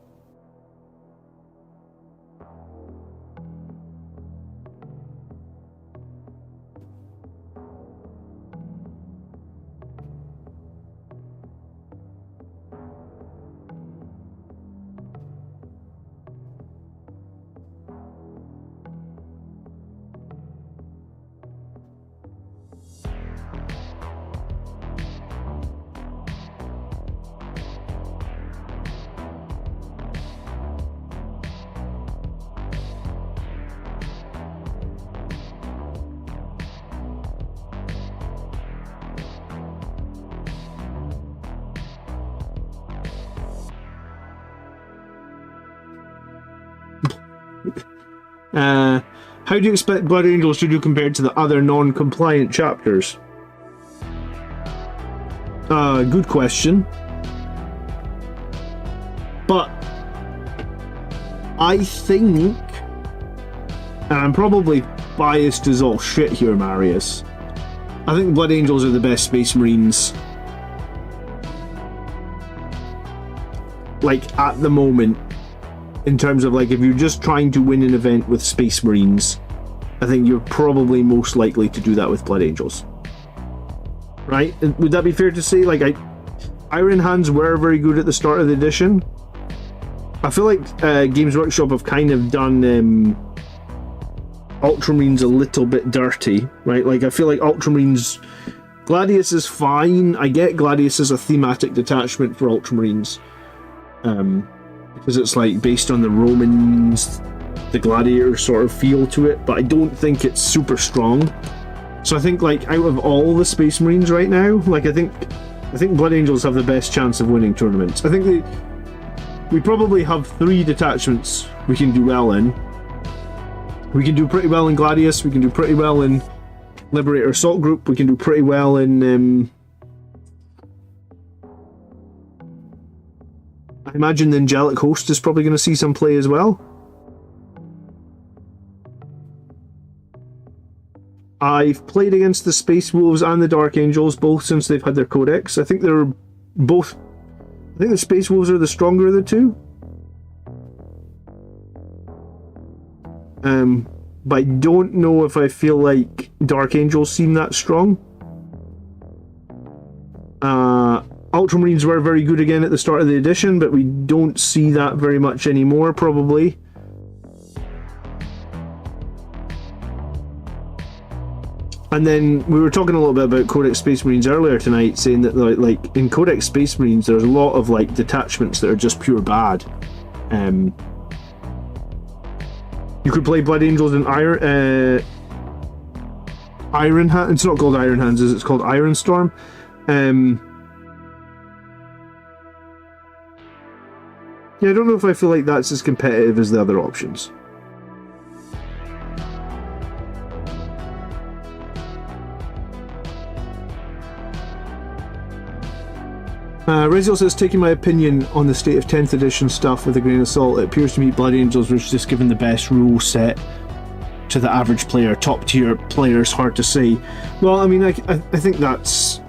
How do you expect Blood Angels to do compared to the other non-compliant chapters? Good question. But I think, and I'm probably biased as all shit here, Marius, I think Blood Angels are the best Space Marines, like, at the moment. In terms of, like, if you're just trying to win an event with Space Marines, I think you're probably most likely to do that with Blood Angels. Right? Would that be fair to say? Like, Iron Hands were very good at the start of the edition. I feel like Games Workshop have kind of done Ultramarines a little bit dirty, right? Like, I feel like Ultramarines... Gladius is fine. I get Gladius as a thematic detachment for Ultramarines. Because it's like based on the Romans, the gladiator sort of feel to it, but I don't think it's super strong. So I think, like, out of all the Space Marines right now, like, I think Blood Angels have the best chance of winning tournaments. I think we probably have 3 detachments we can do well in. We can do pretty well in Gladius, we can do pretty well in Liberator Assault Group, we can do pretty well in I imagine the Angelic Host is probably going to see some play as well. I've played against the Space Wolves and the Dark Angels, both since they've had their Codex. I think they're both... I think the Space Wolves are the stronger of the two. But I don't know if I feel like Dark Angels seem that strong. Ultramarines were very good again at the start of the edition, but we don't see that very much anymore, probably. And then we were talking a little bit about Codex Space Marines earlier tonight, saying that, like, in Codex Space Marines there's a lot of, like, detachments that are just pure bad. You could play Blood Angels in Iron Hands. It's not called Iron Hands, it's called Iron Storm. Yeah, I don't know if I feel like that's as competitive as the other options. Reziel says, taking my opinion on the state of 10th edition stuff with a grain of salt, it appears to me Blood Angels was just given the best rule set to the average player. Top tier players, hard to say. Well, I mean, I think that's...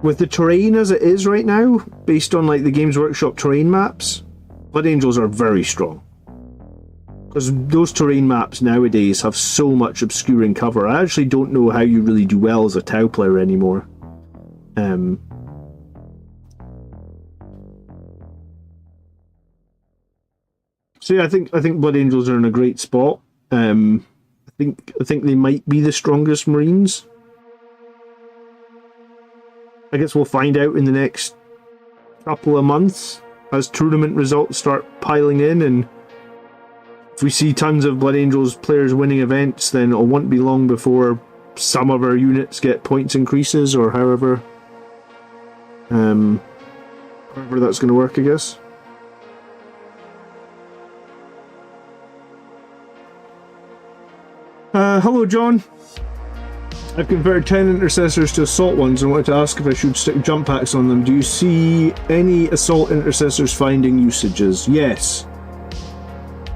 With the terrain as it is right now, based on, like, the Games Workshop terrain maps, Blood Angels are very strong. Because those terrain maps nowadays have so much obscuring cover. I actually don't know how you really do well as a Tau player anymore. So yeah, I think Blood Angels are in a great spot. I think they might be the strongest Marines. I guess we'll find out in the next couple of months as tournament results start piling in, and if we see tons of Blood Angels players winning events, then it won't be long before some of our units get points increases, or however that's going to work, I guess. Hello, John. I've converted 10 intercessors to assault ones and wanted to ask if I should stick jump packs on them. Do you see any assault intercessors finding usages? Yes.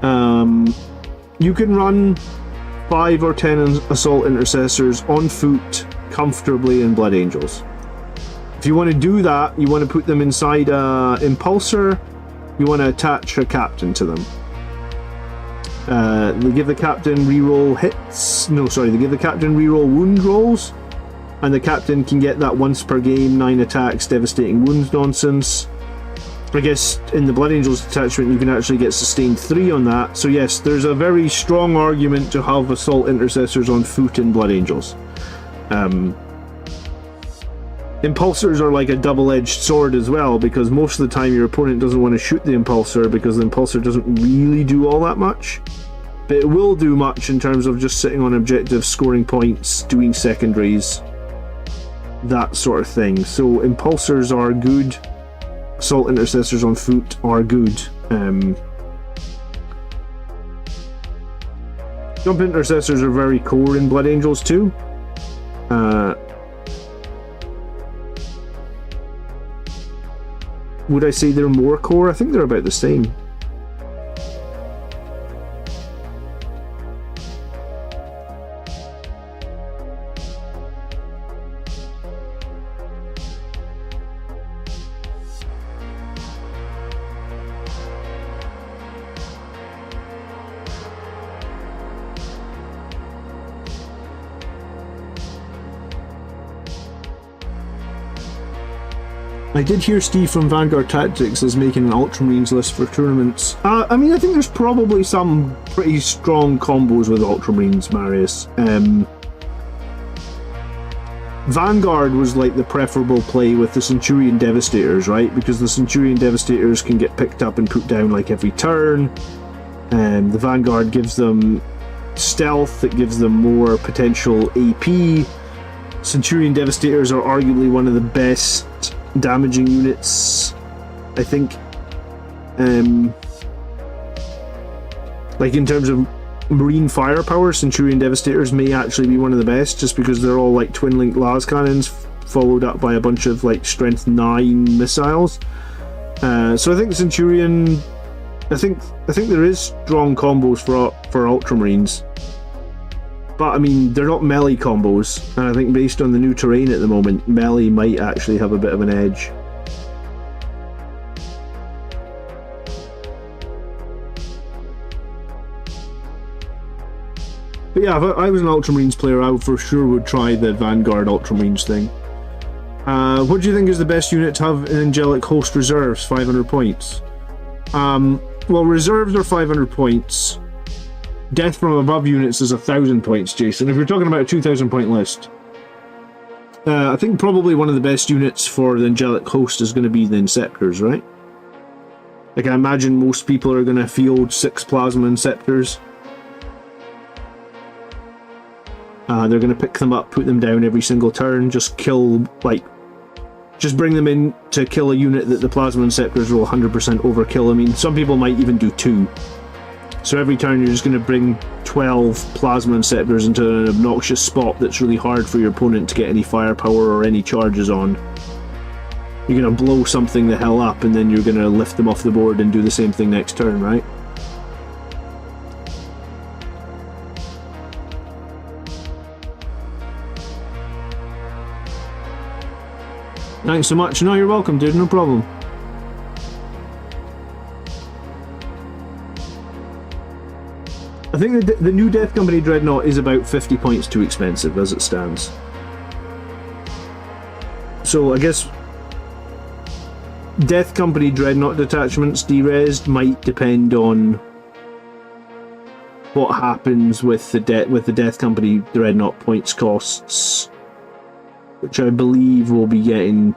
You can run 5 or 10 assault intercessors on foot comfortably in Blood Angels. If you want to do that, you want to put them inside a impulsor, you want to attach a captain to them. They give the captain reroll hits. No, sorry, they give the captain reroll wound rolls, and the captain can get that once per game 9 attacks, devastating wounds nonsense. I guess in the Blood Angels detachment you can actually get sustained 3 on that. So yes, there's a very strong argument to have assault intercessors on foot in Blood Angels. Impulsors are like a double-edged sword as well, because most of the time your opponent doesn't want to shoot the impulsor because the impulsor doesn't really do all that much. But it will do much in terms of just sitting on objectives, scoring points, doing secondaries, that sort of thing. So impulsors are good. Assault intercessors on foot are good. Jump intercessors are very core in Blood Angels too. Would I say they're more core? I think they're about the same. I did hear Steve from Vanguard Tactics is making an Ultramarines list for tournaments. I mean, I think there's probably some pretty strong combos with Ultramarines, Marius. Vanguard was like the preferable play with the Centurion Devastators, right? Because the Centurion Devastators can get picked up and put down like every turn. The Vanguard gives them stealth, it gives them more potential AP. Centurion Devastators are arguably one of the best damaging units, I think. Like in terms of marine firepower, Centurion Devastators may actually be one of the best, just because they're all like twin-link las cannons followed up by a bunch of like strength 9 missiles. So I think the Centurion, I think there is strong combos for Ultramarines. But I mean, they're not melee combos, and I think based on the new terrain at the moment, melee might actually have a bit of an edge. But yeah, if I was an Ultramarines player, I for sure would try the Vanguard Ultramarines thing. What do you think is the best unit to have in Angelic Host Reserves? 500 points. Well, reserves are 500 points. Death from above units is 1,000 points, Jason. If you're talking about a 2,000 point list, I think probably one of the best units for the Angelic Host is going to be the Inceptors, right? Like, I imagine most people are going to field 6 Plasma Inceptors. They're going to pick them up, put them down every single turn, just kill, like, just bring them in to kill a unit that the Plasma Inceptors will 100% overkill. I mean, some people might even do 2. So every turn you're just going to bring 12 Plasma Inceptors into an obnoxious spot that's really hard for your opponent to get any firepower or any charges on. You're going to blow something the hell up, and then you're going to lift them off the board and do the same thing next turn, right? Thanks so much. No, you're welcome, dude. No problem. I think the new Death Company Dreadnought is about 50 points too expensive as it stands. So I guess Death Company Dreadnought detachments derezzed might depend on what happens with the Death Company Dreadnought points costs, which I believe will be getting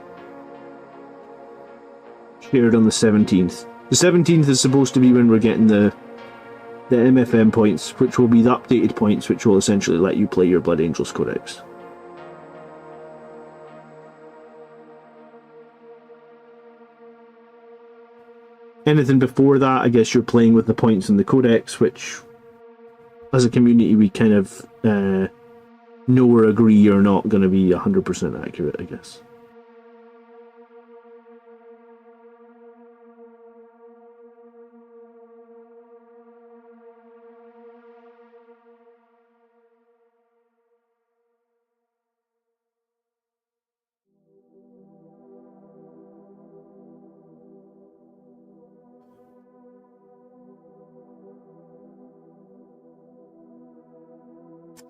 shared on the 17th. The 17th is supposed to be when we're getting the MFM points, which will be the updated points, which will essentially let you play your Blood Angels Codex. Anything before that, I guess you're playing with the points in the Codex, which, as a community, we kind of know or agree are not going to be 100% accurate, I guess.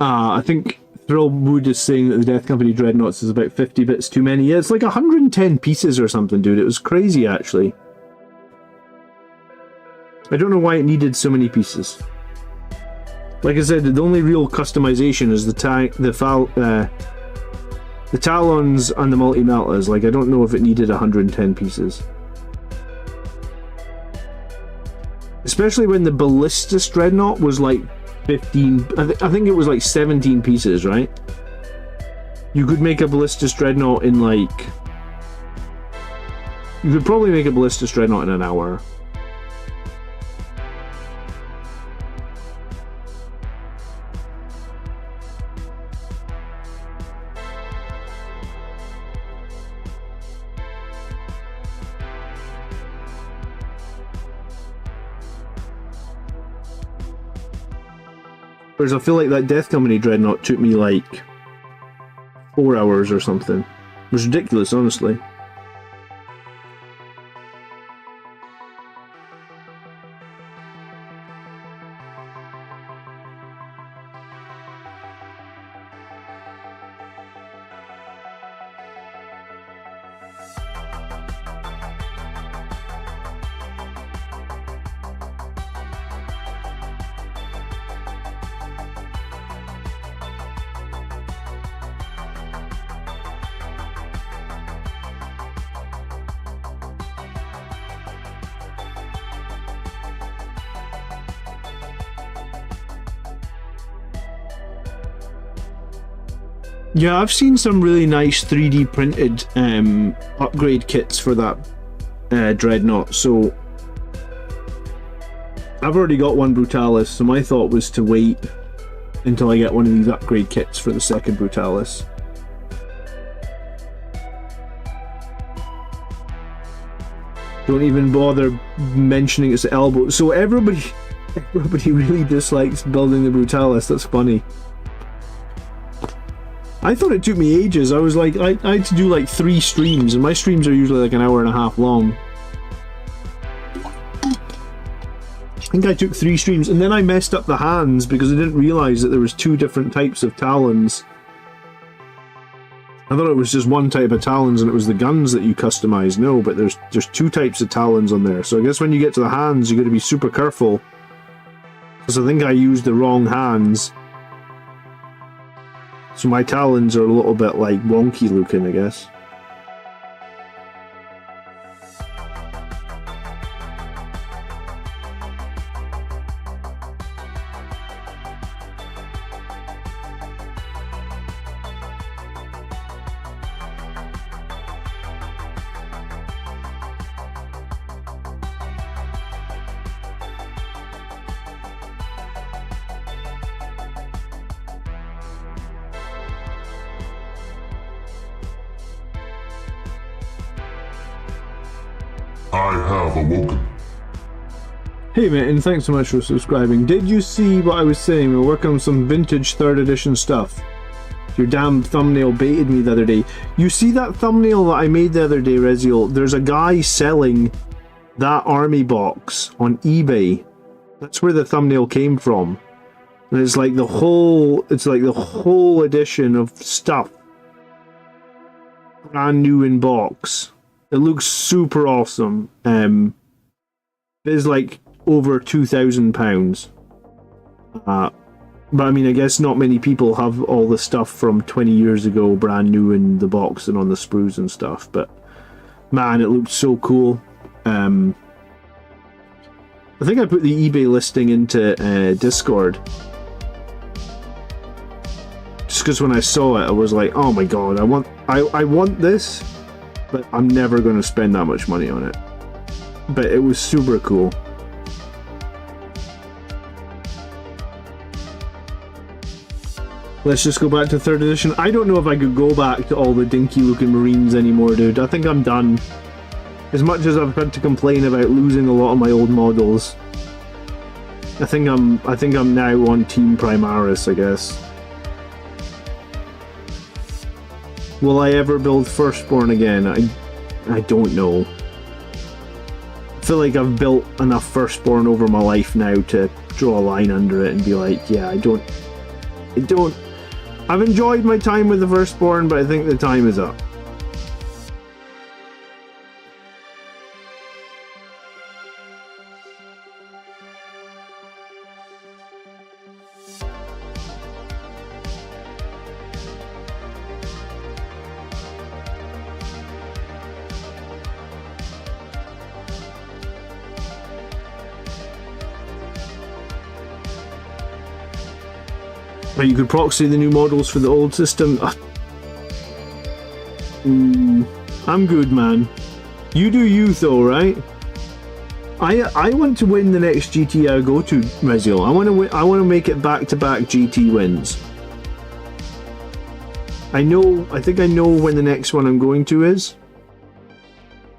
I think Thrillwood is saying that the Death Company Dreadnoughts is about 50 bits too many. Yeah, it's like 110 pieces or something, dude. It was crazy, actually. I don't know why it needed so many pieces. Like I said, the only real customization is the talons and the multi-meltas. Like, I don't know if it needed 110 pieces. Especially when the Ballistus Dreadnought was like 15... I think it was like 17 pieces, right? You could make a Ballistus Dreadnought in like... You could probably make a Ballistus Dreadnought in an hour. Whereas I feel like that Death Company Dreadnought took me like 4 hours or something. It was ridiculous, honestly. Yeah, I've seen some really nice 3D printed upgrade kits for that Dreadnought, so I've already got one Brutalis, so my thought was to wait until I get one of these upgrade kits for the second Brutalis. Don't even bother mentioning its elbow. So everybody really dislikes building the Brutalis. That's funny. I thought it took me ages. I was like, I had to do like 3 streams, and my streams are usually like an hour and a half long. I think I took 3 streams, and then I messed up the hands because I didn't realize that there was 2 different types of talons. I thought it was just one type of talons and it was the guns that you customize. No, but there's 2 types of talons on there. So I guess when you get to the hands, you got to be super careful. Because I think I used the wrong hands. So my talons are a little bit like wonky looking, I guess. I have awoken. Hey mate, and thanks so much for subscribing. Did you see what I was saying? We're working on some vintage 3rd edition stuff. Your damn thumbnail baited me the other day. You see that thumbnail that I made the other day, Reziel? There's a guy selling that army box on eBay. That's where the thumbnail came from. And it's like the whole edition of stuff. Brand new in box. It looks super awesome. It's like over £2,000. But I mean, I guess not many people have all the stuff from 20 years ago brand new in the box and on the sprues and stuff. But man, it looked so cool. I think I put the eBay listing into Discord. Just because when I saw it, I was like, oh my god, I want this. But I'm never going to spend that much money on it. But it was super cool. Let's just go back to 3rd edition. I don't know if I could go back to all the dinky looking Marines anymore, dude. I think I'm done. As much as I've had to complain about losing a lot of my old models, I think I'm now on Team Primaris, I guess. Will I ever build Firstborn again? I don't know. I feel like I've built enough Firstborn over my life now to draw a line under it and be like, yeah, I don't... I've enjoyed my time with the Firstborn, but I think the time is up. Or you could proxy the new models for the old system. I'm good, man. You do you, though, right? I want to win the next GT I go to, Reziel. I want to make it back-to-back GT wins. I think I know when the next one I'm going to is.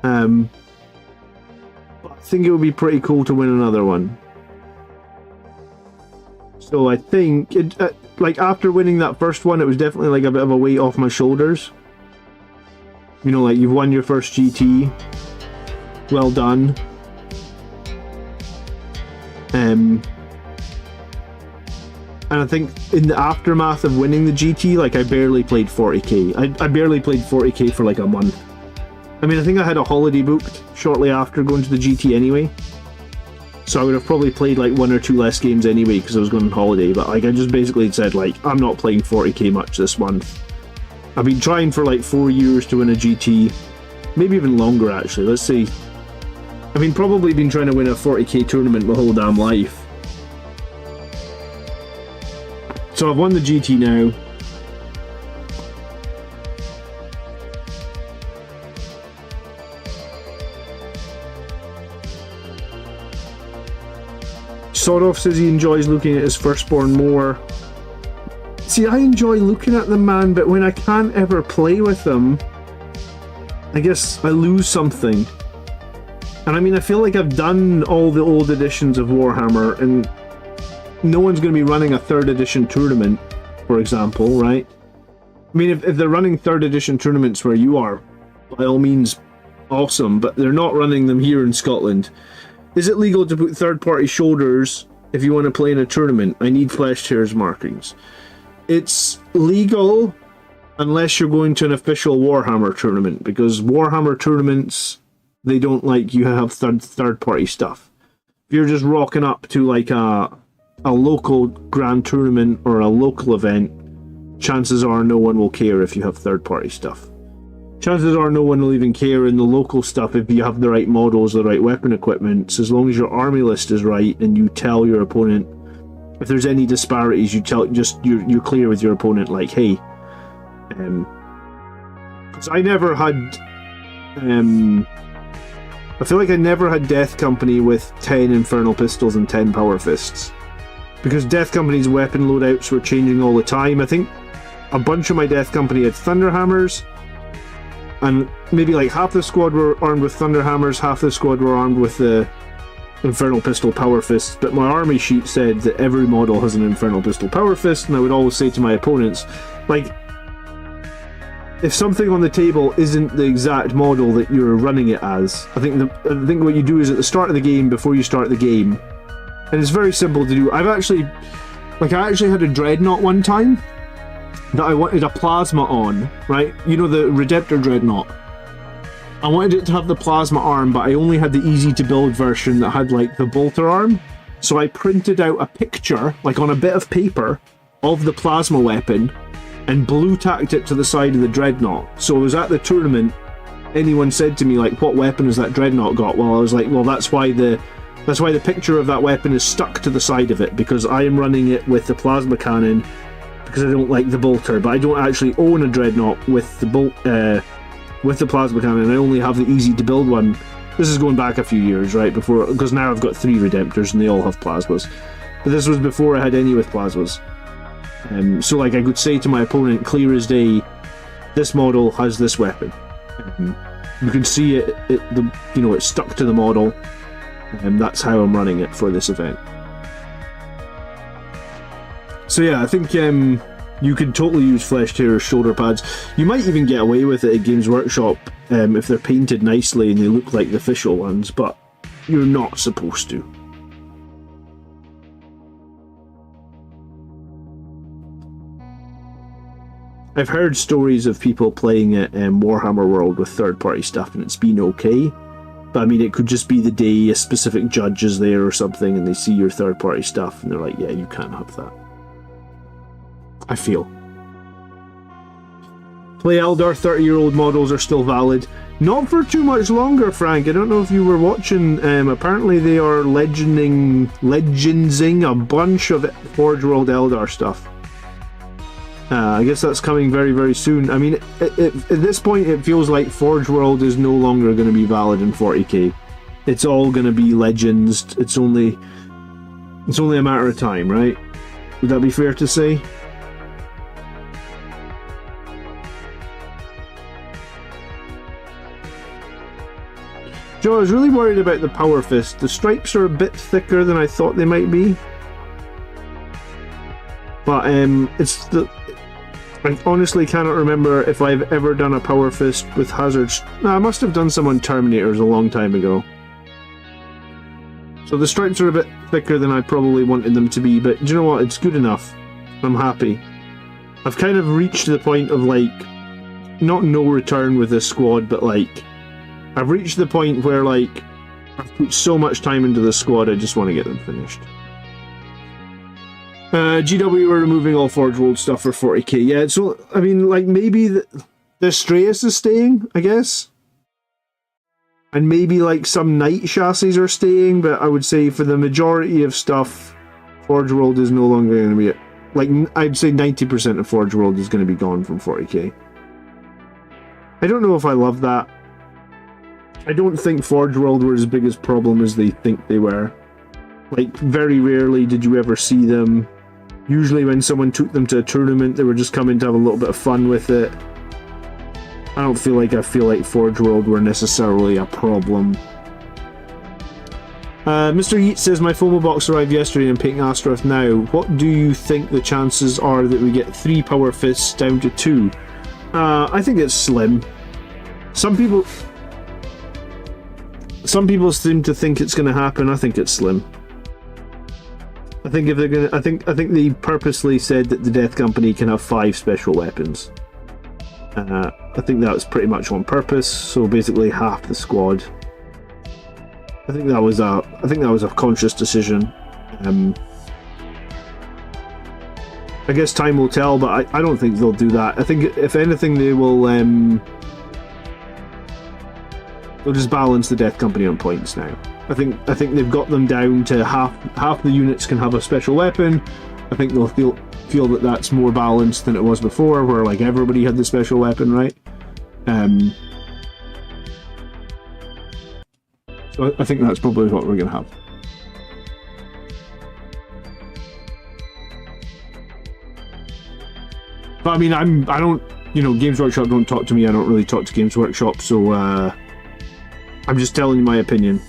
But I think it would be pretty cool to win another one. So I think, like after winning that first one, it was definitely like a bit of a weight off my shoulders. You know, like you've won your first GT. Well done. And I think in the aftermath of winning the GT, like I barely played 40k. I barely played 40k for like a month. I mean, I think I had a holiday booked shortly after going to the GT anyway. So I would have probably played like 1 or 2 less games anyway because I was going on holiday. But like I just basically said like, I'm not playing 40k much this month. I've been trying for like 4 years to win a GT. Maybe even longer actually, let's see. I mean, probably been trying to win a 40k tournament my whole damn life. So I've won the GT now. Soroff says he enjoys looking at his firstborn more. See, I enjoy looking at them, man, but when I can't ever play with them, I guess I lose something. And I mean, I feel like I've done all the old editions of Warhammer, and no one's going to be running a 3rd edition tournament, for example, right? I mean, if they're running 3rd edition tournaments where you are, by all means, awesome, but they're not running them here in Scotland. Is it legal to put third-party shoulders if you want to play in a tournament? I need flesh tears markings. It's legal unless you're going to an official Warhammer tournament, because Warhammer tournaments, they don't like you have third-party stuff. If you're just rocking up to like a local grand tournament or a local event, chances are no one will care if you have third-party stuff. Chances are no one will even care in the local stuff if you have the right models, the right weapon equipment. So as long as your army list is right and you tell your opponent if there's any disparities, you're clear with your opponent, like, hey, because I never had, I feel like I never had Death Company with 10 Infernal Pistols and 10 Power Fists, because Death Company's weapon loadouts were changing all the time. I think a bunch of my Death Company had Thunderhammers, and maybe like half the squad were armed with Thunderhammers, half the squad were armed with the Infernal Pistol Power Fist, but my army sheet said that every model has an Infernal Pistol Power Fist, and I would always say to my opponents, like, if something on the table isn't the exact model that you're running it as, I think what you do is at the start of the game, before you start the game, and it's very simple to do. I actually had a Dreadnought one time that I wanted a plasma on, right? You know, the Redemptor Dreadnought. I wanted it to have the plasma arm, but I only had the easy to build version that had like the bolter arm. So I printed out a picture, like on a bit of paper, of the plasma weapon and blue tacked it to the side of the Dreadnought. So I was at the tournament, anyone said to me like, what weapon has that Dreadnought got? Well, I was like, well, that's why the picture of that weapon is stuck to the side of it, because I am running it with the plasma cannon because I don't like the bolter, but I don't actually own a Dreadnought with the with the plasma cannon. I only have the easy to build one. This is going back a few years, right? Before, because now I've got 3 Redemptors and they all have plasmas. But this was before I had any with plasmas. So like I could say to my opponent, clear as day, this model has this weapon. You can see it's stuck to the model, and that's how I'm running it for this event. So yeah, I think you can totally use Flesh Tearer's shoulder pads. You might even get away with it at Games Workshop if they're painted nicely and they look like the official ones, but you're not supposed to. I've heard stories of people playing at Warhammer World with third-party stuff and it's been okay, but I mean, it could just be the day a specific judge is there or something and they see your third-party stuff and they're like, yeah, you can't have that. I feel. Play Eldar, 30-year-old models are still valid. Not for too much longer, Frank. I don't know if you were watching. Apparently they are legendsing a bunch of Forge World Eldar stuff. I guess that's coming very, very soon. I mean, at this point, it feels like Forge World is no longer going to be valid in 40k. It's all going to be Legends. It's only a matter of time, right? Would that be fair to say? Joe, I was really worried about the Power Fist. The stripes are a bit thicker than I thought they might be. But I honestly cannot remember if I've ever done a Power Fist with hazards. No, I must have done some on Terminators a long time ago. So the stripes are a bit thicker than I probably wanted them to be, but do you know what? It's good enough. I'm happy. I've kind of reached the point of, like, not no return with this squad, but, like, I've reached the point where, like, I've put so much time into the squad, I just want to get them finished. GW are removing all Forge World stuff for 40k. Yeah, so, I mean, like, maybe the Straeus is staying, I guess. And maybe, like, some Knight chassis are staying, but I would say for the majority of stuff, Forge World is no longer going to be... Like, I'd say 90% of Forge World is going to be gone from 40k. I don't know if I love that. I don't think Forge World were as big a problem as they think they were. Like, very rarely did you ever see them. Usually when someone took them to a tournament, they were just coming to have a little bit of fun with it. I don't feel like Forge World were necessarily a problem. Mr. Yeats says, my FOMO box arrived yesterday and I'm picking Astaroth now. What do you think the chances are that we get 3 Power Fists down to 2? I think it's slim. Some people seem to think it's going to happen. I think it's slim. I think if they're going to, I think they purposely said that the Death Company can have 5 special weapons. I think that was pretty much on purpose. So basically half the squad. I think that was a conscious decision. I guess time will tell, but I don't think they'll do that. I think if anything, they will. They'll just balance the Death Company on points now. I think they've got them down to half the units can have a special weapon. I think they'll feel that that's more balanced than it was before, where like everybody had the special weapon, right? So I think that's probably what we're gonna have. But I mean, I don't, Games Workshop don't talk to me. I don't really talk to Games Workshop, so I'm just telling you my opinion.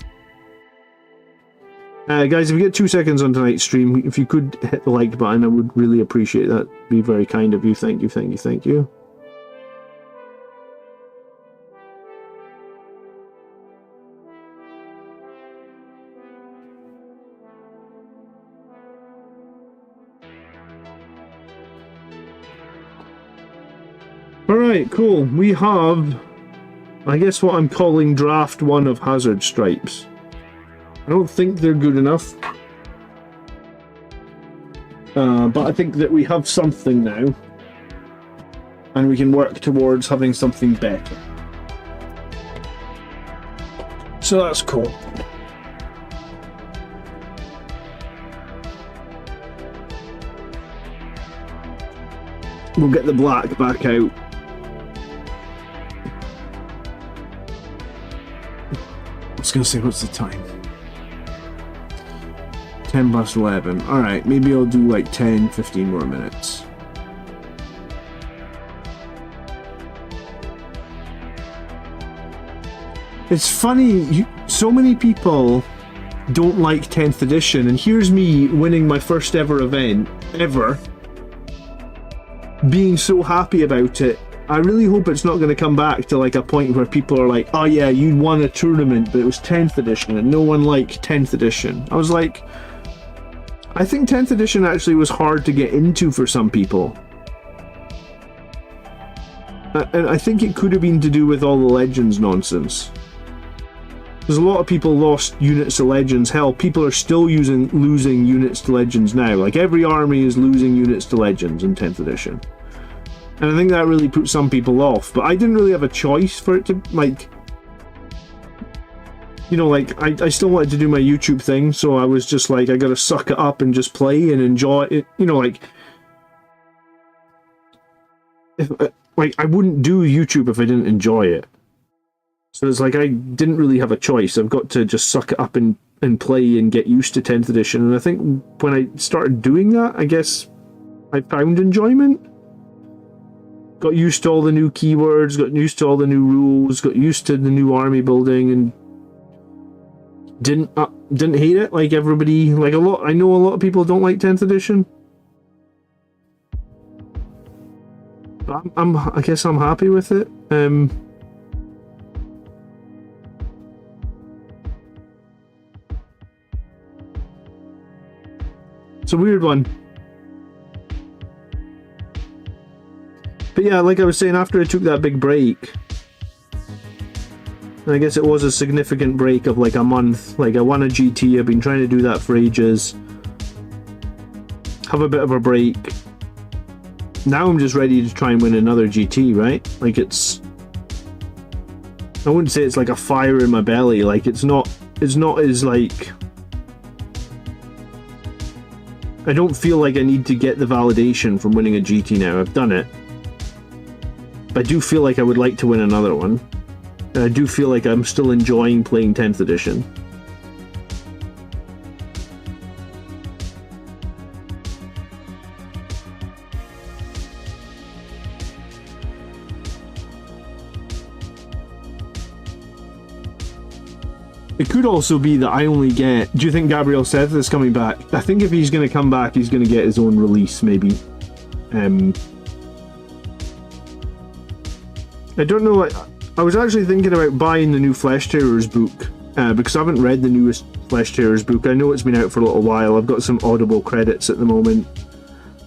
Guys, if you get 2 seconds on tonight's stream, if you could hit the like button, I would really appreciate that. It'd be very kind of you. Thank you, thank you, thank you. Alright, cool. We have, I guess, what I'm calling Draft 1 of Hazard Stripes. I don't think they're good enough. But I think that we have something now. And we can work towards having something better. So that's cool. We'll get the black back out. I was going to say, what's the time? 10 past 11. Alright, maybe I'll do like 10, 15 more minutes. It's funny, so many people don't like 10th edition, and here's me winning my first ever event, ever, being so happy about it. I really hope it's not going to come back to like a point where people are like, oh yeah, you won a tournament, but it was 10th edition, and no one liked 10th edition. I was like, I think 10th edition actually was hard to get into for some people. And I think it could have been to do with all the Legends nonsense. Because a lot of people lost units to Legends. Hell, people are still losing units to Legends now. Like, every army is losing units to Legends in 10th edition. And I think that really put some people off. But I didn't really have a choice for it to, like... I still wanted to do my YouTube thing, so I was just like, I gotta suck it up and just play and enjoy it. like, I wouldn't do YouTube if I didn't enjoy it. So it's like I didn't really have a choice. I've got to just suck it up and play and get used to 10th edition. And I think when I started doing that, I guess I found enjoyment. Got used to all the new keywords, got used to all the new rules, got used to the new army building, and didn't hate it like everybody. Like I know a lot of people don't like 10th edition. But I guess I'm happy with it. It's a weird one. But yeah, like I was saying, after I took that big break, and I guess it was a significant break of like a month. Like I won a GT, I've been trying to do that for ages. Have a bit of a break. Now I'm just ready to try and win another GT, right? Like I wouldn't say it's like a fire in my belly. Like it's not as like, I don't feel like I need to get the validation from winning a GT now. I've done it. But I do feel like I would like to win another one. And I do feel like I'm still enjoying playing 10th edition. It could also be that I only get... Do you think Gabriel Seth is coming back? I think if he's going to come back, he's going to get his own release, maybe. I don't know. I was actually thinking about buying the new Flesh Tearers book, because I haven't read the newest Flesh Tearers book. I know it's been out for a little while. I've got some Audible credits at the moment.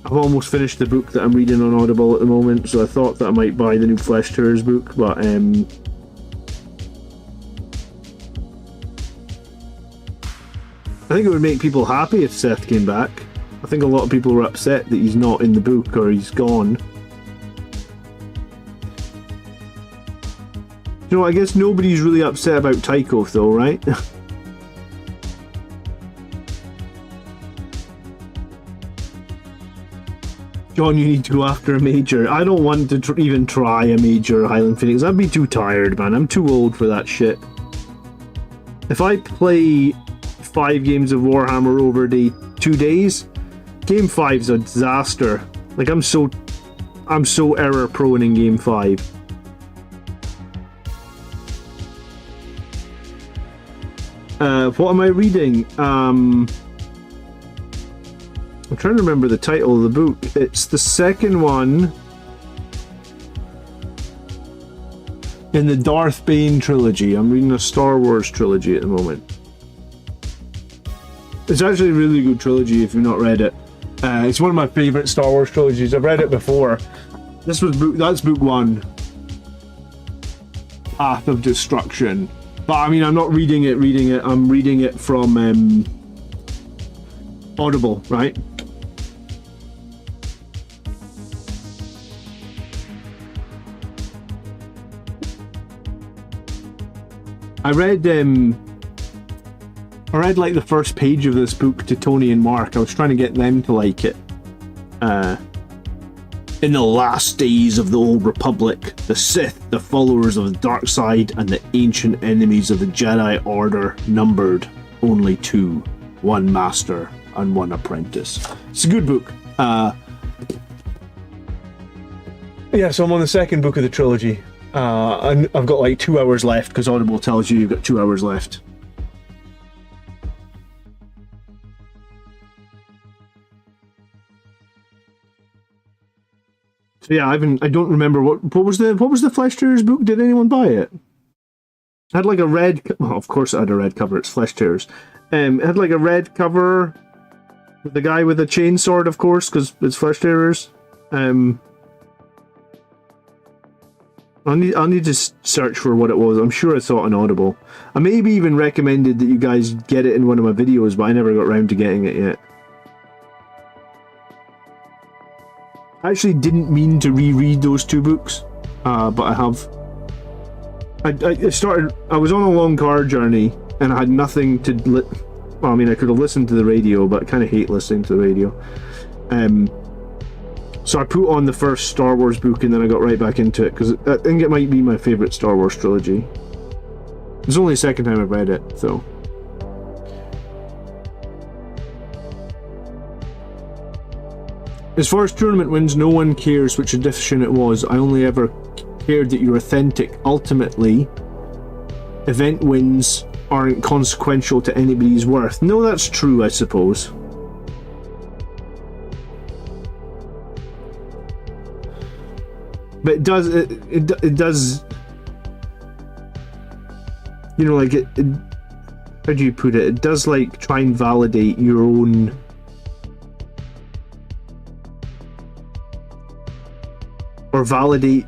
I've almost finished the book that I'm reading on Audible at the moment, so I thought that I might buy the new Flesh Tearers book, but I think it would make people happy if Seth came back. I think a lot of people were upset that he's not in the book or he's gone. You know, I guess nobody's really upset about Tycho though, right? John, you need to go after a major. I don't want to even try a major Highland Phoenix. I'd be too tired, man. I'm too old for that shit. If I play 5 games of Warhammer over 2 days, game 5's a disaster. Like I'm so error prone in game 5. What am I reading? I'm trying to remember the title of the book. It's the second one in the Darth Bane trilogy. I'm reading a Star Wars trilogy at the moment. It's actually a really good trilogy if you've not read it. It's one of my favourite Star Wars trilogies. I've read it before. That's book 1. Path of Destruction. But I mean, I'm not reading it. I'm reading it from Audible, right? I read like the first page of this book to Tony and Mark. I was trying to get them to like it. In the last days of the Old Republic, the Sith, the followers of the dark side, and the ancient enemies of the Jedi Order numbered only 2, 1 master and 1 apprentice. It's a good book. Yeah, so I'm on the second book of the trilogy. And I've got like 2 hours left, because Audible tells you you've got 2 hours left. So yeah, I don't remember what was the Flesh Tearers book. Did anyone buy it? It had like a red. Well, of course it had a red cover. It's Flesh Tearers. It had like a red cover with the guy with a chainsword, of course, because it's Flesh Tearers. I'll need to search for what it was. I'm sure I saw it on Audible. I maybe even recommended that you guys get it in one of my videos, but I never got around to getting it yet. I actually didn't mean to reread those 2 books, but I have. I was on a long car journey and I had nothing to. Well, I mean, I could have listened to the radio, but I kind of hate listening to the radio. So I put on the first Star Wars book and then I got right back into it because I think it might be my favourite Star Wars trilogy. It's only the second time I've read it, so. As far as tournament wins, no one cares which edition it was. I only ever cared that you're authentic. Ultimately, event wins aren't consequential to anybody's worth. No, that's true, I suppose. But it does, it does, you know, like how do you put it? It does like try and validate your own or validate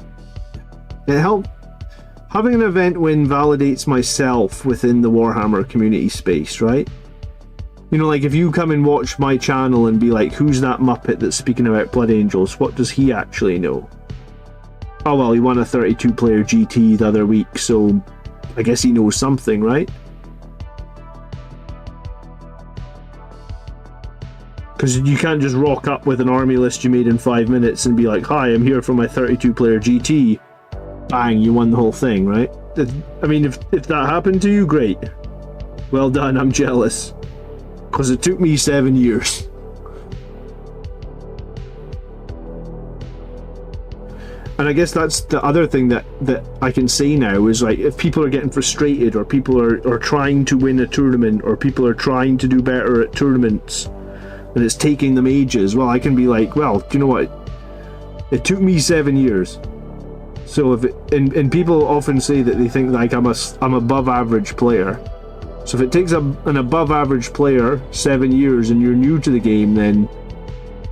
it. Having an event win validates myself within the Warhammer community space, right? You know, like if you come and watch my channel and be like, who's that Muppet that's speaking about Blood Angels? What does he actually know? Oh well, he won a 32-player GT the other week, so I guess he knows something, right? Because you can't just rock up with an army list you made in 5 minutes and be like, hi, I'm here for my 32-player GT. Bang, you won the whole thing, right? I mean, if that happened to you, great. Well done, I'm jealous. Because it took me 7 years. And I guess that's the other thing that I can say now is like, if people are getting frustrated or people are trying to win a tournament or people are trying to do better at tournaments and it's taking them ages, well, I can be like, well, do you know what? It took me 7 years. So if and people often say that they think like I'm above average player. So if it takes an above average player 7 years and you're new to the game, then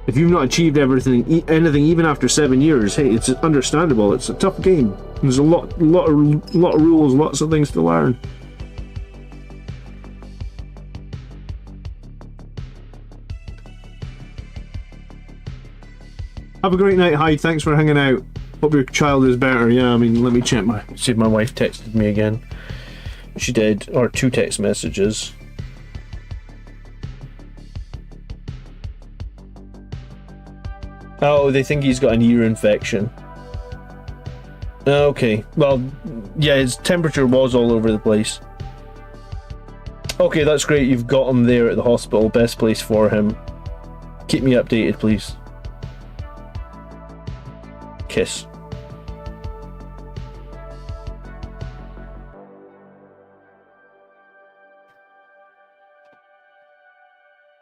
if you've not achieved anything even after 7 years, hey, it's understandable. It's a tough game. There's a lot of rules, lots of things to learn. Have a great night, Hyde. Thanks for hanging out. Hope your child is better. Yeah, I mean, let me check see if my wife texted me again. She did, or 2 text messages. Oh, they think he's got an ear infection. Okay, well, yeah, his temperature was all over the place. Okay, that's great. You've got him there at the hospital. Best place for him. Keep me updated, please. Kiss.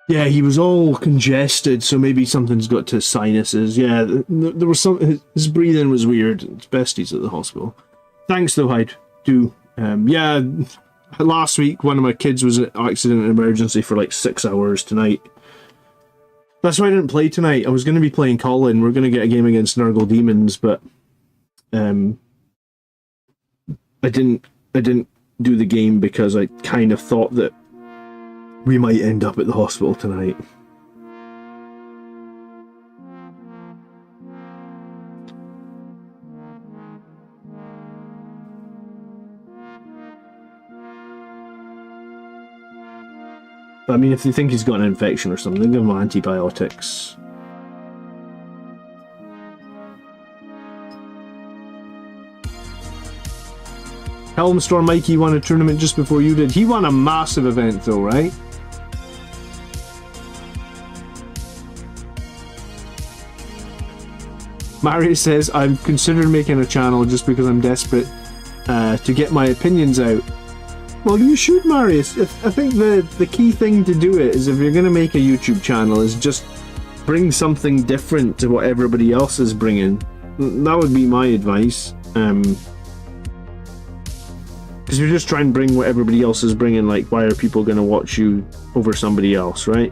Yeah, he was all congested, so maybe something's got to his sinuses. Yeah, there was some. His breathing was weird. It's best he's at the hospital. Thanks, though, Hyde. Yeah, last week one of my kids was in accident and emergency for like 6 hours tonight. That's why I didn't play tonight. I was going to be playing Colin. We're going to get a game against Nurgle Demons, but I didn't do the game because I kind of thought that we might end up at the hospital tonight. But I mean, if they think he's got an infection or something, give him antibiotics. Helmstorm Mikey won a tournament just before you did. He won a massive event though, right? Marius says, I've considered making a channel just because I'm desperate to get my opinions out. Well, you should, Marius. I think the key thing to do it is if you're going to make a YouTube channel is just bring something different to what everybody else is bringing. That would be my advice. Because you're just trying to bring what everybody else is bringing, like, why are people going to watch you over somebody else, right?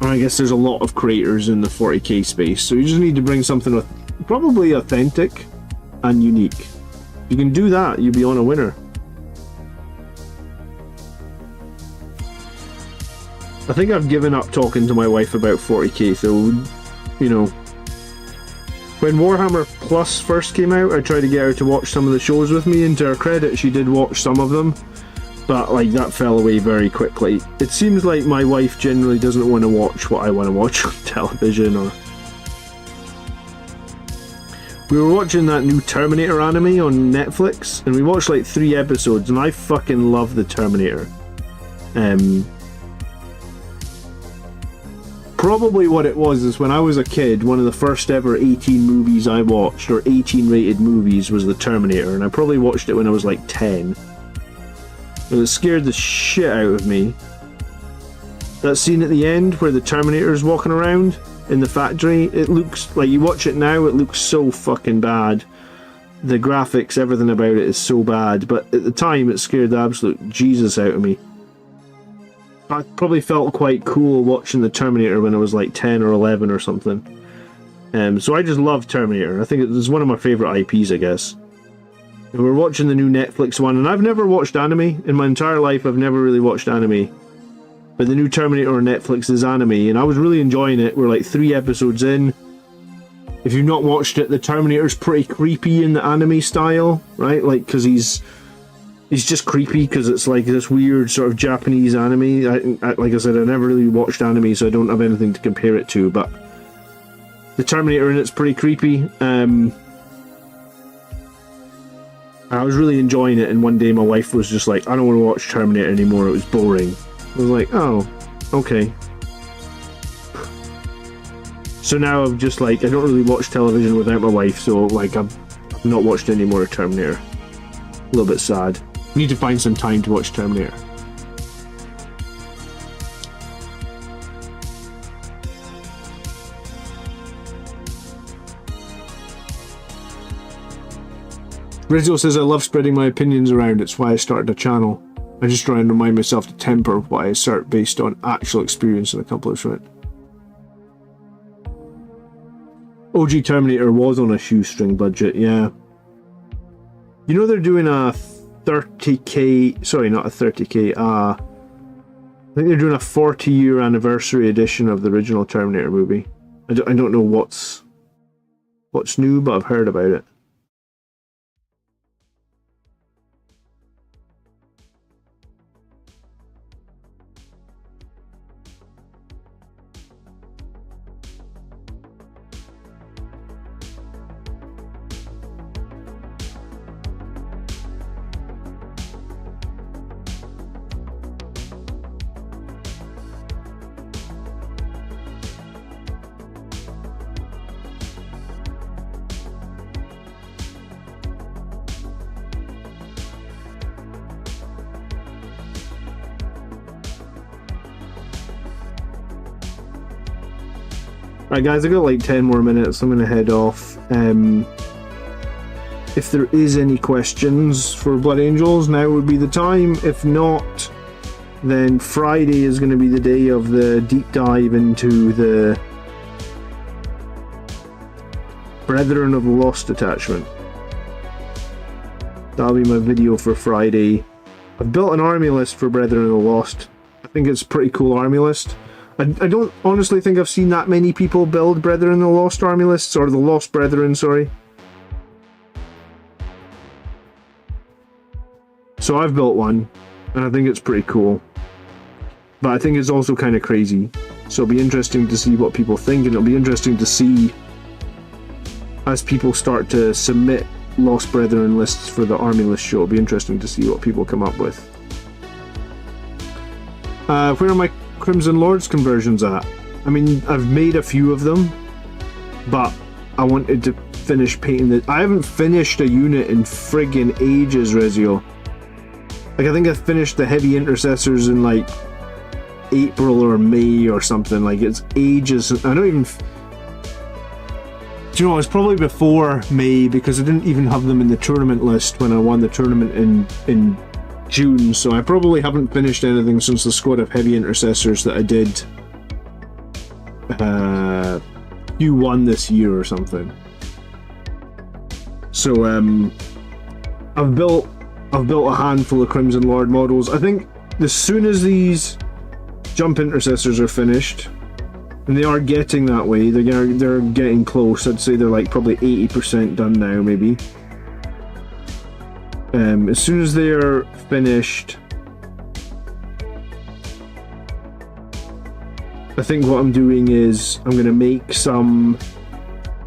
I guess there's a lot of creators in the 40k space, so you just need to bring something with probably authentic and unique. If you can do that, you'll be on a winner. I think I've given up talking to my wife about 40k, so, you know, when Warhammer Plus first came out, I tried to get her to watch some of the shows with me, and to her credit, she did watch some of them. But like that fell away very quickly. It seems like my wife generally doesn't want to watch what I want to watch on television. Or we were watching that new Terminator anime on Netflix, and we watched like 3 episodes, and I fucking love the Terminator. Probably what it was is when I was a kid, one of the first ever 18 movies I watched, or 18 rated movies, was the Terminator, and I probably watched it when I was like 10. And it scared the shit out of me. That scene at the end where the Terminator's walking around in the factory, it looks like, you watch it now, it looks so fucking bad. The graphics, everything about it is so bad, but at the time it scared the absolute Jesus out of me. I probably felt quite cool watching the Terminator when I was like 10 or 11 or something. So I just love Terminator. I think it's one of my favourite IPs, I guess. And we're watching the new Netflix one, and I've never watched anime. In my entire life, I've never really watched anime. But the new Terminator on Netflix is anime, and I was really enjoying it. We're like 3 episodes in. If you've not watched it, the Terminator's pretty creepy in the anime style, right? Like, because he's just creepy because it's like this weird sort of Japanese anime. Like I said, I never really watched anime, so I don't have anything to compare it to, but the Terminator in it's pretty creepy. I was really enjoying it, and one day my wife was just like, I don't want to watch Terminator anymore, it was boring. I was like, oh, okay. So now I'm just like, I don't really watch television without my wife, so like I've not watched any more Terminator. A little bit sad. Need to find some time to watch Terminator. Rizzo says, I love spreading my opinions around, it's why I started a channel. I just try and remind myself to temper what I assert based on actual experience and accomplishment. OG Terminator was on a shoestring budget, yeah. You know they're doing a 30k, sorry, not a 30k, I think they're doing a 40-year anniversary edition of the original Terminator movie. I don't know what's new, but I've heard about it. Right guys, I got like 10 more minutes, I'm going to head off. If there is any questions for Blood Angels, now would be the time. If not, then Friday is going to be the day of the deep dive into the Brethren of the Lost detachment. That'll be my video for Friday. I've built an army list for Brethren of the Lost. I think it's a pretty cool army list. I don't honestly think I've seen that many people build Brethren of the Lost army lists, or the Lost Brethren, sorry. So I've built one, and I think it's pretty cool. But I think it's also kind of crazy. So it'll be interesting to see what people think, and it'll be interesting to see as people start to submit Lost Brethren lists for the army list show. It'll be interesting to see what people come up with. Where are my Crimson Lords conversions at? I mean, I've made a few of them, but I wanted to finish painting the... I haven't finished a unit in friggin' ages, Rezio. Like, I think I finished the heavy intercessors in like April or May or something. Like, it's ages. I don't even... Do you know, it's probably before May, because I didn't even have them in the tournament list when I won the tournament in June, so I probably haven't finished anything since the squad of heavy intercessors that I did Q1 this year or something. So I've built a handful of Crimson Lord models. I think as soon as these jump intercessors are finished, and they are getting that way, they're getting close. I'd say they're like probably 80% done now, maybe. As soon as they're finished, I think what I'm doing is I'm going to make some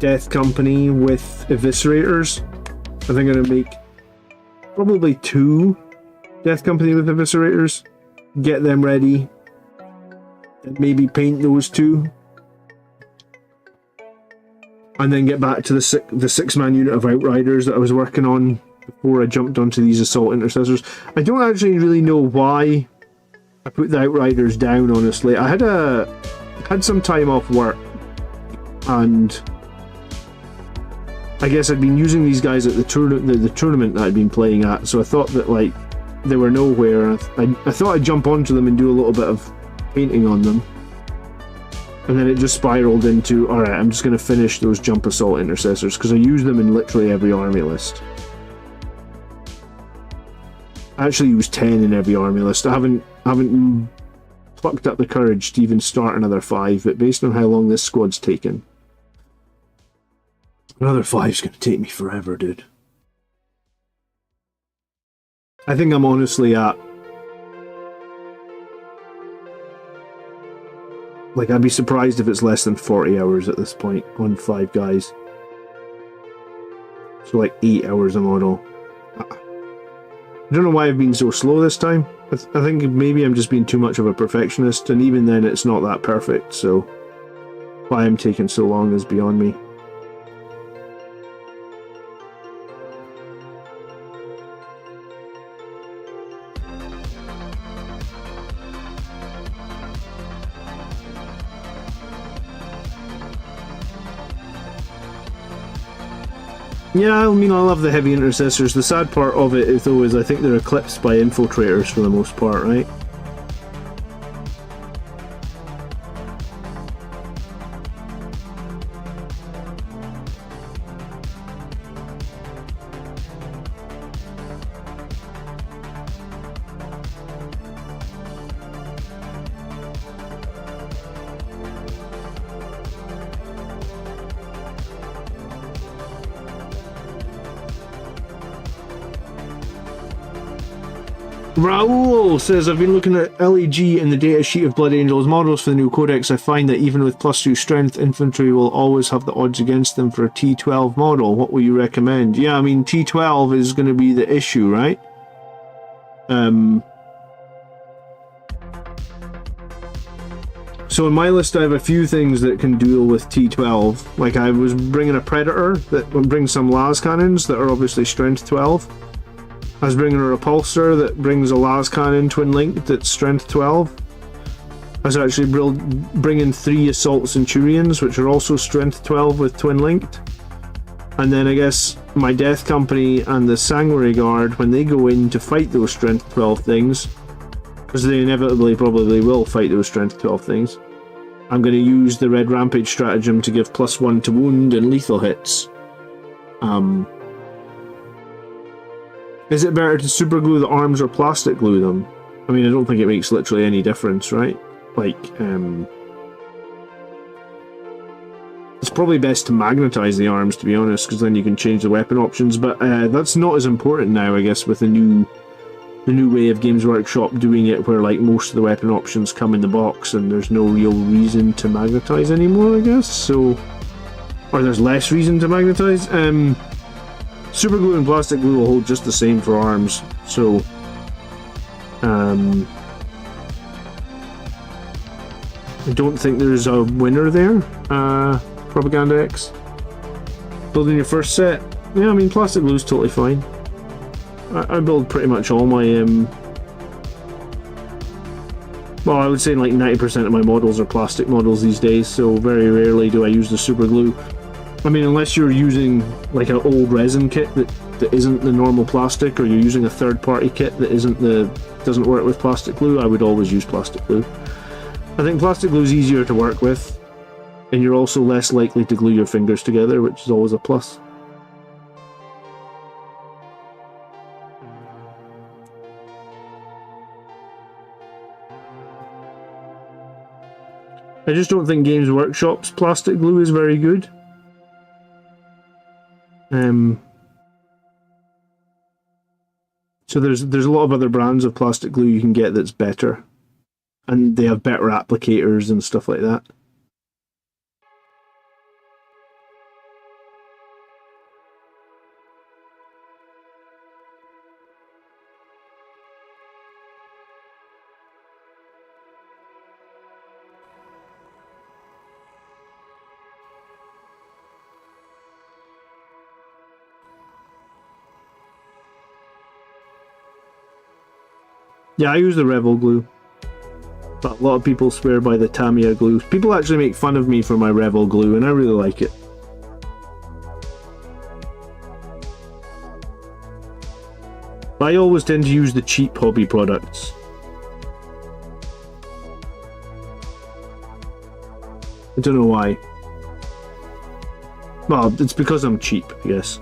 Death Company with Eviscerators. I think I'm going to make probably 2 Death Company with Eviscerators. Get them ready. And maybe paint those 2. And then get back to the 6-man unit of Outriders that I was working on before I jumped onto these Assault Intercessors. I don't actually really know why I put the Outriders down, honestly. I had some time off work, and I guess I'd been using these guys at the tournament that I'd been playing at, so I thought that, like, they were nowhere. I thought I'd jump onto them and do a little bit of painting on them. And then it just spiraled into, alright, I'm just going to finish those Jump Assault Intercessors, because I use them in literally every army list. I actually use 10 in every army list. I haven't plucked up the courage to even start another 5, but based on how long this squad's taken, another 5's going to take me forever, dude. I think I'm honestly at... Like, I'd be surprised if it's less than 40 hours at this point on 5 guys. So like 8 hours a model. I don't know why I've been so slow this time. I think maybe I'm just being too much of a perfectionist, and even then it's not that perfect, so why I'm taking so long is beyond me. Yeah, I mean, I love the heavy intercessors. The sad part of it, though, is I think they're eclipsed by infiltrators for the most part, right? Raoul says, I've been looking at LEG in the datasheet of Blood Angels models for the new Codex. I find that even with +2 strength, infantry will always have the odds against them for a T12 model. What will you recommend? Yeah, I mean, T12 is going to be the issue, right? So in my list I have a few things that can deal with T12. Like, I was bringing a Predator that will bring some las cannons that are obviously strength 12. I was bringing a repulsor that brings a las cannon twin linked that's strength 12. I was actually bringing 3 assault centurions, which are also strength 12 with twin linked. And then I guess my Death Company and the Sanguinary Guard, when they go in to fight those strength 12 things, because they inevitably probably will fight those strength 12 things, I'm going to use the Red Rampage stratagem to give +1 to wound and lethal hits. Is it better to super glue the arms or plastic glue them? I mean, I don't think it makes literally any difference, right? Like, it's probably best to magnetize the arms, to be honest, because then you can change the weapon options, but that's not as important now, I guess, with the new way of Games Workshop doing it, where like most of the weapon options come in the box and there's no real reason to magnetize anymore, I guess, so... Or there's less reason to magnetize. Super glue and plastic glue will hold just the same for arms, so... I don't think there's a winner there. Propaganda X. Building your first set. Yeah, I mean, plastic glue's totally fine. I build pretty much all my... Well, I would say like 90% of my models are plastic models these days, so very rarely do I use the super glue. I mean, unless you're using like an old resin kit that isn't the normal plastic, or you're using a third-party kit that doesn't work with plastic glue, I would always use plastic glue. I think plastic glue is easier to work with, and you're also less likely to glue your fingers together, which is always a plus. I just don't think Games Workshop's plastic glue is very good. So there's a lot of other brands of plastic glue you can get that's better. and they have better applicators and stuff like that. Yeah, I use the Revel glue, but a lot of people swear by the Tamiya glue. People actually make fun of me for my Revel glue, and I really like it. But I always tend to use the cheap hobby products. I don't know why. Well, it's because I'm cheap, I guess.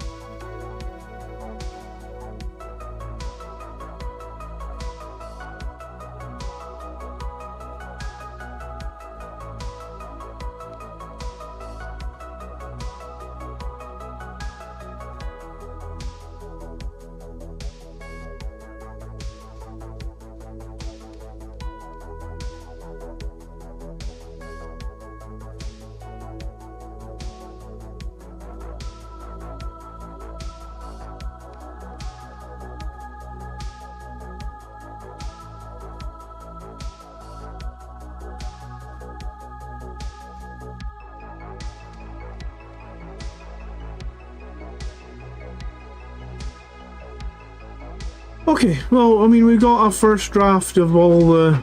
Okay, well, I mean, we got our first draft of all the...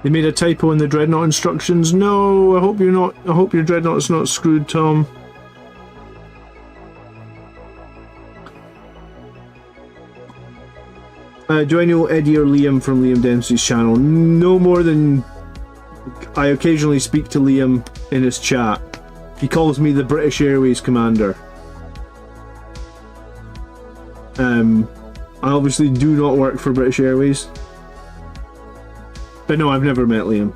They made a typo in the Dreadnought instructions. No, I hope you're not... I hope your Dreadnought's not screwed, Tom. Do I know Eddie or Liam from Liam Dempsey's channel? No more than... I occasionally speak to Liam in his chat. He calls me the British Airways commander. I obviously do not work for British Airways. But no, I've never met Liam.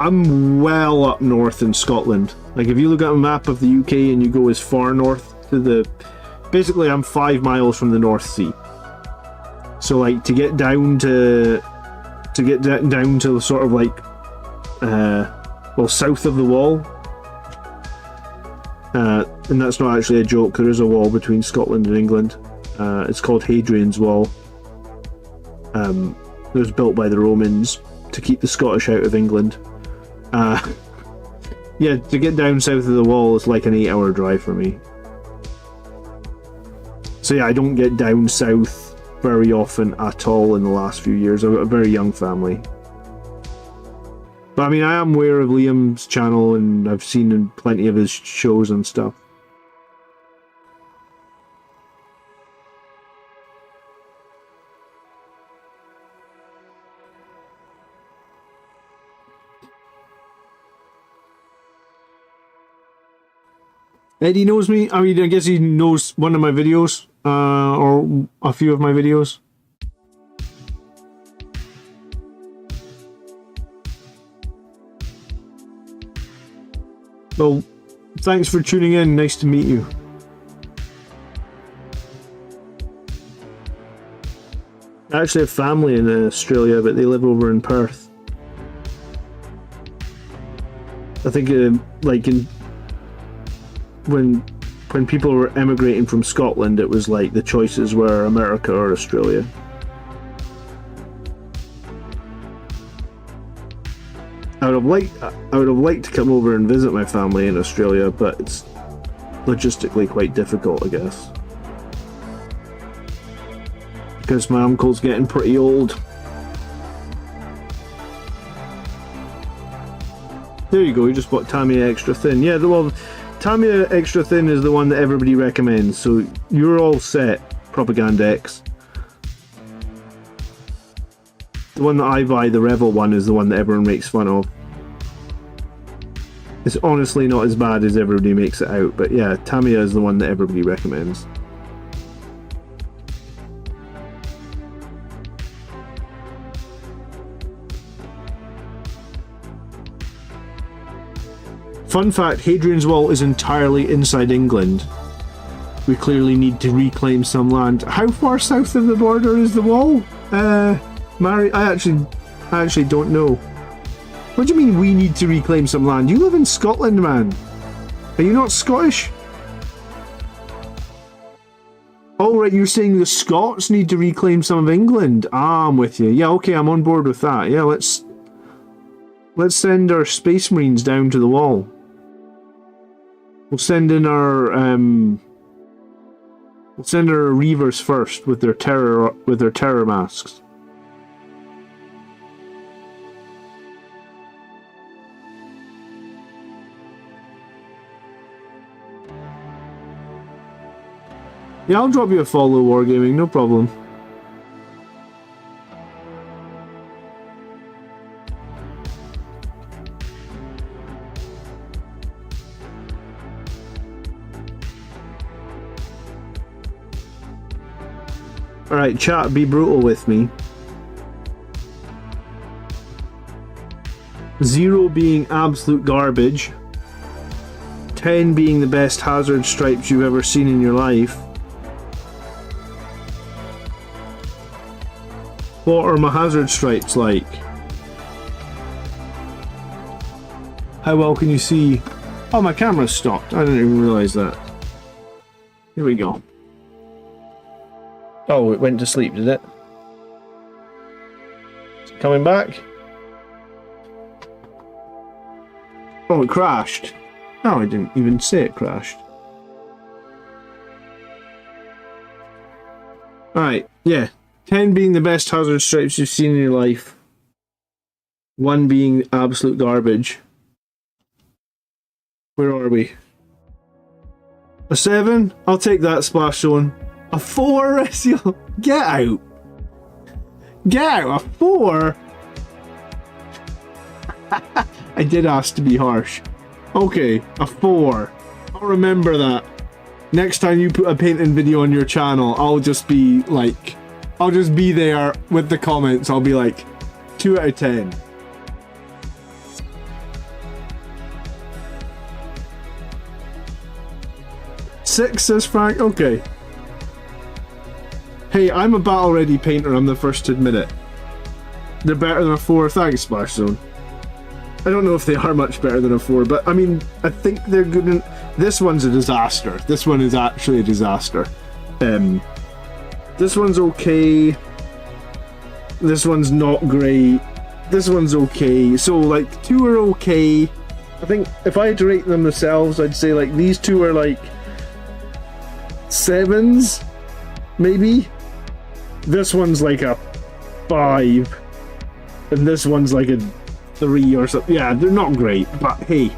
I'm well up north in Scotland. Like, if you look at a map of the UK and you go as far north to the... Basically, I'm 5 miles from the North Sea. So, like, to get down to... down to sort of like... well, south of the wall. And that's not actually a joke, there is a wall between Scotland and England. It's called Hadrian's Wall. It was built by the Romans to keep the Scottish out of England. Yeah, to get down south of the wall is like an 8-hour drive for me. So yeah, I don't get down south very often at all in the last few years. I've got a very young family. But I mean, I am aware of Liam's channel and I've seen plenty of his shows and stuff. Eddie knows me. I mean, I guess he knows one of my videos, or a few of my videos. Well, thanks for tuning in. Nice to meet you. I actually have family in Australia, but they live over in Perth. I think, like in when people were emigrating from Scotland, it was like the choices were America or Australia. I would have liked to come over and visit my family in Australia, but it's logistically quite difficult, I guess. Because my uncle's getting pretty old. There you go, you just bought Tamiya Extra Thin. Yeah, well, Tamiya Extra Thin is the one that everybody recommends, so you're all set, Propaganda X. The one that I buy, the Revel one, is the one that everyone makes fun of. It's honestly not as bad as everybody makes it out, but yeah, Tamiya is the one that everybody recommends. Fun fact, Hadrian's Wall is entirely inside England. We clearly need to reclaim some land. How far south of the border is the wall? Mary, I actually don't know. What do you mean we need to reclaim some land? You live in Scotland, man. Are you not Scottish? Oh, right, you're saying the Scots need to reclaim some of England. Ah, I'm with you. Yeah, okay, I'm on board with that. Yeah, let's send our Space Marines down to the wall. We'll send in our Reavers first with their terror masks. Yeah, I'll drop you a follow, Wargaming, no problem. Alright, chat, be brutal with me. 0 being absolute garbage. 10 being the best hazard stripes you've ever seen in your life. What are my hazard stripes like? How well can you see? Oh, my camera's stopped. I didn't even realise that. Here we go. Oh, it went to sleep, did it? Is it coming back? Oh, it crashed. Oh, I didn't even say it crashed. Alright, yeah. 10 being the best hazard stripes you've seen in your life. 1 being absolute garbage. Where are we? A 7? I'll take that, Splash Zone. A 4, Resiel? Get out! Get out! A 4? I did ask to be harsh. Okay, a 4. I'll remember that. Next time you put a painting video on your channel, I'll just be like... I'll just be there with the comments. I'll be like, 2 out of 10. Six, says Frank. Okay. Hey, I'm a battle-ready painter. I'm the first to admit it. They're better than a 4. Thanks, Splash Zone. I don't know if they are much better than a 4, but I mean, I think they're good. This one's a disaster. This one is actually a disaster. This one's okay. This one's not great. This one's okay. So, like, 2 are okay. I think if I had to rate them themselves, I'd say, like, these 2 are, like, 7s, maybe. This one's, like, a 5. And this one's, like, a 3 or something. Yeah, they're not great, but hey.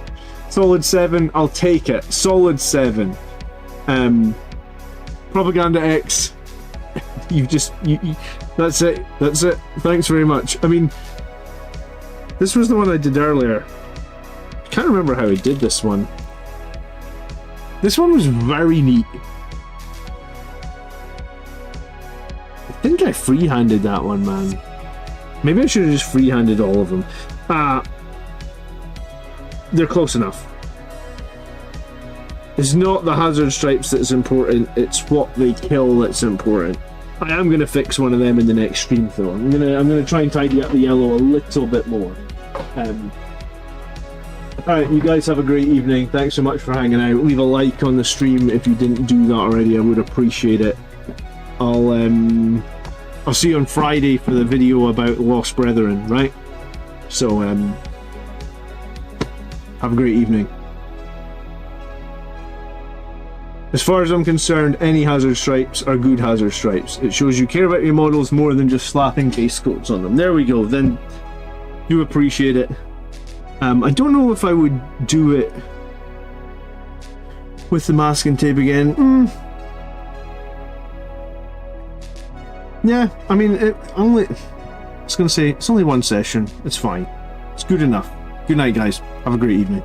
Solid 7, I'll take it. Solid 7. Propaganda X. That's it. That's it. Thanks very much. I mean, this was the one I did earlier. I can't remember how I did this one. This one was very neat. I think I free-handed that one, man. Maybe I should have just free-handed all of them. They're close enough. It's not the hazard stripes that's important, it's what they kill that's important. I am going to fix one of them in the next stream though. I'm gonna try and tidy up the yellow a little bit more. Alright, you guys have a great evening. Thanks so much for hanging out. Leave a like on the stream if you didn't do that already. I would appreciate it. I'll see you on Friday for the video about Lost Brethren, right? So, have a great evening. As far as I'm concerned, any hazard stripes are good hazard stripes. It shows you care about your models more than just slapping base coats on them. There we go, then you appreciate it. I don't know if I would do it with the masking tape again. Yeah, I mean, I was going to say, it's only one session. It's fine. It's good enough. Good night, guys. Have a great evening.